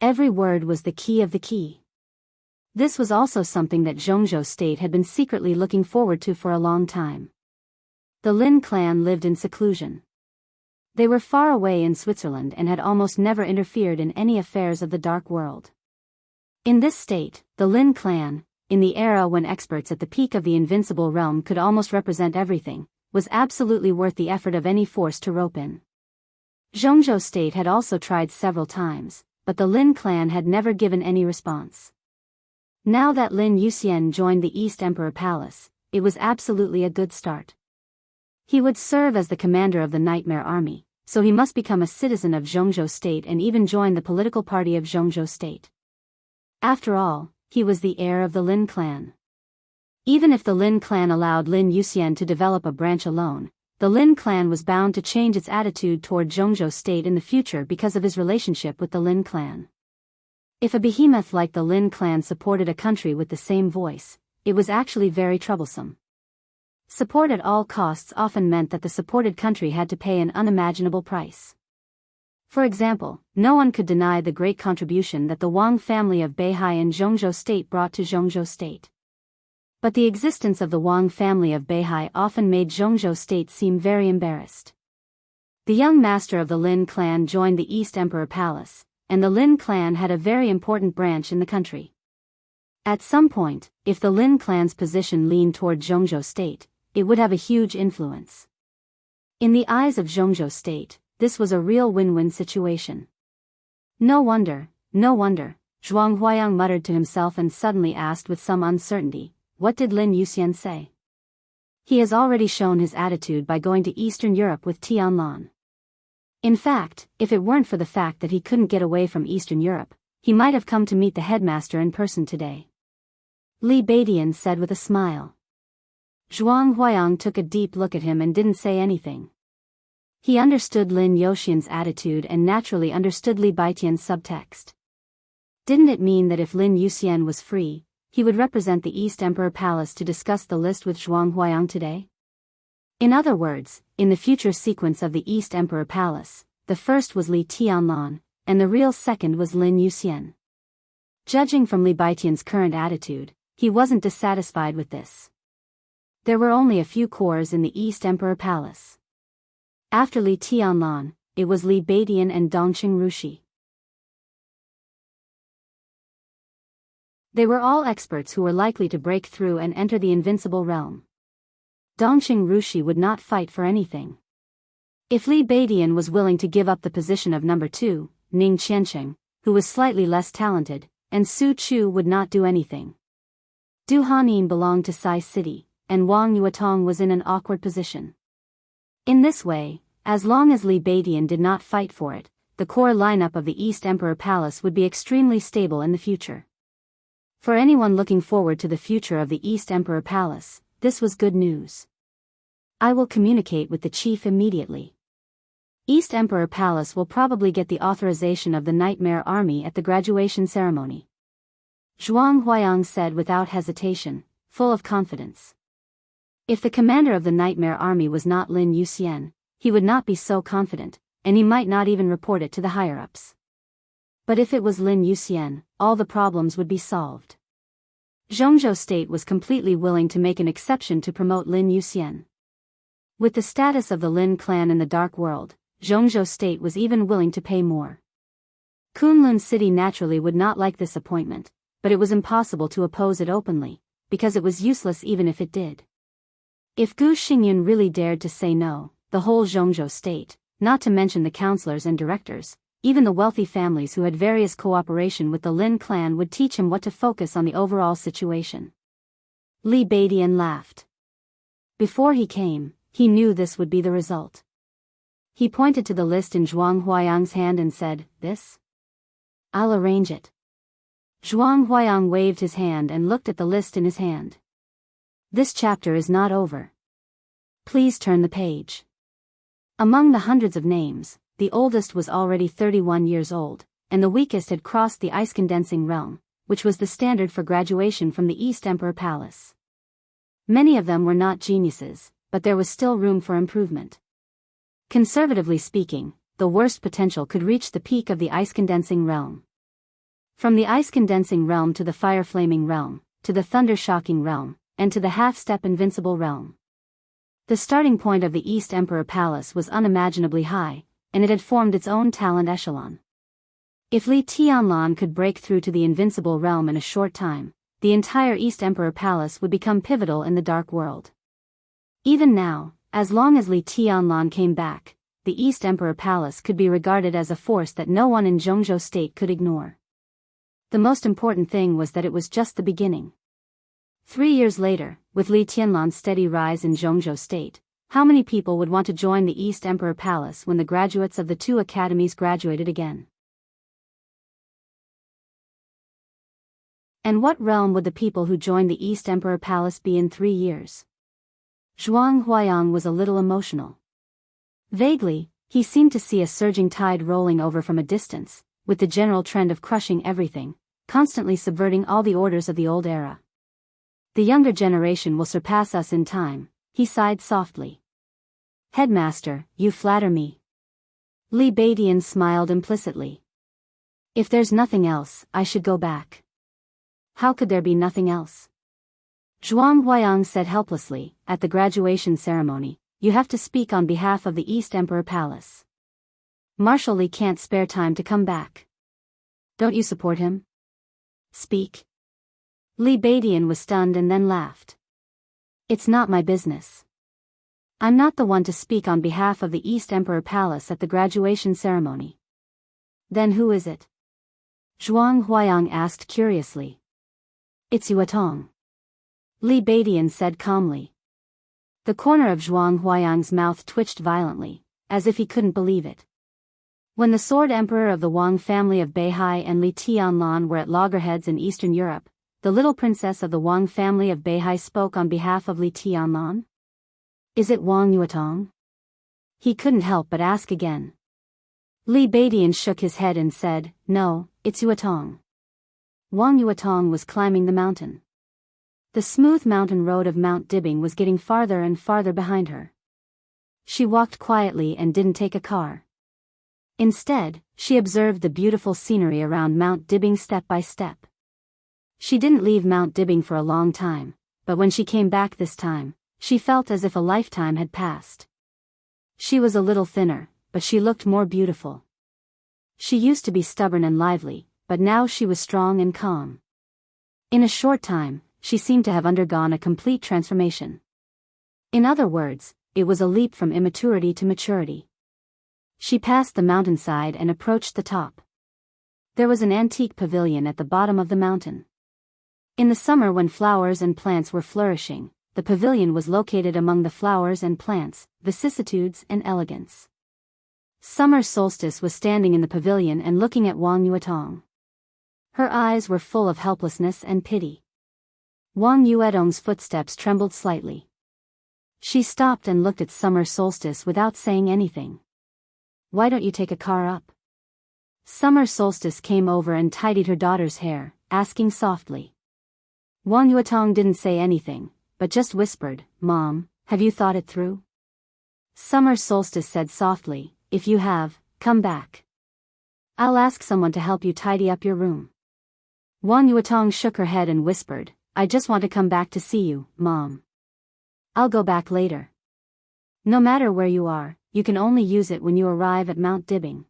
Every word was the key of the key. This was also something that Zhongzhou state had been secretly looking forward to for a long time. The Lin clan lived in seclusion. They were far away in Switzerland and had almost never interfered in any affairs of the dark world. In this state, the Lin clan, in the era when experts at the peak of the invincible realm could almost represent everything, was absolutely worth the effort of any force to rope in. Zhongzhou state had also tried several times, but the Lin clan had never given any response. Now that Lin Yuxian joined the East Emperor Palace, it was absolutely a good start. He would serve as the commander of the Nightmare Army, so he must become a citizen of Zhongzhou state and even join the political party of Zhongzhou state. After all, he was the heir of the Lin clan. Even if the Lin clan allowed Lin Yuxian to develop a branch alone, the Lin clan was bound to change its attitude toward Zhongzhou state in the future because of his relationship with the Lin clan. If a behemoth like the Lin clan supported a country with the same voice, it was actually very troublesome. Support at all costs often meant that the supported country had to pay an unimaginable price. For example, no one could deny the great contribution that the Wang family of Beihai and Zhongzhou State brought to Zhongzhou State. But the existence of the Wang family of Beihai often made Zhongzhou State seem very embarrassed. The young master of the Lin clan joined the East Emperor Palace, and the Lin clan had a very important branch in the country. At some point, if the Lin clan's position leaned toward Zhongzhou State, it would have a huge influence. In the eyes of Zhongzhou State, this was a real win-win situation. No wonder, Zhuang Huayang muttered to himself and suddenly asked with some uncertainty, what did Lin Yuxian say? He has already shown his attitude by going to Eastern Europe with Tianlan. In fact, if it weren't for the fact that he couldn't get away from Eastern Europe, he might have come to meet the headmaster in person today. Li Beidian said with a smile. Zhuang Huayang took a deep look at him and didn't say anything. He understood Lin Yuxian's attitude and naturally understood Li Beidian's subtext. Didn't it mean that if Lin Yuxian was free, he would represent the East Emperor Palace to discuss the list with Zhuang Huayang today? In other words, in the future sequence of the East Emperor Palace, the first was Li Tianlan, and the real second was Lin Yuxian. Judging from Li Beidian's current attitude, he wasn't dissatisfied with this. There were only a few cores in the East Emperor Palace. After Li Tianlan, it was Li Beidian and Dongqing Rushi. They were all experts who were likely to break through and enter the invincible realm. Dongqing Rushi would not fight for anything. If Li Beidian was willing to give up the position of number 2, Ning Qiansheng, who was slightly less talented, and Su Chu would not do anything. Du Hanin belonged to Sai City, and Wang Yuetong was in an awkward position. In this way, as long as Li Beidian did not fight for it, the core lineup of the East Emperor Palace would be extremely stable in the future. For anyone looking forward to the future of the East Emperor Palace, this was good news. I will communicate with the chief immediately. East Emperor Palace will probably get the authorization of the Nightmare Army at the graduation ceremony. Zhuang Huayang said without hesitation, full of confidence. If the commander of the Nightmare Army was not Lin Yuxian, he would not be so confident, and he might not even report it to the higher-ups. But if it was Lin Yuxian, all the problems would be solved. Zhongzhou State was completely willing to make an exception to promote Lin Yuxian. With the status of the Lin clan in the Dark World, Zhongzhou State was even willing to pay more. Kunlun City naturally would not like this appointment, but it was impossible to oppose it openly, because it was useless even if it did. If Gu Xingyun really dared to say no, the whole Zhongzhou State, not to mention the councillors and directors, even the wealthy families who had various cooperation with the Lin clan would teach him what to focus on the overall situation. Li Beidian laughed. Before he came, he knew this would be the result. He pointed to the list in Zhuang Huayang's hand and said, "This? I'll arrange it." Zhuang Huayang waved his hand and looked at the list in his hand. This chapter is not over. Please turn the page. Among the hundreds of names, the oldest was already 31 years old, and the weakest had crossed the ice-condensing realm, which was the standard for graduation from the East Emperor Palace. Many of them were not geniuses, but there was still room for improvement. Conservatively speaking, the worst potential could reach the peak of the ice-condensing realm. From the ice-condensing realm to the fire-flaming realm, to the thunder-shocking realm, and to the half-step invincible realm. The starting point of the East Emperor Palace was unimaginably high, and it had formed its own talent echelon. If Li Tianlan could break through to the invincible realm in a short time, the entire East Emperor Palace would become pivotal in the Dark World. Even now, as long as Li Tianlan came back, the East Emperor Palace could be regarded as a force that no one in Zhongzhou State could ignore. The most important thing was that it was just the beginning. 3 years later, with Li Tianlan's steady rise in Zhongzhou State, how many people would want to join the East Emperor Palace when the graduates of the two academies graduated again? And what realm would the people who joined the East Emperor Palace be in 3 years? Zhuang Huayang was a little emotional. Vaguely, he seemed to see a surging tide rolling over from a distance, with the general trend of crushing everything, constantly subverting all the orders of the old era. The younger generation will surpass us in time, He sighed softly. Headmaster, you flatter me. Li Beidian smiled implicitly. If there's nothing else, I should go back. How could there be nothing else? Zhuang Huayang said helplessly, at the graduation ceremony, you have to speak on behalf of the East Emperor Palace. Marshal Li can't spare time to come back. Don't you support him? Speak. Li Beidian was stunned and then laughed. It's not my business. I'm not the one to speak on behalf of the East Emperor Palace at the graduation ceremony. Then who is it? Zhuang Huayang asked curiously. It's Yuetong. Li Beidian said calmly. The corner of Zhuang Huayang's mouth twitched violently, as if he couldn't believe it. When the Sword Emperor of the Wang family of Beihai and Li Tianlan were at loggerheads in Eastern Europe, the little princess of the Wang family of Beihai spoke on behalf of Li Tianlan. Is it Wang Yuetong? He couldn't help but ask again. Li Beidian shook his head and said, no, it's Yuetong. Wang Yuetong was climbing the mountain. The smooth mountain road of Mount Dibbing was getting farther and farther behind her. She walked quietly and didn't take a car. Instead, she observed the beautiful scenery around Mount Dibbing step by step. She didn't leave Mount Dibbing for a long time, but when she came back this time, she felt as if a lifetime had passed. She was a little thinner, but she looked more beautiful. She used to be stubborn and lively, but now she was strong and calm. In a short time, she seemed to have undergone a complete transformation. In other words, it was a leap from immaturity to maturity. She passed the mountainside and approached the top. There was an antique pavilion at the bottom of the mountain. In the summer when flowers and plants were flourishing, the pavilion was located among the flowers and plants, vicissitudes and elegance. Summer Solstice was standing in the pavilion and looking at Wang Yuetong. Her eyes were full of helplessness and pity. Wang Yuetong's footsteps trembled slightly. She stopped and looked at Summer Solstice without saying anything. Why don't you take a car up? Summer Solstice came over and tidied her daughter's hair, asking softly. Wang Yuetong didn't say anything, but just whispered, Mom, have you thought it through? Summer Solstice said softly, if you have, come back. I'll ask someone to help you tidy up your room. Wang Yuetong shook her head and whispered, I just want to come back to see you, Mom. I'll go back later. No matter where you are, you can only use it when you arrive at Mount Dibbing.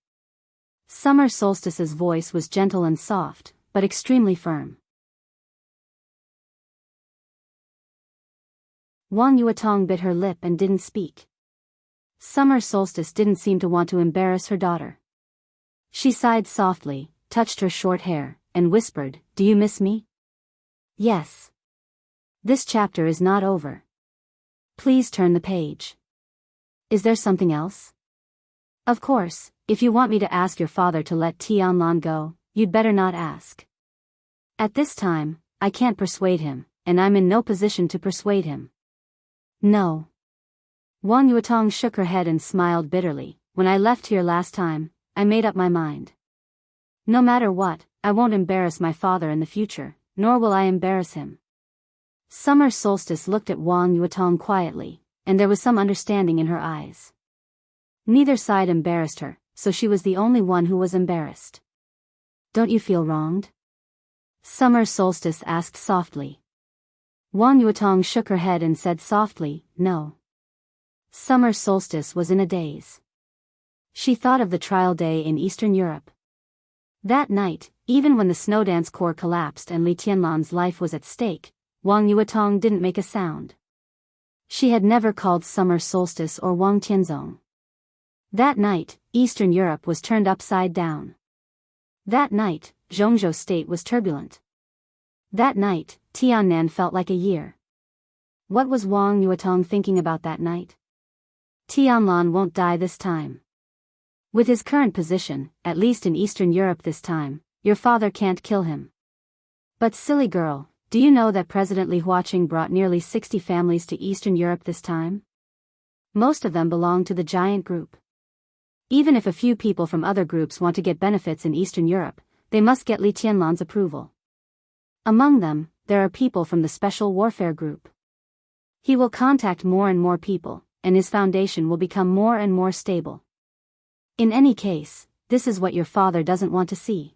Summer Solstice's voice was gentle and soft, but extremely firm. Wang Yuetong bit her lip and didn't speak. Summer Solstice didn't seem to want to embarrass her daughter. She sighed softly, touched her short hair, and whispered, Do you miss me? Yes. This chapter is not over. Please turn the page. Is there something else? Of course, if you want me to ask your father to let Tianlan go, you'd better not ask. At this time, I can't persuade him, and I'm in no position to persuade him. No. Wang Yuetong shook her head and smiled bitterly. When I left here last time, I made up my mind. No matter what, I won't embarrass my father in the future, nor will I embarrass him. Summer Solstice looked at Wang Yuetong quietly, and there was some understanding in her eyes. Neither side embarrassed her, so she was the only one who was embarrassed. Don't you feel wronged? Summer Solstice asked softly. Wang Yuetong shook her head and said softly, No. Summer Solstice was in a daze. She thought of the trial day in Eastern Europe. That night, even when the Snowdance Corps collapsed and Li Tianlan's life was at stake, Wang Yuetong didn't make a sound. She had never called Summer Solstice or Wang Tianzong. That night, Eastern Europe was turned upside down. That night, Zhongzhou state was turbulent. That night, Tiannan felt like a year. What was Wang Yuetong thinking about that night? Tianlan won't die this time. With his current position, at least in Eastern Europe this time, your father can't kill him. But silly girl, do you know that President Li Huaqing brought nearly 60 families to Eastern Europe this time? Most of them belong to the giant group. Even if a few people from other groups want to get benefits in Eastern Europe, they must get Li Tianlan's approval. Among them, there are people from the Special Warfare Group. He will contact more and more people, and his foundation will become more and more stable. In any case, this is what your father doesn't want to see.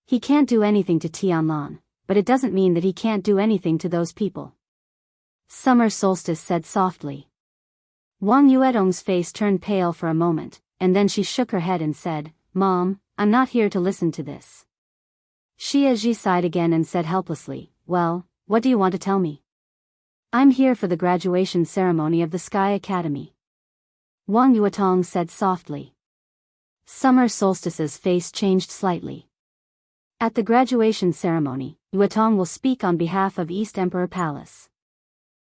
He can't do anything to Tianlan, but it doesn't mean that he can't do anything to those people. Summer Solstice said softly. Wang Yuedong's face turned pale for a moment, and then she shook her head and said, Mom, I'm not here to listen to this. Xia Ji sighed again and said helplessly, Well, what do you want to tell me? I'm here for the graduation ceremony of the Sky Academy. Wang Yuetong said softly. Summer Solstice's face changed slightly. At the graduation ceremony, Yuetong will speak on behalf of East Emperor Palace.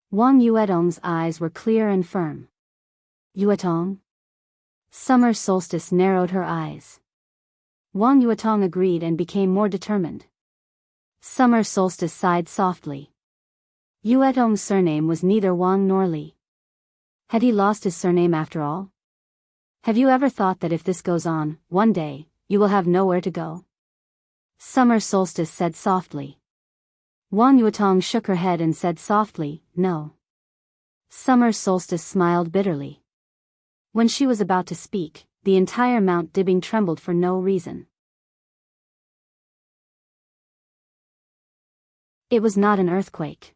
Wang Yuetong's eyes were clear and firm. Yuetong? Summer Solstice narrowed her eyes. Wang Yuetong agreed and became more determined. Summer Solstice sighed softly. Yuetong's surname was neither Wang nor Li. Had he lost his surname after all? Have you ever thought that if this goes on, one day, you will have nowhere to go? Summer Solstice said softly. Wang Yuetong shook her head and said softly, No. Summer Solstice smiled bitterly. When she was about to speak, the entire Mount Dibbing trembled for no reason. It was not an earthquake.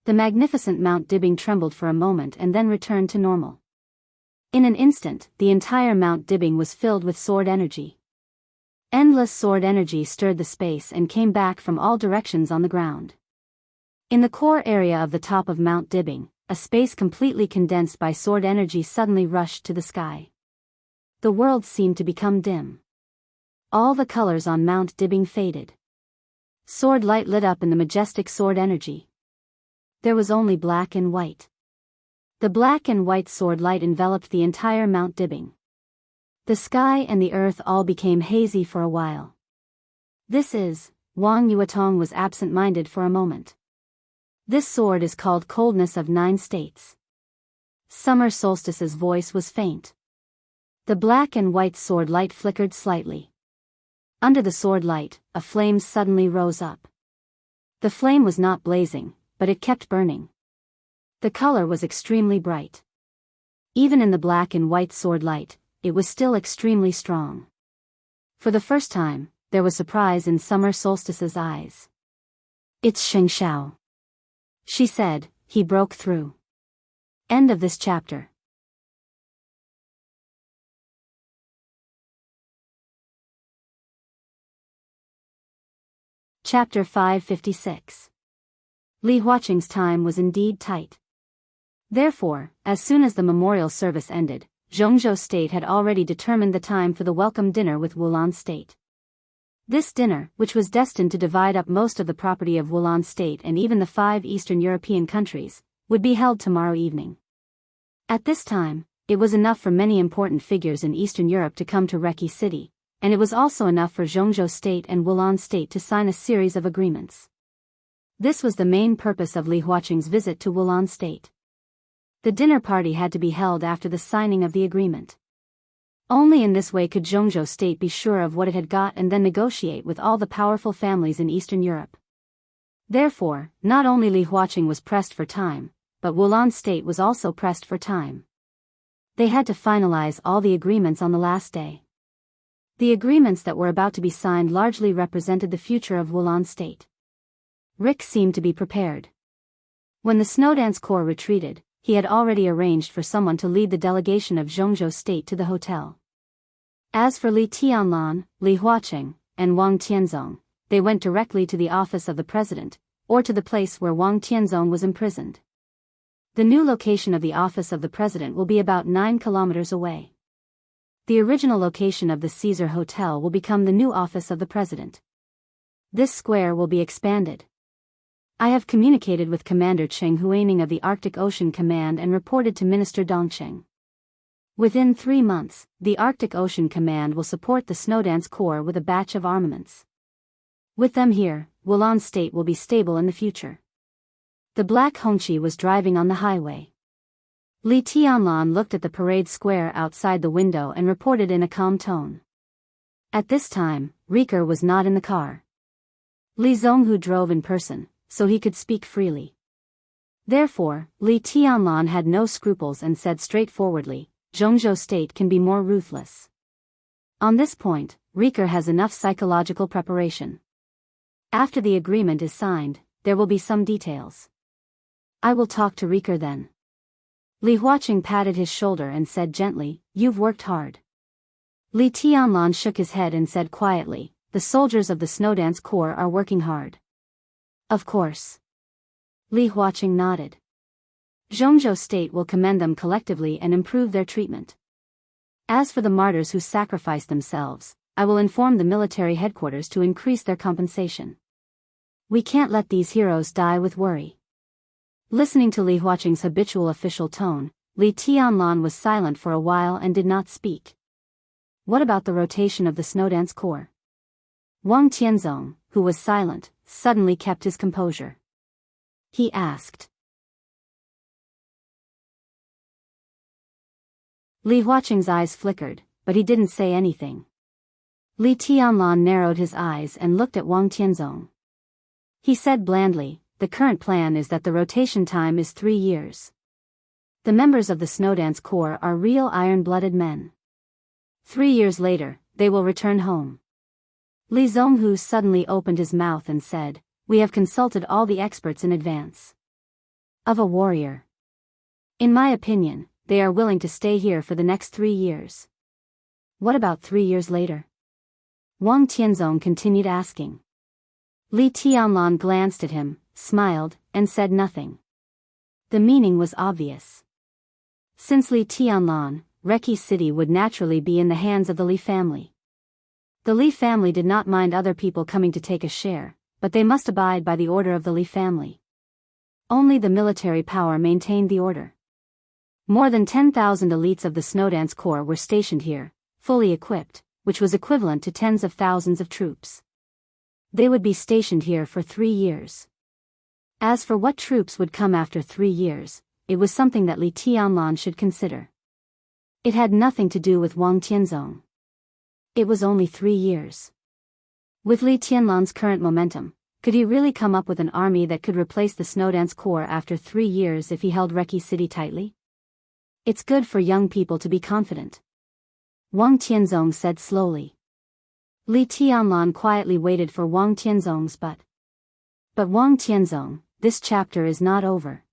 The magnificent Mount Dibbing trembled for a moment and then returned to normal. In an instant, the entire Mount Dibbing was filled with sword energy. Endless sword energy stirred the space and came back from all directions on the ground. In the core area of the top of Mount Dibbing, a space completely condensed by sword energy suddenly rushed to the sky. The world seemed to become dim. All the colors on Mount Dibbing faded. Sword light lit up in the majestic sword energy. There was only black and white. The black and white sword light enveloped the entire Mount Dibbing. The sky and the earth all became hazy for a while. This is, Wang Yuetong was absent-minded for a moment. This sword is called Coldness of 9 States. Summer Solstice's voice was faint. The black and white sword light flickered slightly. Under the sword light, a flame suddenly rose up. The flame was not blazing, but it kept burning. The color was extremely bright. Even in the black and white sword light, it was still extremely strong. For the first time, there was surprise in Summer Solstice's eyes. It's Sheng Xiao. She said, he broke through. End of this chapter. Chapter 556. Li Huaqing's time was indeed tight. Therefore, as soon as the memorial service ended, Zhongzhou State had already determined the time for the welcome dinner with Wulan State. This dinner, which was destined to divide up most of the property of Wulan State and even the 5 Eastern European countries, would be held tomorrow evening. At this time, it was enough for many important figures in Eastern Europe to come to Reki City, and it was also enough for Zhongzhou State and Wulan State to sign a series of agreements. This was the main purpose of Li Huaqing's visit to Wulan State. The dinner party had to be held after the signing of the agreement. Only in this way could Zhongzhou State be sure of what it had got and then negotiate with all the powerful families in Eastern Europe. Therefore, not only Li Huaqing was pressed for time, but Wulan State was also pressed for time. They had to finalize all the agreements on the last day. The agreements that were about to be signed largely represented the future of Wulan State. Rick seemed to be prepared. When the Snowdance Corps retreated, he had already arranged for someone to lead the delegation of Zhongzhou State to the hotel. As for Li Tianlan, Li Huaqing, and Wang Tianzong, they went directly to the office of the president, or to the place where Wang Tianzong was imprisoned. The new location of the office of the president will be about 9 kilometers away. The original location of the Caesar Hotel will become the new office of the president. This square will be expanded. I have communicated with Commander Cheng Huaining of the Arctic Ocean Command and reported to Minister Dongcheng. Within 3 months, the Arctic Ocean Command will support the Snowdance Corps with a batch of armaments. With them here, Wulan State will be stable in the future. The black Hongqi was driving on the highway. Li Tianlan looked at the parade square outside the window and reported in a calm tone. At this time, Rieker was not in the car. Li Zhonghu drove in person, so he could speak freely. Therefore, Li Tianlan had no scruples and said straightforwardly, Zhongzhou state can be more ruthless. On this point, Riker has enough psychological preparation. After the agreement is signed, there will be some details. I will talk to Riker then. Li Huaqing patted his shoulder and said gently, You've worked hard. Li Tianlan shook his head and said quietly, The soldiers of the Snowdance Corps are working hard. Of course. Li Huaqing nodded. Zhongzhou state will commend them collectively and improve their treatment. As for the martyrs who sacrificed themselves, I will inform the military headquarters to increase their compensation. We can't let these heroes die with worry. Listening to Li Huaqing's habitual official tone, Li Tianlan was silent for a while and did not speak. What about the rotation of the Snowdance Corps? Wang Tianzong, who was silent, suddenly kept his composure. He asked. Li Huaqing's eyes flickered, but he didn't say anything. Li Tianlan narrowed his eyes and looked at Wang Tianzong. He said blandly, The current plan is that the rotation time is 3 years. The members of the Snowdance Corps are real iron-blooded men. 3 years later, they will return home. Li Zhonghu suddenly opened his mouth and said, We have consulted all the experts in advance. Of a warrior. In my opinion, they are willing to stay here for the next 3 years. What about 3 years later? Wang Tianzong continued asking. Li Tianlan glanced at him, smiled, and said nothing. The meaning was obvious. Since Li Tianlan, Reki City would naturally be in the hands of the Li family. The Li family did not mind other people coming to take a share, but they must abide by the order of the Li family. Only the military power maintained the order. More than 10,000 elites of the Snowdance Corps were stationed here, fully equipped, which was equivalent to tens of thousands of troops. They would be stationed here for 3 years. As for what troops would come after 3 years, it was something that Li Tianlan should consider. It had nothing to do with Wang Tianzong. It was only 3 years. With Li Tianlan's current momentum, could he really come up with an army that could replace the Snowdance Corps after 3 years if he held Reki City tightly? It's good for young people to be confident. Wang Tianzong said slowly. Li Tianlan quietly waited for Wang Tianzong's but Wang Tianzong, this chapter is not over.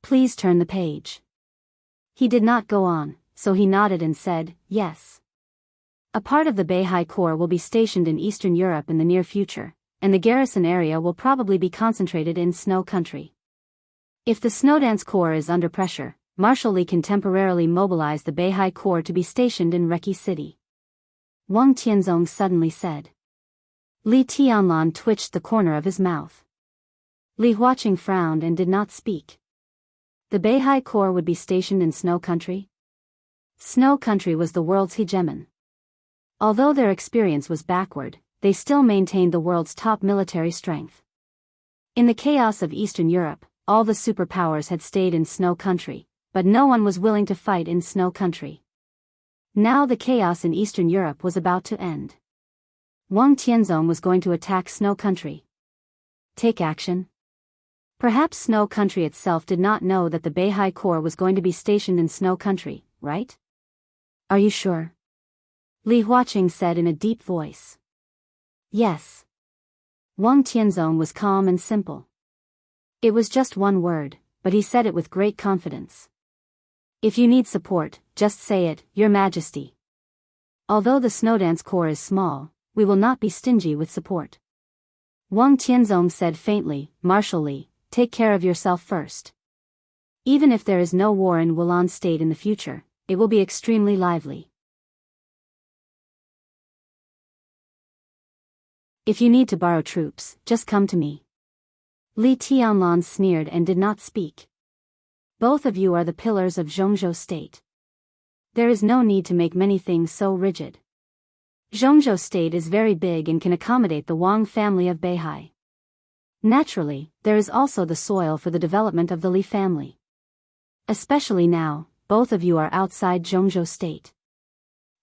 Please turn the page. He did not go on, so he nodded and said, Yes. A part of the Beihai Corps will be stationed in Eastern Europe in the near future, and the garrison area will probably be concentrated in Snow Country. If the Snowdance Corps is under pressure, Marshal Li can temporarily mobilize the Beihai Corps to be stationed in Reki City. Wang Tianzong suddenly said. Li Tianlan twitched the corner of his mouth. Li Huaqing frowned and did not speak. The Beihai Corps would be stationed in Snow Country? Snow Country was the world's hegemon. Although their experience was backward, they still maintained the world's top military strength. In the chaos of Eastern Europe, all the superpowers had stayed in Snow Country, but no one was willing to fight in Snow Country. Now the chaos in Eastern Europe was about to end. Wang Tianzong was going to attack Snow Country. Take action? Perhaps Snow Country itself did not know that the Beihai Corps was going to be stationed in Snow Country, right? Are you sure? Li Huaqing said in a deep voice. Yes. Wang Tianzong was calm and simple. It was just one word, but he said it with great confidence. If you need support, just say it, Your Majesty. Although the Snowdance Corps is small, we will not be stingy with support. Wang Tianzong said faintly, Marshal Li, take care of yourself first. Even if there is no war in Wulan State in the future, it will be extremely lively. If you need to borrow troops, just come to me. Li Tianlan sneered and did not speak. Both of you are the pillars of Zhongzhou State. There is no need to make many things so rigid. Zhongzhou State is very big and can accommodate the Wang family of Beihai. Naturally, there is also the soil for the development of the Li family. Especially now, both of you are outside Zhongzhou State.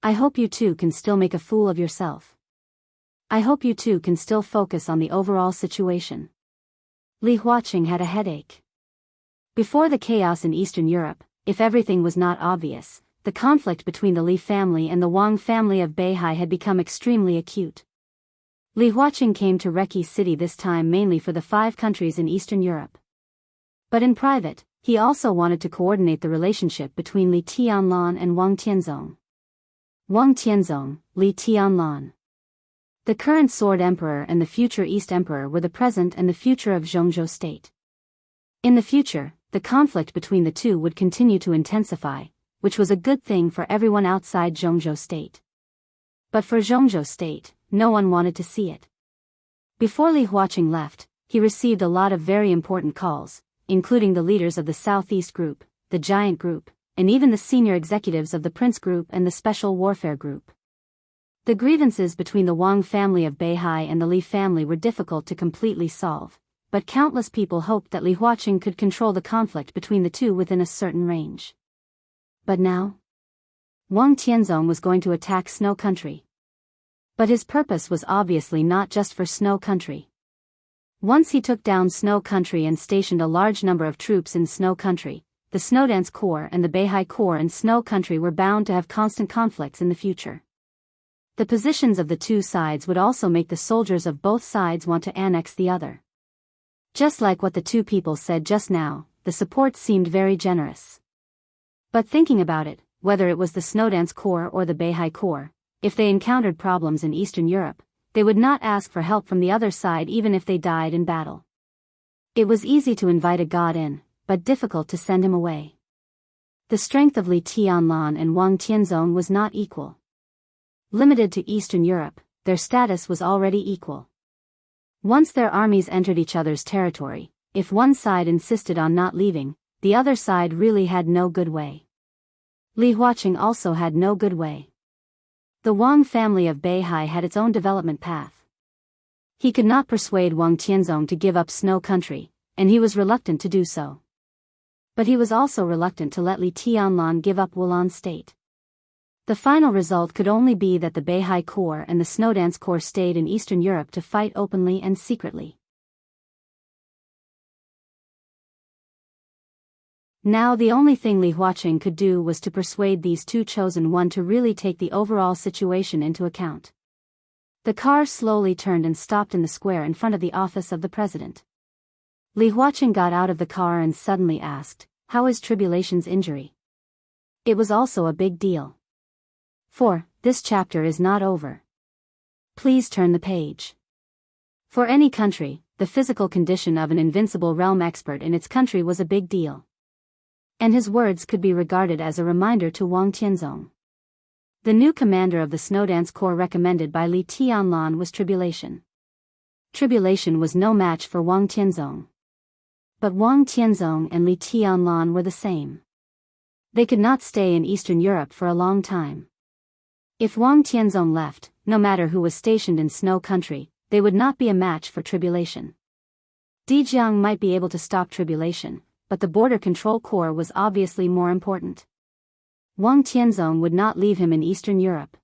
I hope you two can still make a fool of yourself. I hope you two can still focus on the overall situation. Li Huaqing had a headache. Before the chaos in Eastern Europe, if everything was not obvious, the conflict between the Li family and the Wang family of Beihai had become extremely acute. Li Huaqing came to Reki City this time mainly for the 5 countries in Eastern Europe. But in private, he also wanted to coordinate the relationship between Li Tianlan and Wang Tianzong. Wang Tianzong, Li Tianlan. The current Sword Emperor and the future East Emperor were the present and the future of Zhongzhou state. In the future, the conflict between the two would continue to intensify, which was a good thing for everyone outside Zhongzhou state. But for Zhongzhou state, no one wanted to see it. Before Li Huaqing left, he received a lot of very important calls, including the leaders of the Southeast Group, the Giant Group, and even the senior executives of the Prince Group and the Special Warfare Group. The grievances between the Wang family of Beihai and the Li family were difficult to completely solve, but countless people hoped that Li Huaqing could control the conflict between the two within a certain range. But now? Wang Tianzong was going to attack Snow Country. But his purpose was obviously not just for Snow Country. Once he took down Snow Country and stationed a large number of troops in Snow Country, the Snowdance Corps and the Beihai Corps in Snow Country were bound to have constant conflicts in the future. The positions of the two sides would also make the soldiers of both sides want to annex the other. Just like what the two people said just now, the support seemed very generous. But thinking about it, whether it was the Snowdance Corps or the Beihai Corps, if they encountered problems in Eastern Europe, they would not ask for help from the other side even if they died in battle. It was easy to invite a god in, but difficult to send him away. The strength of Li Tianlan and Wang Tianzong was not equal. Limited to Eastern Europe, their status was already equal. Once their armies entered each other's territory, if one side insisted on not leaving, the other side really had no good way. Li Huaqing also had no good way. The Wang family of Beihai had its own development path. He could not persuade Wang Tianzong to give up Snow Country, and he was reluctant to do so. But he was also reluctant to let Li Tianlan give up Wulan state. The final result could only be that the Beihai Corps and the Snowdance Corps stayed in Eastern Europe to fight openly and secretly. Now the only thing Li Huaqing could do was to persuade these two chosen one to really take the overall situation into account. The car slowly turned and stopped in the square in front of the office of the president. Li Huaqing got out of the car and suddenly asked, "How is Tribulation's injury?" It was also a big deal. This chapter is not over. Please turn the page. For any country, the physical condition of an invincible realm expert in its country was a big deal. And his words could be regarded as a reminder to Wang Tianzong. The new commander of the Snowdance Corps recommended by Li Tianlan was Tribulation. Tribulation was no match for Wang Tianzong. But Wang Tianzong and Li Tianlan were the same. They could not stay in Eastern Europe for a long time. If Wang Tianzong left, no matter who was stationed in Snow Country, they would not be a match for Tribulation. Dijiang might be able to stop Tribulation, but the Border Control Corps was obviously more important. Wang Tianzong would not leave him in Eastern Europe.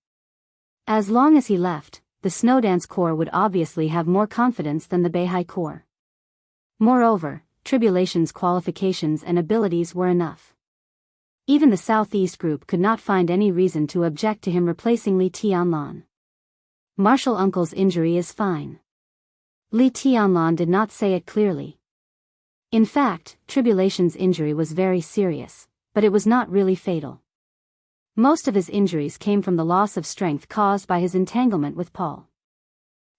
As long as he left, the Snowdance Corps would obviously have more confidence than the Beihai Corps. Moreover, Tribulation's qualifications and abilities were enough. Even the Southeast Group could not find any reason to object to him replacing Li Tianlan. Marshal Uncle's injury is fine. Li Tianlan did not say it clearly. In fact, Tribulation's injury was very serious, but it was not really fatal. Most of his injuries came from the loss of strength caused by his entanglement with Paul.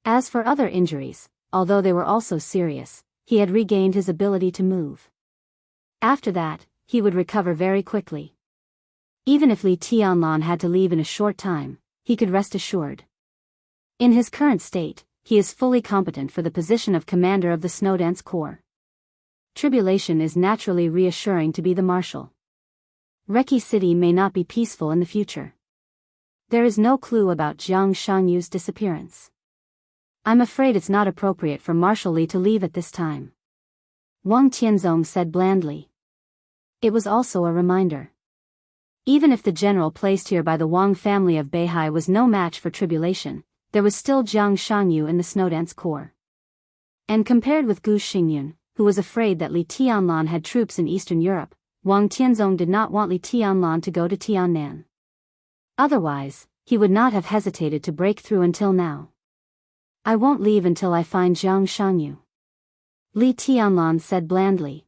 As for other injuries, although they were also serious, he had regained his ability to move. After that, he would recover very quickly. Even if Li Tianlan had to leave in a short time, he could rest assured. In his current state, he is fully competent for the position of commander of the Snowdance Corps. Tribulation is naturally reassuring to be the marshal. Reki City may not be peaceful in the future. There is no clue about Jiang Shangyu's disappearance. I'm afraid it's not appropriate for Marshal Li to leave at this time. Wang Tianzong said blandly. It was also a reminder. Even if the general placed here by the Wang family of Beihai was no match for Tribulation, there was still Jiang Shangyu in the Snowdance Corps. And compared with Gu Xingyun, who was afraid that Li Tianlan had troops in Eastern Europe, Wang Tianzong did not want Li Tianlan to go to Tiannan. Otherwise, he would not have hesitated to break through until now. I won't leave until I find Zhang Shangyu, Li Tianlan said blandly.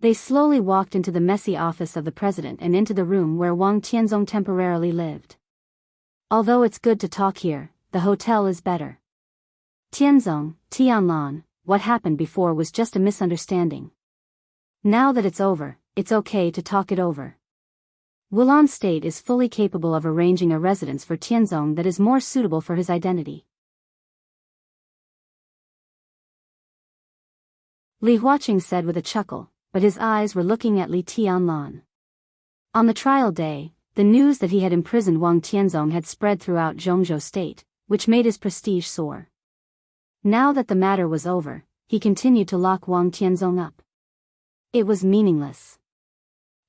They slowly walked into the messy office of the president and into the room where Wang Tianzong temporarily lived. Although it's good to talk here, the hotel is better. Tianzong, Tianlan, what happened before was just a misunderstanding. Now that it's over, it's okay to talk it over. Wulon State is fully capable of arranging a residence for Tianzong that is more suitable for his identity. Li Huaqing said with a chuckle, but his eyes were looking at Li Tianlan. On the trial day, the news that he had imprisoned Wang Tianzong had spread throughout Zhongzhou State, which made his prestige soar. Now that the matter was over, he continued to lock Wang Tianzong up. It was meaningless.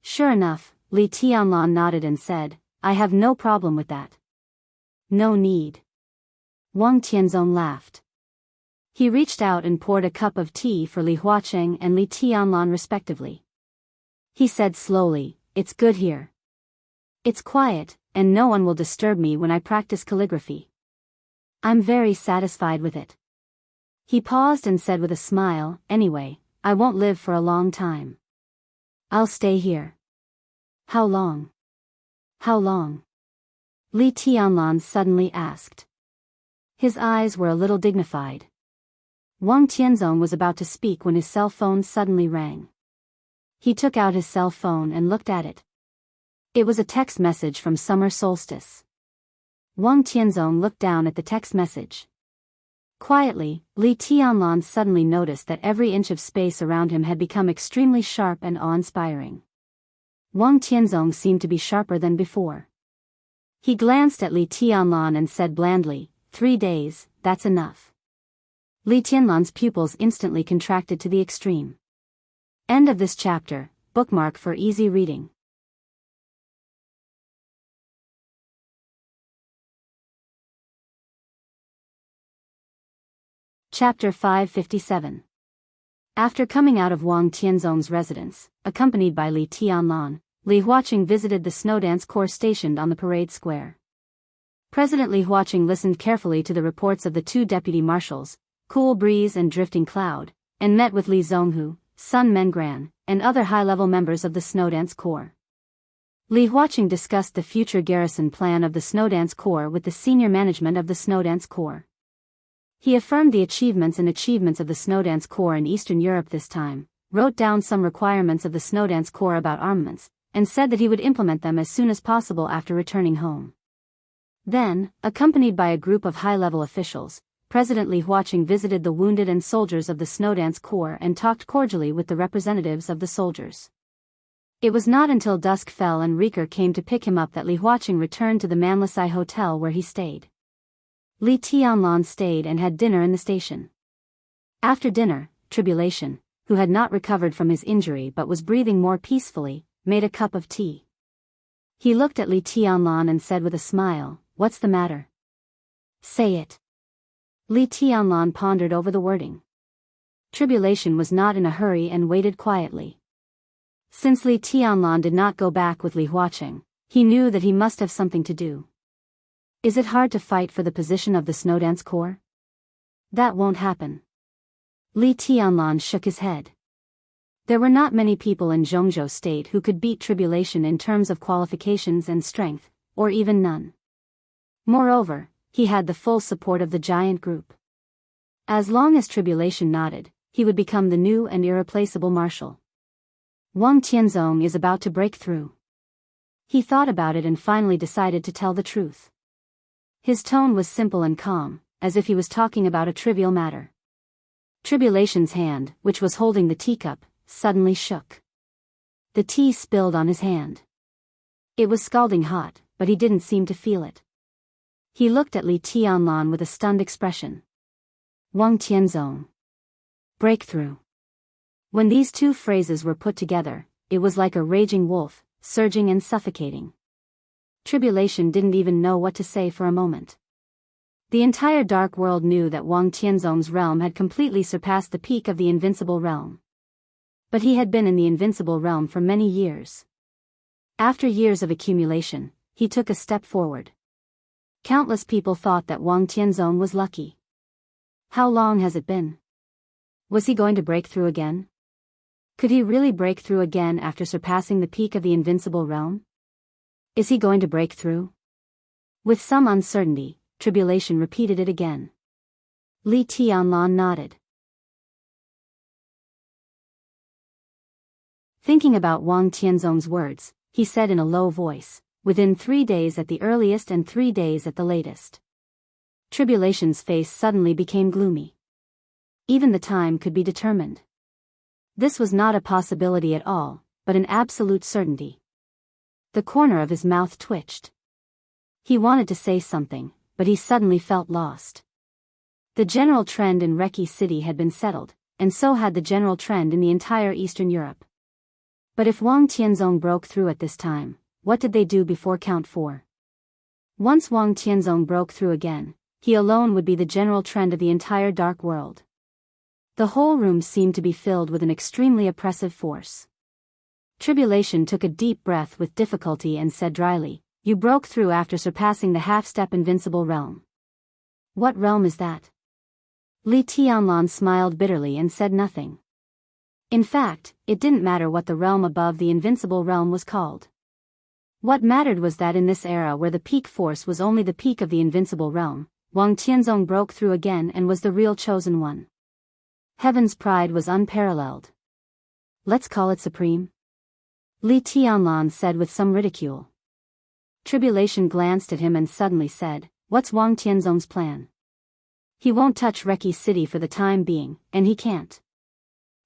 Sure enough, Li Tianlan nodded and said, I have no problem with that. No need. Wang Tianzong laughed. He reached out and poured a cup of tea for Li Huaqing and Li Tianlan respectively. He said slowly, it's good here. It's quiet, and no one will disturb me when I practice calligraphy. I'm very satisfied with it. He paused and said with a smile, anyway, I won't live for a long time. I'll stay here. How long? How long? Li Tianlan suddenly asked. His eyes were a little dignified. Wang Tianzong was about to speak when his cell phone suddenly rang. He took out his cell phone and looked at it. It was a text message from Summer Solstice. Wang Tianzong looked down at the text message. Quietly, Li Tianlan suddenly noticed that every inch of space around him had become extremely sharp and awe-inspiring. Wang Tianzong seemed to be sharper than before. He glanced at Li Tianlan and said blandly, 3 days, that's enough. Li Tianlan's pupils instantly contracted to the extreme. End of this chapter, bookmark for easy reading. Chapter 557. After coming out of Wang Tianzong's residence, accompanied by Li Tianlan, Li Huaqing visited the Snowdance Corps stationed on the parade square. President Li Huaqing listened carefully to the reports of the 2 deputy marshals, Cool Breeze and Drifting Cloud, and met with Li Zhonghu, Sun Mengran, and other high-level members of the Snowdance Corps. Li Huaqing discussed the future garrison plan of the Snowdance Corps with the senior management of the Snowdance Corps. He affirmed the achievements of the Snowdance Corps in Eastern Europe this time, wrote down some requirements of the Snowdance Corps about armaments, and said that he would implement them as soon as possible after returning home. Then, accompanied by a group of high-level officials, President Li Huaqing visited the wounded and soldiers of the Snowdance Corps and talked cordially with the representatives of the soldiers. It was not until dusk fell and Rieker came to pick him up that Li Huaqing returned to the Manlisai Hotel where he stayed. Li Tianlan stayed and had dinner in the station. After dinner, Tribulation, who had not recovered from his injury but was breathing more peacefully, made a cup of tea. He looked at Li Tianlan and said with a smile, "What's the matter? Say it." Li Tianlan pondered over the wording. Tribulation was not in a hurry and waited quietly. Since Li Tianlan did not go back with Li Huaqing, he knew that he must have something to do. Is it hard to fight for the position of the Snowdance Corps? That won't happen. Li Tianlan shook his head. There were not many people in Zhongzhou State who could beat Tribulation in terms of qualifications and strength, or even none. Moreover, he had the full support of the giant group. As long as Tribulation nodded, he would become the new and irreplaceable marshal. Wang Tianzong is about to break through. He thought about it and finally decided to tell the truth. His tone was simple and calm, as if he was talking about a trivial matter. Tribulation's hand, which was holding the teacup, suddenly shook. The tea spilled on his hand. It was scalding hot, but he didn't seem to feel it. He looked at Li Tianlan with a stunned expression. Wang Tianzong. Breakthrough. When these two phrases were put together, it was like a raging wolf, surging and suffocating. Tribulation didn't even know what to say for a moment. The entire Dark World knew that Wang Tianzong's realm had completely surpassed the peak of the Invincible Realm. But he had been in the Invincible Realm for many years. After years of accumulation, he took a step forward. Countless people thought that Wang Tianzong was lucky. How long has it been? Was he going to break through again? Could he really break through again after surpassing the peak of the Invincible Realm? Is he going to break through? With some uncertainty, Tribulation repeated it again. Li Tianlan nodded. Thinking about Wang Tianzong's words, he said in a low voice, "Within 3 days at the earliest and 3 days at the latest." Tribulation's face suddenly became gloomy. Even the time could be determined. This was not a possibility at all, but an absolute certainty. The corner of his mouth twitched. He wanted to say something, but he suddenly felt lost. The general trend in Reki City had been settled, and so had the general trend in the entire Eastern Europe. But if Wang Tianzong broke through at this time, what did they do before Count 4? Once Wang Tianzong broke through again, he alone would be the general trend of the entire Dark World. The whole room seemed to be filled with an extremely oppressive force. Tribulation took a deep breath with difficulty and said dryly, "You broke through after surpassing the half-step Invincible Realm." "What realm is that?" Li Tianlan smiled bitterly and said nothing. In fact, it didn't matter what the realm above the Invincible Realm was called. What mattered was that in this era where the peak force was only the peak of the Invincible Realm, Wang Tianzong broke through again and was the real chosen one. Heaven's pride was unparalleled. "Let's call it supreme," Li Tianlan said with some ridicule. Tribulation glanced at him and suddenly said, "What's Wang Tianzong's plan? He won't touch Reki City for the time being, and he can't.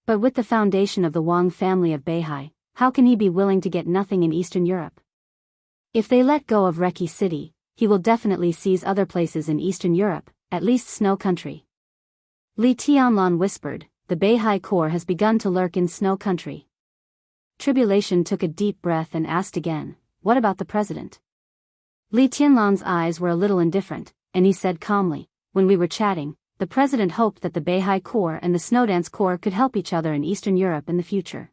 But with the foundation of the Wang family of Beihai, how can he be willing to get nothing in Eastern Europe? If they let go of Reki City, he will definitely seize other places in Eastern Europe, at least Snow Country." Li Tianlan whispered, "The Beihai Corps has begun to lurk in Snow Country." Tribulation took a deep breath and asked again, "What about the president?" Li Tianlan's eyes were a little indifferent, and he said calmly, "When we were chatting, the president hoped that the Beihai Corps and the Snowdance Corps could help each other in Eastern Europe in the future."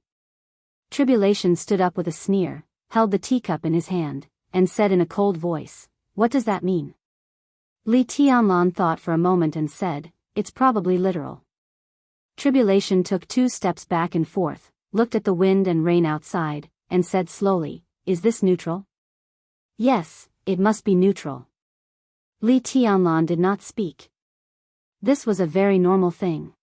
Tribulation stood up with a sneer, held the teacup in his hand, and said in a cold voice, "What does that mean?" Li Tianlan thought for a moment and said, "It's probably literal." Tribulation took 2 steps back and forth, looked at the wind and rain outside, and said slowly, "Is this neutral?" "Yes, it must be neutral." Li Tianlan did not speak. This was a very normal thing.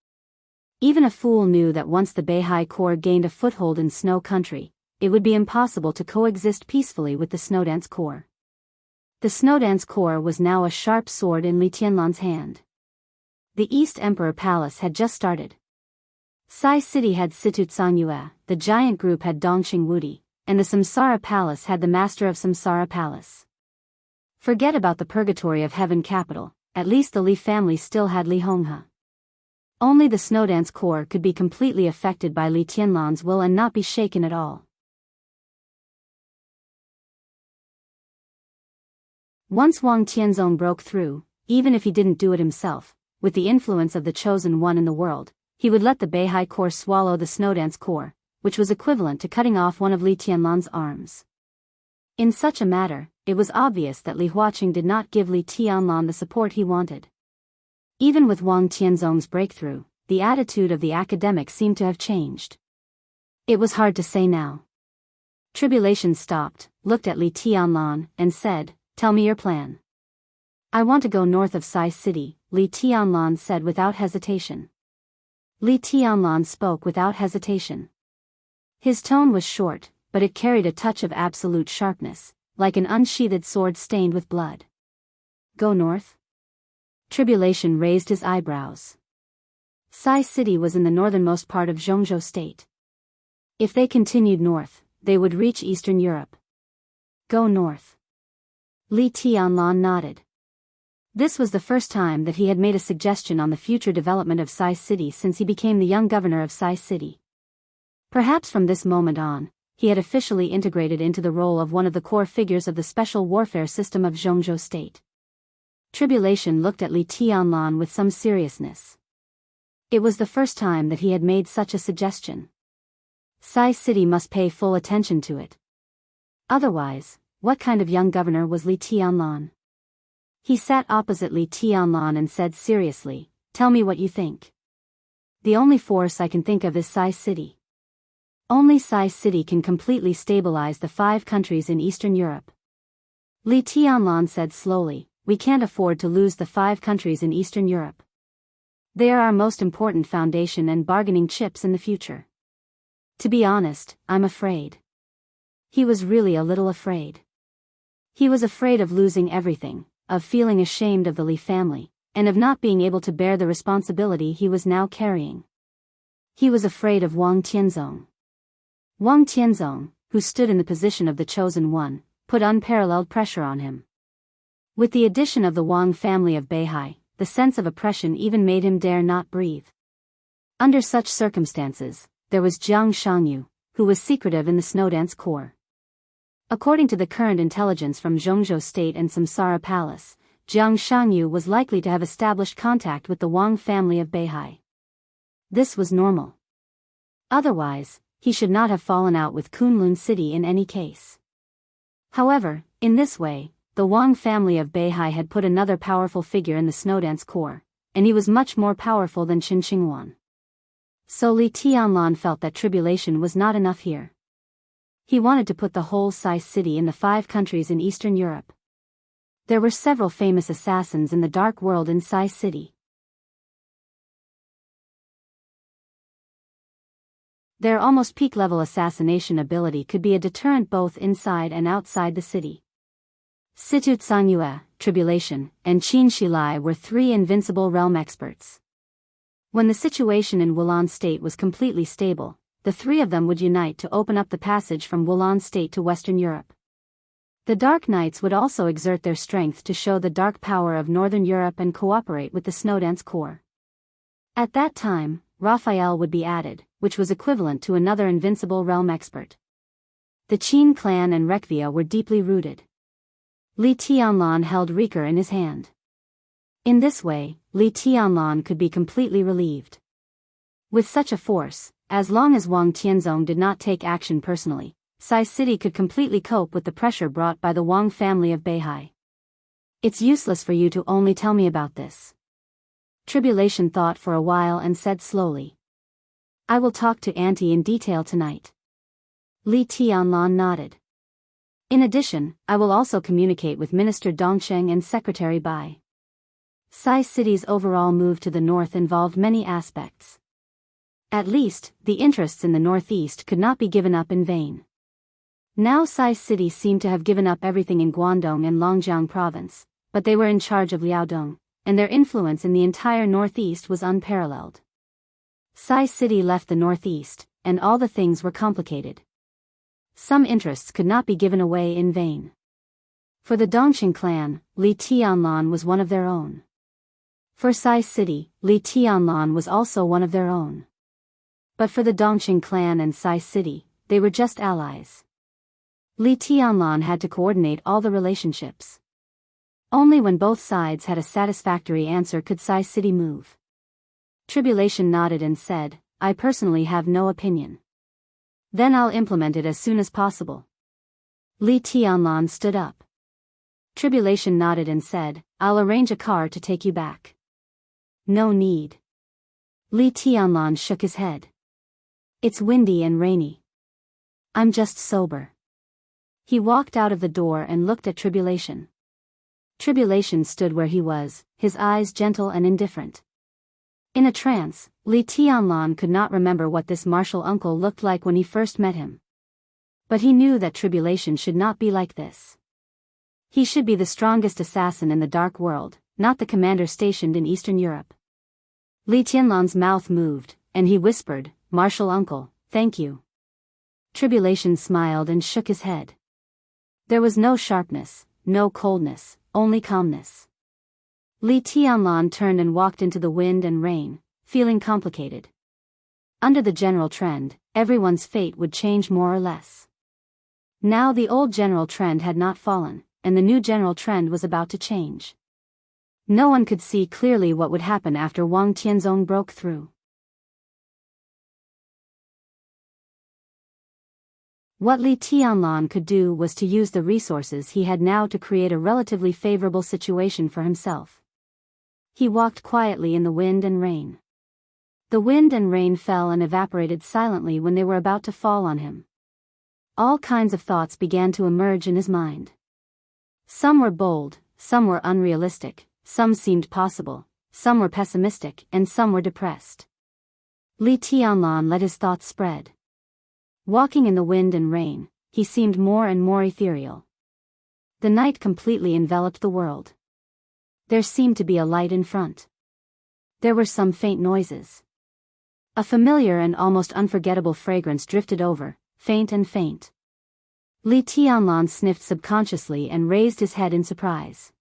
Even a fool knew that once the Beihai Corps gained a foothold in Snow Country, it would be impossible to coexist peacefully with the Snowdance Corps. The Snowdance Corps was now a sharp sword in Li Tianlan's hand. The East Emperor Palace had just started. Sai City had Situtsanyue, the giant group had Dongqing Wudi, and the Samsara Palace had the Master of Samsara Palace. Forget about the purgatory of Heaven Capital, at least the Li family still had Li Honghe. Only the Snowdance Corps could be completely affected by Li Tianlan's will and not be shaken at all. Once Wang Tianzong broke through, even if he didn't do it himself, with the influence of the chosen one in the world, he would let the Beihai Corps swallow the Snowdance Corps, which was equivalent to cutting off one of Li Tianlan's arms. In such a matter, it was obvious that Li Huaqing did not give Li Tianlan the support he wanted. Even with Wang Tianzong's breakthrough, the attitude of the academic seemed to have changed. It was hard to say now. Tribulation stopped, looked at Li Tianlan, and said, "Tell me your plan." "I want to go north of Sai City," Li Tianlan said without hesitation. Li Tianlan spoke without hesitation. His tone was short, but it carried a touch of absolute sharpness, like an unsheathed sword stained with blood. "Go north?" Tribulation raised his eyebrows. Sai City was in the northernmost part of Zhongzhou State. If they continued north, they would reach Eastern Europe. "Go north." Li Tianlan nodded. This was the first time that he had made a suggestion on the future development of Sai City since he became the young governor of Sai City. Perhaps from this moment on, he had officially integrated into the role of one of the core figures of the special warfare system of Zhongzhou State. Tribulation looked at Li Tianlan with some seriousness. It was the first time that he had made such a suggestion. Sai City must pay full attention to it. Otherwise, what kind of young governor was Li Tianlan? He sat opposite Li Tianlan and said seriously, "Tell me what you think." "The only force I can think of is Sai City. Only Sai City can completely stabilize the 5 countries in Eastern Europe." Li Tianlan said slowly, "We can't afford to lose the 5 countries in Eastern Europe. They are our most important foundation and bargaining chips in the future. To be honest, I'm afraid." He was really a little afraid. He was afraid of losing everything, of feeling ashamed of the Li family, and of not being able to bear the responsibility he was now carrying. He was afraid of Wang Tianzong. Wang Tianzong, who stood in the position of the chosen one, put unparalleled pressure on him. With the addition of the Wang family of Beihai, the sense of oppression even made him dare not breathe. Under such circumstances, there was Jiang Shangyu, who was secretive in the Snowdance Corps. According to the current intelligence from Zhongzhou State and Samsara Palace, Jiang Shangyu was likely to have established contact with the Wang family of Beihai. This was normal. Otherwise, he should not have fallen out with Kunlun City in any case. However, in this way, the Wang family of Beihai had put another powerful figure in the Snowdance Corps, and he was much more powerful than Qin Qingwan. So Li Tianlan felt that tribulation was not enough here. He wanted to put the whole Sai City in the 5 countries in Eastern Europe. There were several famous assassins in the dark world in Sai City. Their almost peak-level assassination ability could be a deterrent both inside and outside the city. Situ Tsangyue, Tribulation, and Qin Shilai were 3 invincible realm experts. When the situation in Wulan State was completely stable, the 3 of them would unite to open up the passage from Wulan State to Western Europe. The Dark Knights would also exert their strength to show the dark power of Northern Europe and cooperate with the Snowdance Corps. At that time, Raphael would be added, which was equivalent to another invincible realm expert. The Qin clan and Rekvia were deeply rooted. Li Tianlan held Rieker in his hand. In this way, Li Tianlan could be completely relieved. With such a force, as long as Wang Tianzong did not take action personally, Sai City could completely cope with the pressure brought by the Wang family of Beihai. "It's useless for you to only tell me about this." Tribulation thought for a while and said slowly, "I will talk to Auntie in detail tonight." Li Tianlan nodded. "In addition, I will also communicate with Minister Dongsheng and Secretary Bai." Sai City's overall move to the north involved many aspects. At least, the interests in the northeast could not be given up in vain. Now Sai City seemed to have given up everything in Guangdong and Longjiang province, but they were in charge of Liaodong, and their influence in the entire northeast was unparalleled. Sai City left the northeast, and all the things were complicated. Some interests could not be given away in vain. For the Dongqing clan, Li Tianlan was one of their own. For Sai City, Li Tianlan was also one of their own. But for the Dongqing clan and Sai City, they were just allies. Li Tianlan had to coordinate all the relationships. Only when both sides had a satisfactory answer could Sai City move. Tribulation nodded and said, "I personally have no opinion. Then I'll implement it as soon as possible." Li Tianlan stood up. Tribulation nodded and said, "I'll arrange a car to take you back." "No need." Li Tianlan shook his head. "It's windy and rainy. I'm just sober." He walked out of the door and looked at Tribulation. Tribulation stood where he was, his eyes gentle and indifferent. In a trance, Li Tianlan could not remember what this martial uncle looked like when he first met him. But he knew that Tribulation should not be like this. He should be the strongest assassin in the dark world, not the commander stationed in Eastern Europe. Li Tianlan's mouth moved, and he whispered, "Martial uncle, thank you." Tribulation smiled and shook his head. There was no sharpness, no coldness, only calmness. Li Tianlan turned and walked into the wind and rain, feeling complicated. Under the general trend, everyone's fate would change more or less. Now the old general trend had not fallen, and the new general trend was about to change. No one could see clearly what would happen after Wang Tianzong broke through. What Li Tianlan could do was to use the resources he had now to create a relatively favorable situation for himself. He walked quietly in the wind and rain. The wind and rain fell and evaporated silently when they were about to fall on him. All kinds of thoughts began to emerge in his mind. Some were bold, some were unrealistic, some seemed possible, some were pessimistic, and some were depressed. Li Tianlan let his thoughts spread. Walking in the wind and rain, he seemed more and more ethereal. The night completely enveloped the world. There seemed to be a light in front. There were some faint noises. A familiar and almost unforgettable fragrance drifted over, faint and faint. Li Tianlan sniffed subconsciously and raised his head in surprise.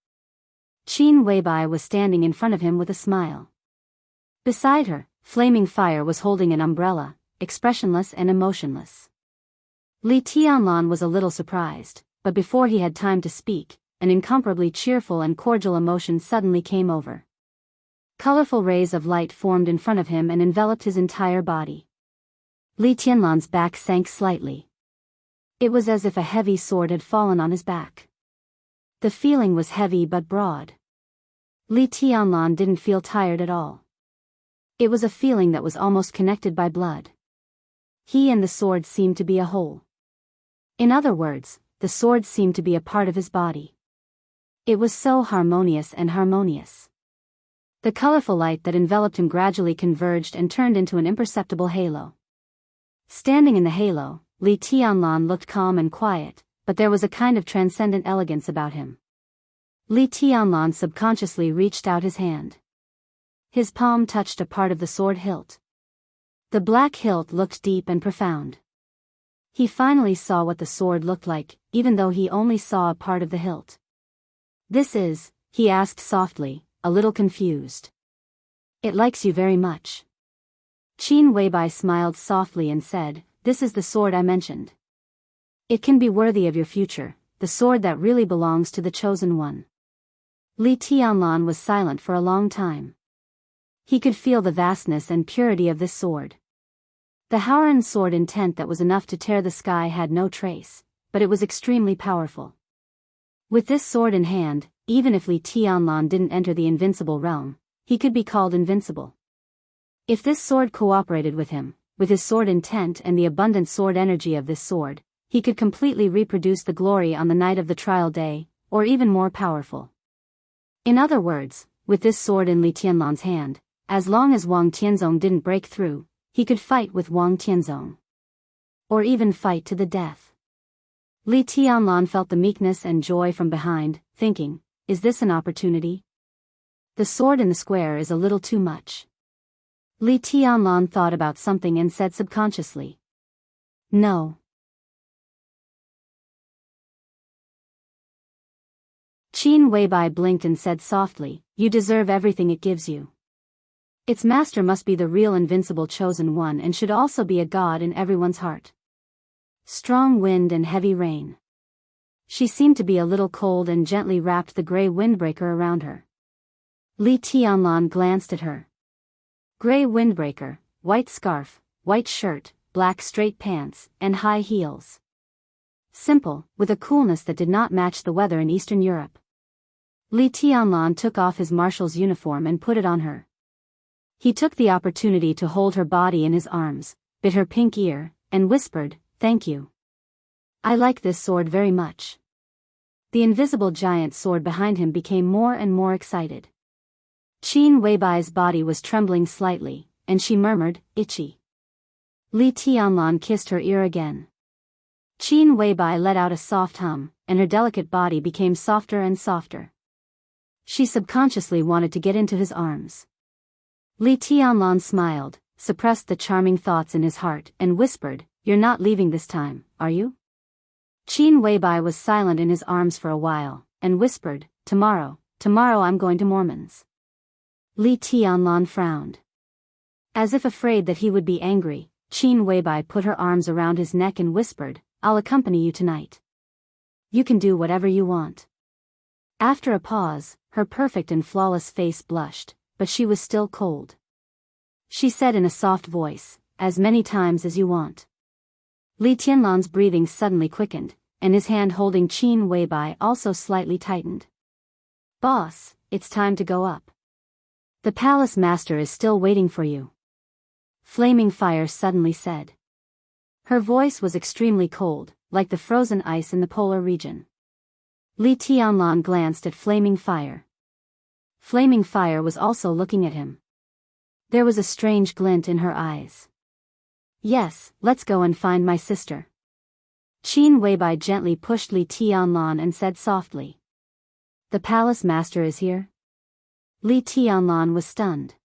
Qin Weibai was standing in front of him with a smile. Beside her, Flaming Fire was holding an umbrella, expressionless and emotionless. Li Tianlan was a little surprised, but before he had time to speak, an incomparably cheerful and cordial emotion suddenly came over. Colorful rays of light formed in front of him and enveloped his entire body. Li Tianlan's back sank slightly. It was as if a heavy sword had fallen on his back. The feeling was heavy but broad. Li Tianlan didn't feel tired at all. It was a feeling that was almost connected by blood. He and the sword seemed to be a whole. In other words, the sword seemed to be a part of his body. It was so harmonious and harmonious. The colorful light that enveloped him gradually converged and turned into an imperceptible halo. Standing in the halo, Li Tianlan looked calm and quiet, but there was a kind of transcendent elegance about him. Li Tianlan subconsciously reached out his hand. His palm touched a part of the sword hilt. The black hilt looked deep and profound. He finally saw what the sword looked like, even though he only saw a part of the hilt. "This is," he asked softly, a little confused. "It likes you very much." Qin Weibai smiled softly and said, "This is the sword I mentioned. It can be worthy of your future, the sword that really belongs to the chosen one." Li Tianlan was silent for a long time. He could feel the vastness and purity of this sword. The Haoran sword intent that was enough to tear the sky had no trace, but it was extremely powerful. With this sword in hand, even if Li Tianlan didn't enter the invincible realm, he could be called invincible. If this sword cooperated with him, with his sword intent and the abundant sword energy of this sword, he could completely reproduce the glory on the night of the trial day, or even more powerful. In other words, with this sword in Li Tianlan's hand, as long as Wang Tianzong didn't break through, he could fight with Wang Tianzong. Or even fight to the death. Li Tianlan felt the meekness and joy from behind, thinking, is this an opportunity? The sword in the square is a little too much. Li Tianlan thought about something and said subconsciously, no. Qin Weibai blinked and said softly, you deserve everything it gives you. Its master must be the real invincible chosen one and should also be a god in everyone's heart. Strong wind and heavy rain. She seemed to be a little cold and gently wrapped the gray windbreaker around her. Li Tianlan glanced at her. Gray windbreaker, white scarf, white shirt, black straight pants, and high heels. Simple, with a coolness that did not match the weather in Eastern Europe. Li Tianlan took off his marshal's uniform and put it on her. He took the opportunity to hold her body in his arms, bit her pink ear, and whispered, thank you. I like this sword very much. The invisible giant sword behind him became more and more excited. Qin Weibai's body was trembling slightly, and she murmured, itchy. Li Tianlan kissed her ear again. Qin Weibai let out a soft hum, and her delicate body became softer and softer. She subconsciously wanted to get into his arms. Li Tianlan smiled, suppressed the charming thoughts in his heart, and whispered, you're not leaving this time, are you? Qin Weibai was silent in his arms for a while, and whispered, tomorrow I'm going to Mormon's. Li Tianlan frowned. As if afraid that he would be angry, Qin Weibai put her arms around his neck and whispered, I'll accompany you tonight. You can do whatever you want. After a pause, her perfect and flawless face blushed, but she was still cold. She said in a soft voice, "As many times as you want." Li Tianlan's breathing suddenly quickened, and his hand holding Qin Weibai also slightly tightened. "Boss, it's time to go up. The palace master is still waiting for you," Flaming Fire suddenly said. Her voice was extremely cold, like the frozen ice in the polar region. Li Tianlan glanced at Flaming Fire. Flaming Fire was also looking at him. There was a strange glint in her eyes. "Yes, let's go and find my sister." Qin Weibai gently pushed Li Tianlan and said softly. "The palace master is here?" Li Tianlan was stunned.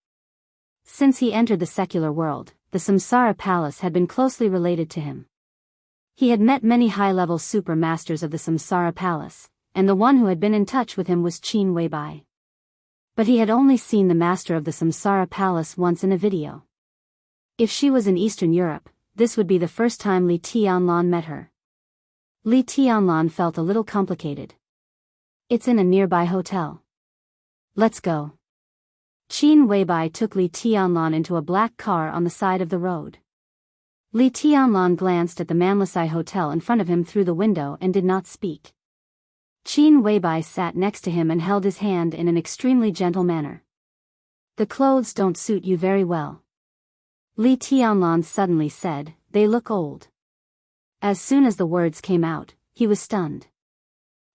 Since he entered the secular world, the Samsara Palace had been closely related to him. He had met many high-level super masters of the Samsara Palace, and the one who had been in touch with him was Qin Weibai. But he had only seen the master of the Samsara Palace once in a video. If she was in Eastern Europe, this would be the first time Li Tianlan met her. Li Tianlan felt a little complicated. "It's in a nearby hotel. Let's go." Qin Weibai took Li Tianlan into a black car on the side of the road. Li Tianlan glanced at the Manlisai Hotel in front of him through the window and did not speak. Qin Weibai sat next to him and held his hand in an extremely gentle manner. "The clothes don't suit you very well," Li Tianlan suddenly said. "They look old." As soon as the words came out, he was stunned.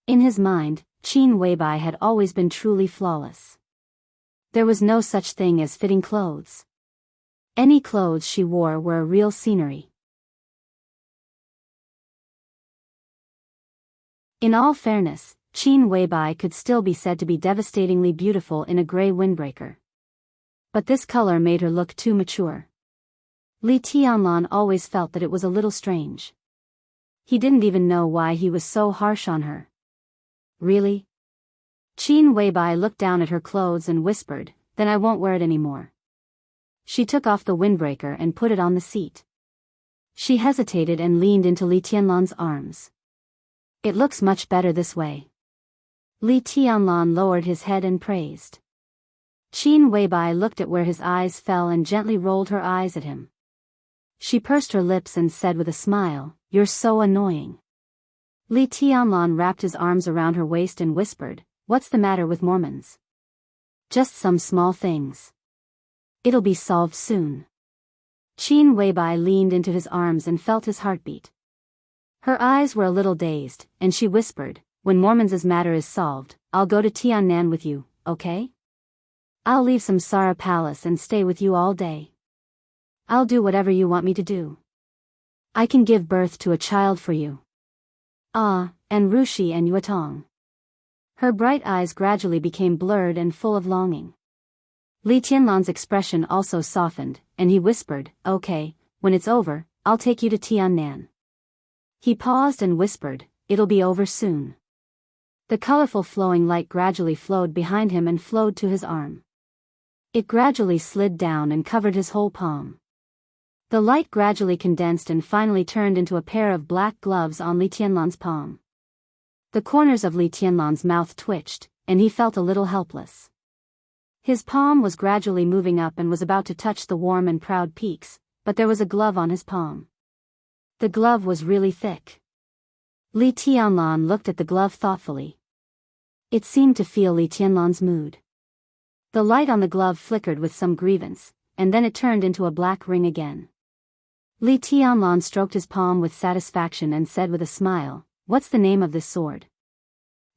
In his mind, Qin Weibai had always been truly flawless. There was no such thing as fitting clothes. Any clothes she wore were a real scenery. In all fairness, Qin Weibai could still be said to be devastatingly beautiful in a gray windbreaker. But this color made her look too mature. Li Tianlan always felt that it was a little strange. He didn't even know why he was so harsh on her. "Really?" Qin Weibai looked down at her clothes and whispered, "Then I won't wear it anymore." She took off the windbreaker and put it on the seat. She hesitated and leaned into Li Tianlan's arms. "It looks much better this way." Li Tianlan lowered his head and praised. Qin Weibai looked at where his eyes fell and gently rolled her eyes at him. She pursed her lips and said with a smile, "You're so annoying." Li Tianlan wrapped his arms around her waist and whispered, "What's the matter with Mormons?" "Just some small things. It'll be solved soon." Qin Weibai leaned into his arms and felt his heartbeat. Her eyes were a little dazed, and she whispered, "When Mormons' matter is solved, I'll go to Tiannan with you, okay? I'll leave Samsara Palace and stay with you all day. I'll do whatever you want me to do. I can give birth to a child for you. Ah, and Rushi and Yuatong." Her bright eyes gradually became blurred and full of longing. Li Tianlan's expression also softened, and he whispered, "Okay, when it's over, I'll take you to Tiannan." He paused and whispered, "It'll be over soon." The colorful flowing light gradually flowed behind him and flowed to his arm. It gradually slid down and covered his whole palm. The light gradually condensed and finally turned into a pair of black gloves on Li Tianlan's palm. The corners of Li Tianlan's mouth twitched, and he felt a little helpless. His palm was gradually moving up and was about to touch the warm and proud peaks, but there was a glove on his palm. The glove was really thick. Li Tianlan looked at the glove thoughtfully. It seemed to feel Li Tianlan's mood. The light on the glove flickered with some grievance, and then it turned into a black ring again. Li Tianlan stroked his palm with satisfaction and said with a smile, "What's the name of this sword?"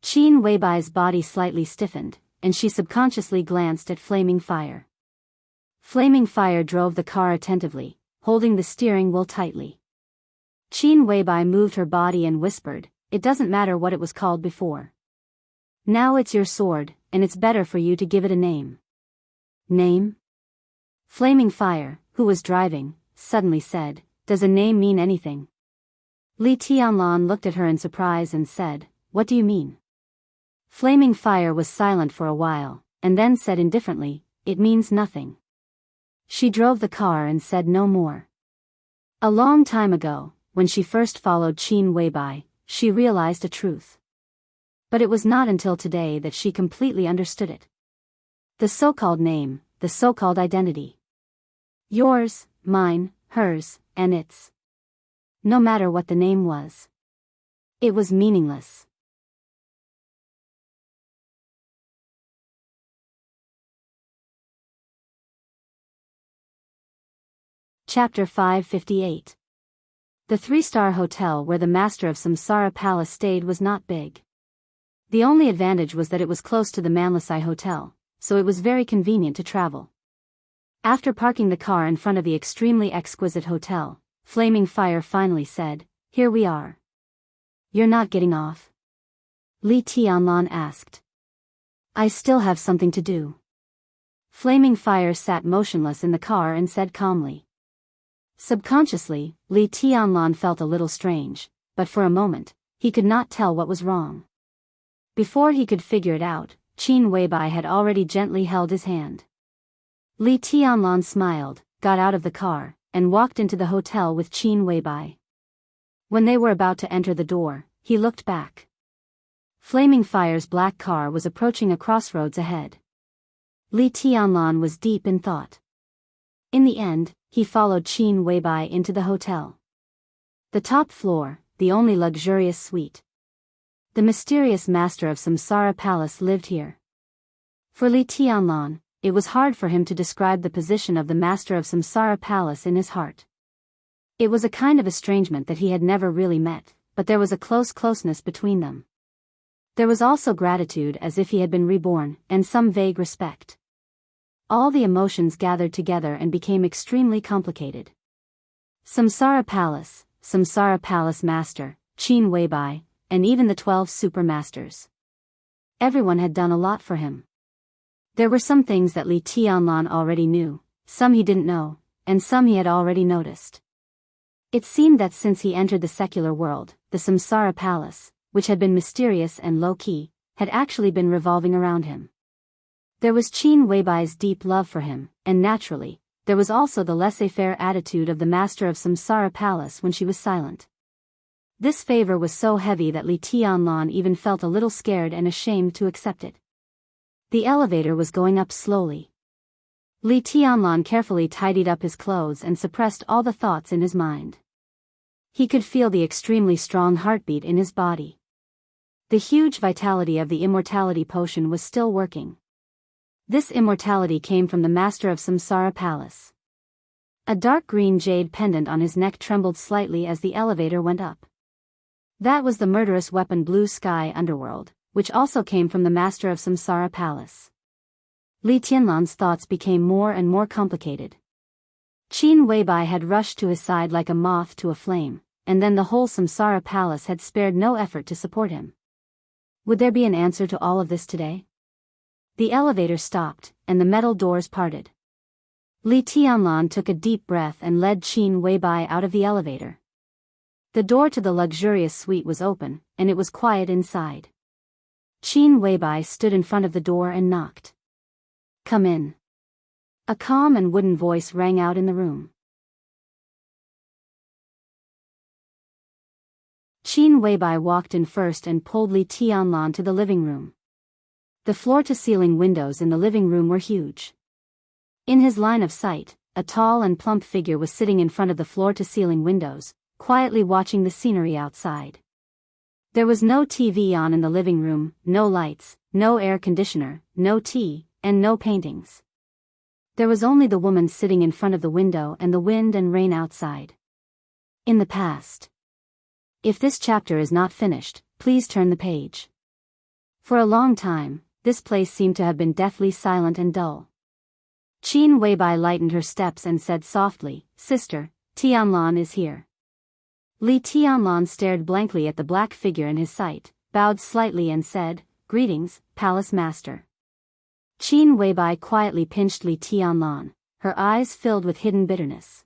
Qin Weibai's body slightly stiffened, and she subconsciously glanced at Flaming Fire. Flaming Fire drove the car attentively, holding the steering wheel tightly. Qin Weibai moved her body and whispered, "It doesn't matter what it was called before. Now it's your sword, and it's better for you to give it a name." "Name?" Flaming Fire, who was driving, suddenly said, "Does a name mean anything?" Li Tianlan looked at her in surprise and said, "What do you mean?" Flaming Fire was silent for a while, and then said indifferently, "It means nothing." She drove the car and said no more. A long time ago, when she first followed Qin Weibai, she realized a truth. But it was not until today that she completely understood it. The so-called name, the so-called identity. Yours, mine, hers, and its. No matter what the name was. It was meaningless. Chapter 558. The three-star hotel where the master of Samsara Palace stayed was not big. The only advantage was that it was close to the Manlasai Hotel, so it was very convenient to travel. After parking the car in front of the extremely exquisite hotel, Flaming Fire finally said, "Here we are." "You're not getting off?" Li Tianlan asked. "I still have something to do." Flaming Fire sat motionless in the car and said calmly. Subconsciously, Li Tianlan felt a little strange, but for a moment, he could not tell what was wrong. Before he could figure it out, Qin Weibai had already gently held his hand. Li Tianlan smiled, got out of the car, and walked into the hotel with Qin Weibai. When they were about to enter the door, he looked back. Flaming Fire's black car was approaching a crossroads ahead. Li Tianlan was deep in thought. In the end, he followed Qin Weibai into the hotel. The top floor, the only luxurious suite. The mysterious master of Samsara Palace lived here. For Li Tianlan, it was hard for him to describe the position of the master of Samsara Palace in his heart. It was a kind of estrangement that he had never really met, but there was a closeness between them. There was also gratitude as if he had been reborn, and some vague respect. All the emotions gathered together and became extremely complicated. Samsara Palace Master, Qin Weibai, and even the 12 super masters. Everyone had done a lot for him. There were some things that Li Tianlan already knew, some he didn't know, and some he had already noticed. It seemed that since he entered the secular world, the Samsara Palace, which had been mysterious and low-key, had actually been revolving around him. There was Qin Weibai's deep love for him, and naturally, there was also the laissez-faire attitude of the master of Samsara Palace when she was silent. This favor was so heavy that Li Tianlan even felt a little scared and ashamed to accept it. The elevator was going up slowly. Li Tianlan carefully tidied up his clothes and suppressed all the thoughts in his mind. He could feel the extremely strong heartbeat in his body. The huge vitality of the immortality potion was still working. This immortality came from the master of Samsara Palace. A dark green jade pendant on his neck trembled slightly as the elevator went up. That was the murderous weapon Blue Sky Underworld, which also came from the master of Samsara Palace. Li Tianlan's thoughts became more and more complicated. Qin Weibai had rushed to his side like a moth to a flame, and then the whole Samsara Palace had spared no effort to support him. Would there be an answer to all of this today? The elevator stopped, and the metal doors parted. Li Tianlan took a deep breath and led Qin Weibai out of the elevator. The door to the luxurious suite was open, and it was quiet inside. Qin Weibai stood in front of the door and knocked. "Come in." A calm and wooden voice rang out in the room. Qin Weibai walked in first and pulled Li Tianlan to the living room. The floor-to-ceiling windows in the living room were huge. In his line of sight, a tall and plump figure was sitting in front of the floor-to-ceiling windows, quietly watching the scenery outside. There was no TV on in the living room, no lights, no air conditioner, no tea, and no paintings. There was only the woman sitting in front of the window and the wind and rain outside. In the past. If this chapter is not finished, please turn the page. For a long time, this place seemed to have been deathly silent and dull. Qin Weibai lightened her steps and said softly, "Sister, Tianlan is here." Li Tianlan stared blankly at the black figure in his sight, bowed slightly and said, "Greetings, Palace Master." Qin Weibai quietly pinched Li Tianlan, her eyes filled with hidden bitterness.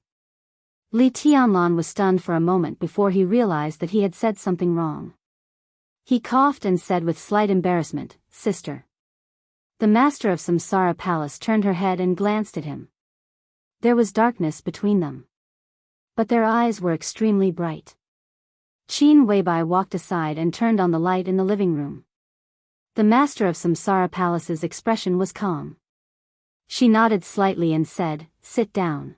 Li Tianlan was stunned for a moment before he realized that he had said something wrong. He coughed and said with slight embarrassment, "Sister." The master of Samsara Palace turned her head and glanced at him. There was darkness between them. But their eyes were extremely bright. Qin Weibai walked aside and turned on the light in the living room. The master of Samsara Palace's expression was calm. She nodded slightly and said, "Sit down."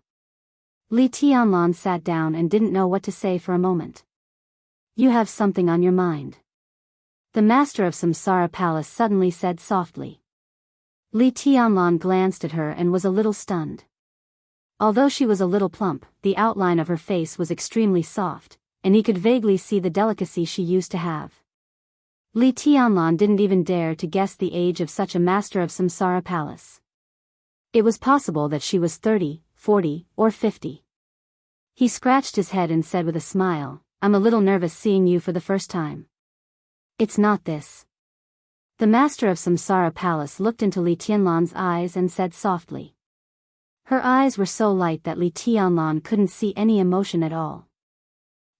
Li Tianlan sat down and didn't know what to say for a moment. "You have something on your mind," the master of Samsara Palace suddenly said softly. Li Tianlan glanced at her and was a little stunned. Although she was a little plump, the outline of her face was extremely soft, and he could vaguely see the delicacy she used to have. Li Tianlan didn't even dare to guess the age of such a master of Samsara Palace. It was possible that she was 30, 40, or 50. He scratched his head and said with a smile, "I'm a little nervous seeing you for the first time." "It's not this." The master of Samsara Palace looked into Li Tianlan's eyes and said softly. Her eyes were so light that Li Tianlan couldn't see any emotion at all.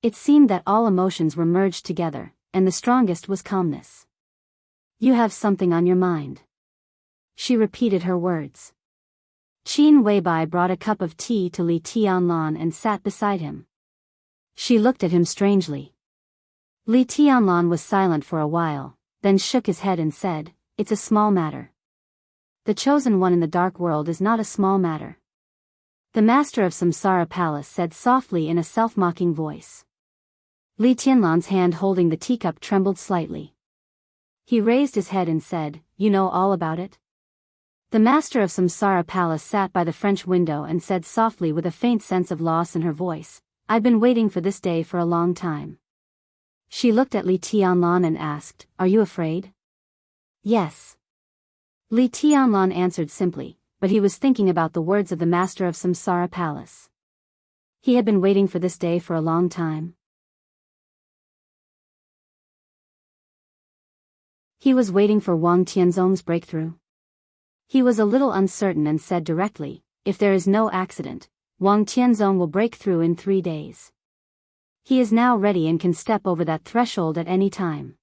It seemed that all emotions were merged together, and the strongest was calmness. "You have something on your mind." She repeated her words. Qin Weibai brought a cup of tea to Li Tianlan and sat beside him. She looked at him strangely. Li Tianlan was silent for a while, then shook his head and said, "It's a small matter. The chosen one in the dark world is not a small matter." The master of Samsara Palace said softly in a self-mocking voice. Li Tianlan's hand holding the teacup trembled slightly. He raised his head and said, "You know all about it?" The master of Samsara Palace sat by the French window and said softly with a faint sense of loss in her voice, "I've been waiting for this day for a long time." She looked at Li Tianlan and asked, "Are you afraid?" "Yes." Li Tianlan answered simply, but he was thinking about the words of the master of Samsara Palace. He had been waiting for this day for a long time. He was waiting for Wang Tianzong's breakthrough. He was a little uncertain and said directly, "If there is no accident, Wang Tianzong will break through in 3 days. He is now ready and can step over that threshold at any time."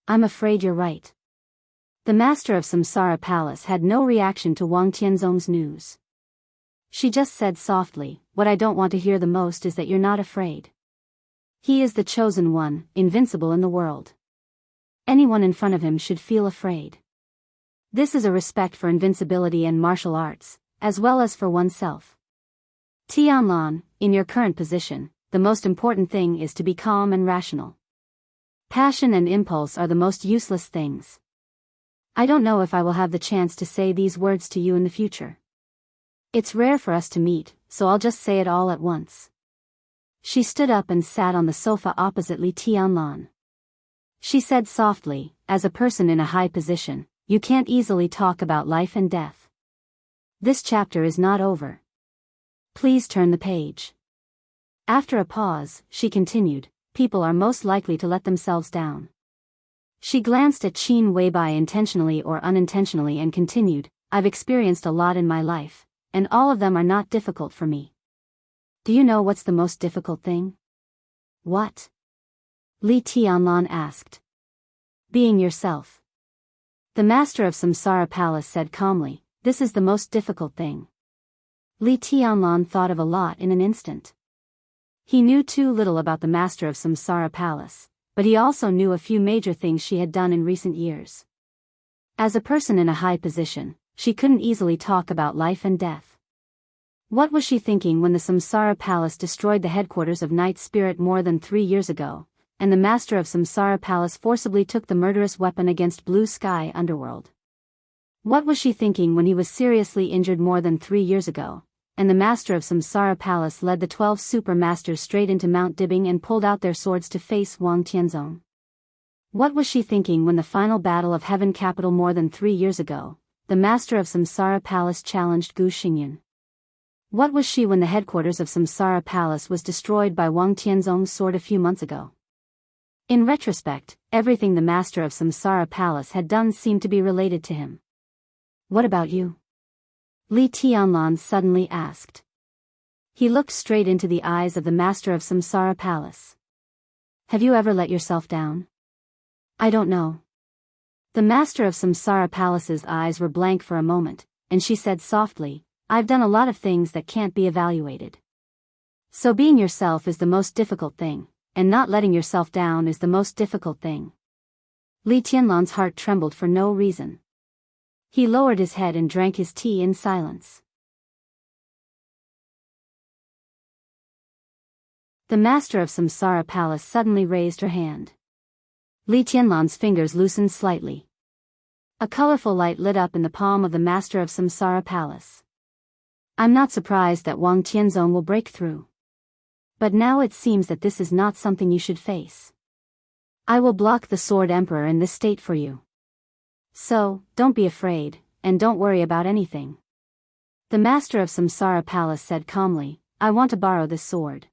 "I'm afraid you're right." The master of Samsara Palace had no reaction to Wang Tianzong's news. She just said softly, "What I don't want to hear the most is that you're not afraid. He is the chosen one, invincible in the world. Anyone in front of him should feel afraid. This is a respect for invincibility and martial arts, as well as for oneself. Tianlan, in your current position, the most important thing is to be calm and rational. Passion and impulse are the most useless things. I don't know if I will have the chance to say these words to you in the future. It's rare for us to meet, so I'll just say it all at once." She stood up and sat on the sofa opposite Li Tianlan. She said softly, "As a person in a high position, you can't easily talk about life and death. This chapter is not over. Please turn the page." After a pause, she continued, "People are most likely to let themselves down." She glanced at Qin Weibai intentionally or unintentionally and continued, "I've experienced a lot in my life, and all of them are not difficult for me. Do you know what's the most difficult thing?" "What?" Li Tianlan asked. "Being yourself." The master of Samsara Palace said calmly, "This is the most difficult thing." Li Tianlan thought of a lot in an instant. He knew too little about the master of Samsara Palace, but he also knew a few major things she had done in recent years. As a person in a high position, she couldn't easily talk about life and death. What was she thinking when the Samsara Palace destroyed the headquarters of Night Spirit more than 3 years ago, and the master of Samsara Palace forcibly took the murderous weapon against Blue Sky Underworld? What was she thinking when he was seriously injured more than 3 years ago, and the master of Samsara Palace led the 12 super masters straight into Mount Dibbing and pulled out their swords to face Wang Tianzong? What was she thinking when the final battle of Heaven Capital more than 3 years ago, the master of Samsara Palace challenged Gu Xingyan? What was she when the headquarters of Samsara Palace was destroyed by Wang Tianzong's sword a few months ago? In retrospect, everything the master of Samsara Palace had done seemed to be related to him. "What about you?" Li Tianlan suddenly asked. He looked straight into the eyes of the master of Samsara Palace. "Have you ever let yourself down?" "I don't know." The master of Samsara Palace's eyes were blank for a moment, and she said softly, "I've done a lot of things that can't be evaluated. So being yourself is the most difficult thing, and not letting yourself down is the most difficult thing." Li Tianlan's heart trembled for no reason. He lowered his head and drank his tea in silence. The master of Samsara Palace suddenly raised her hand. Li Tianlan's fingers loosened slightly. A colorful light lit up in the palm of the master of Samsara Palace. I'm not surprised that Wang Tianzong will break through. But now it seems that this is not something you should face. I will block the Sword Emperor in this state for you. So, don't be afraid, and don't worry about anything. The master of Samsara Palace said calmly, I want to borrow this sword.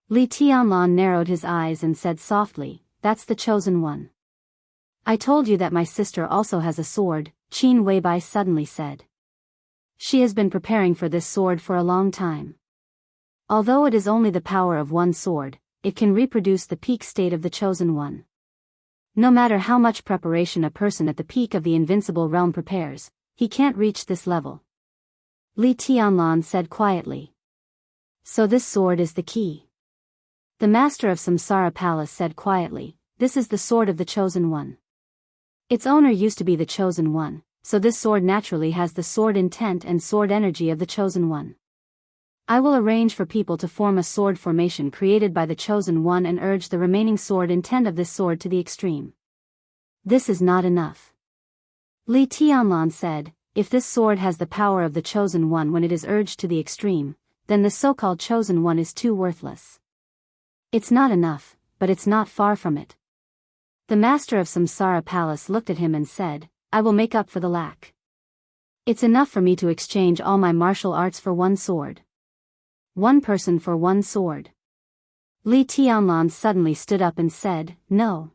Li Tianlan narrowed his eyes and said softly, that's the chosen one. I told you that my sister also has a sword, Qin Weibai suddenly said. She has been preparing for this sword for a long time. Although it is only the power of one sword, it can reproduce the peak state of the chosen one. No matter how much preparation a person at the peak of the invincible realm prepares, he can't reach this level. Li Tianlan said quietly. So this sword is the key. The master of Samsara Palace said quietly, this is the sword of the chosen one. Its owner used to be the chosen one, so this sword naturally has the sword intent and sword energy of the chosen one. I will arrange for people to form a sword formation created by the chosen one and urge the remaining sword intent of this sword to the extreme. This is not enough. Li Tianlan said, if this sword has the power of the chosen one when it is urged to the extreme, then the so-called chosen one is too worthless. It's not enough, but it's not far from it. The master of Samsara Palace looked at him and said, I will make up for the lack. It's enough for me to exchange all my martial arts for one sword. One person for one sword. Li Tianlan suddenly stood up and said, no.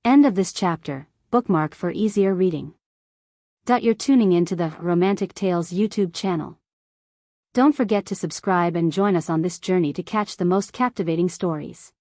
End of this chapter, bookmark for easier reading. You're tuning in to the Romantic Tales YouTube channel. Don't forget to subscribe and join us on this journey to catch the most captivating stories.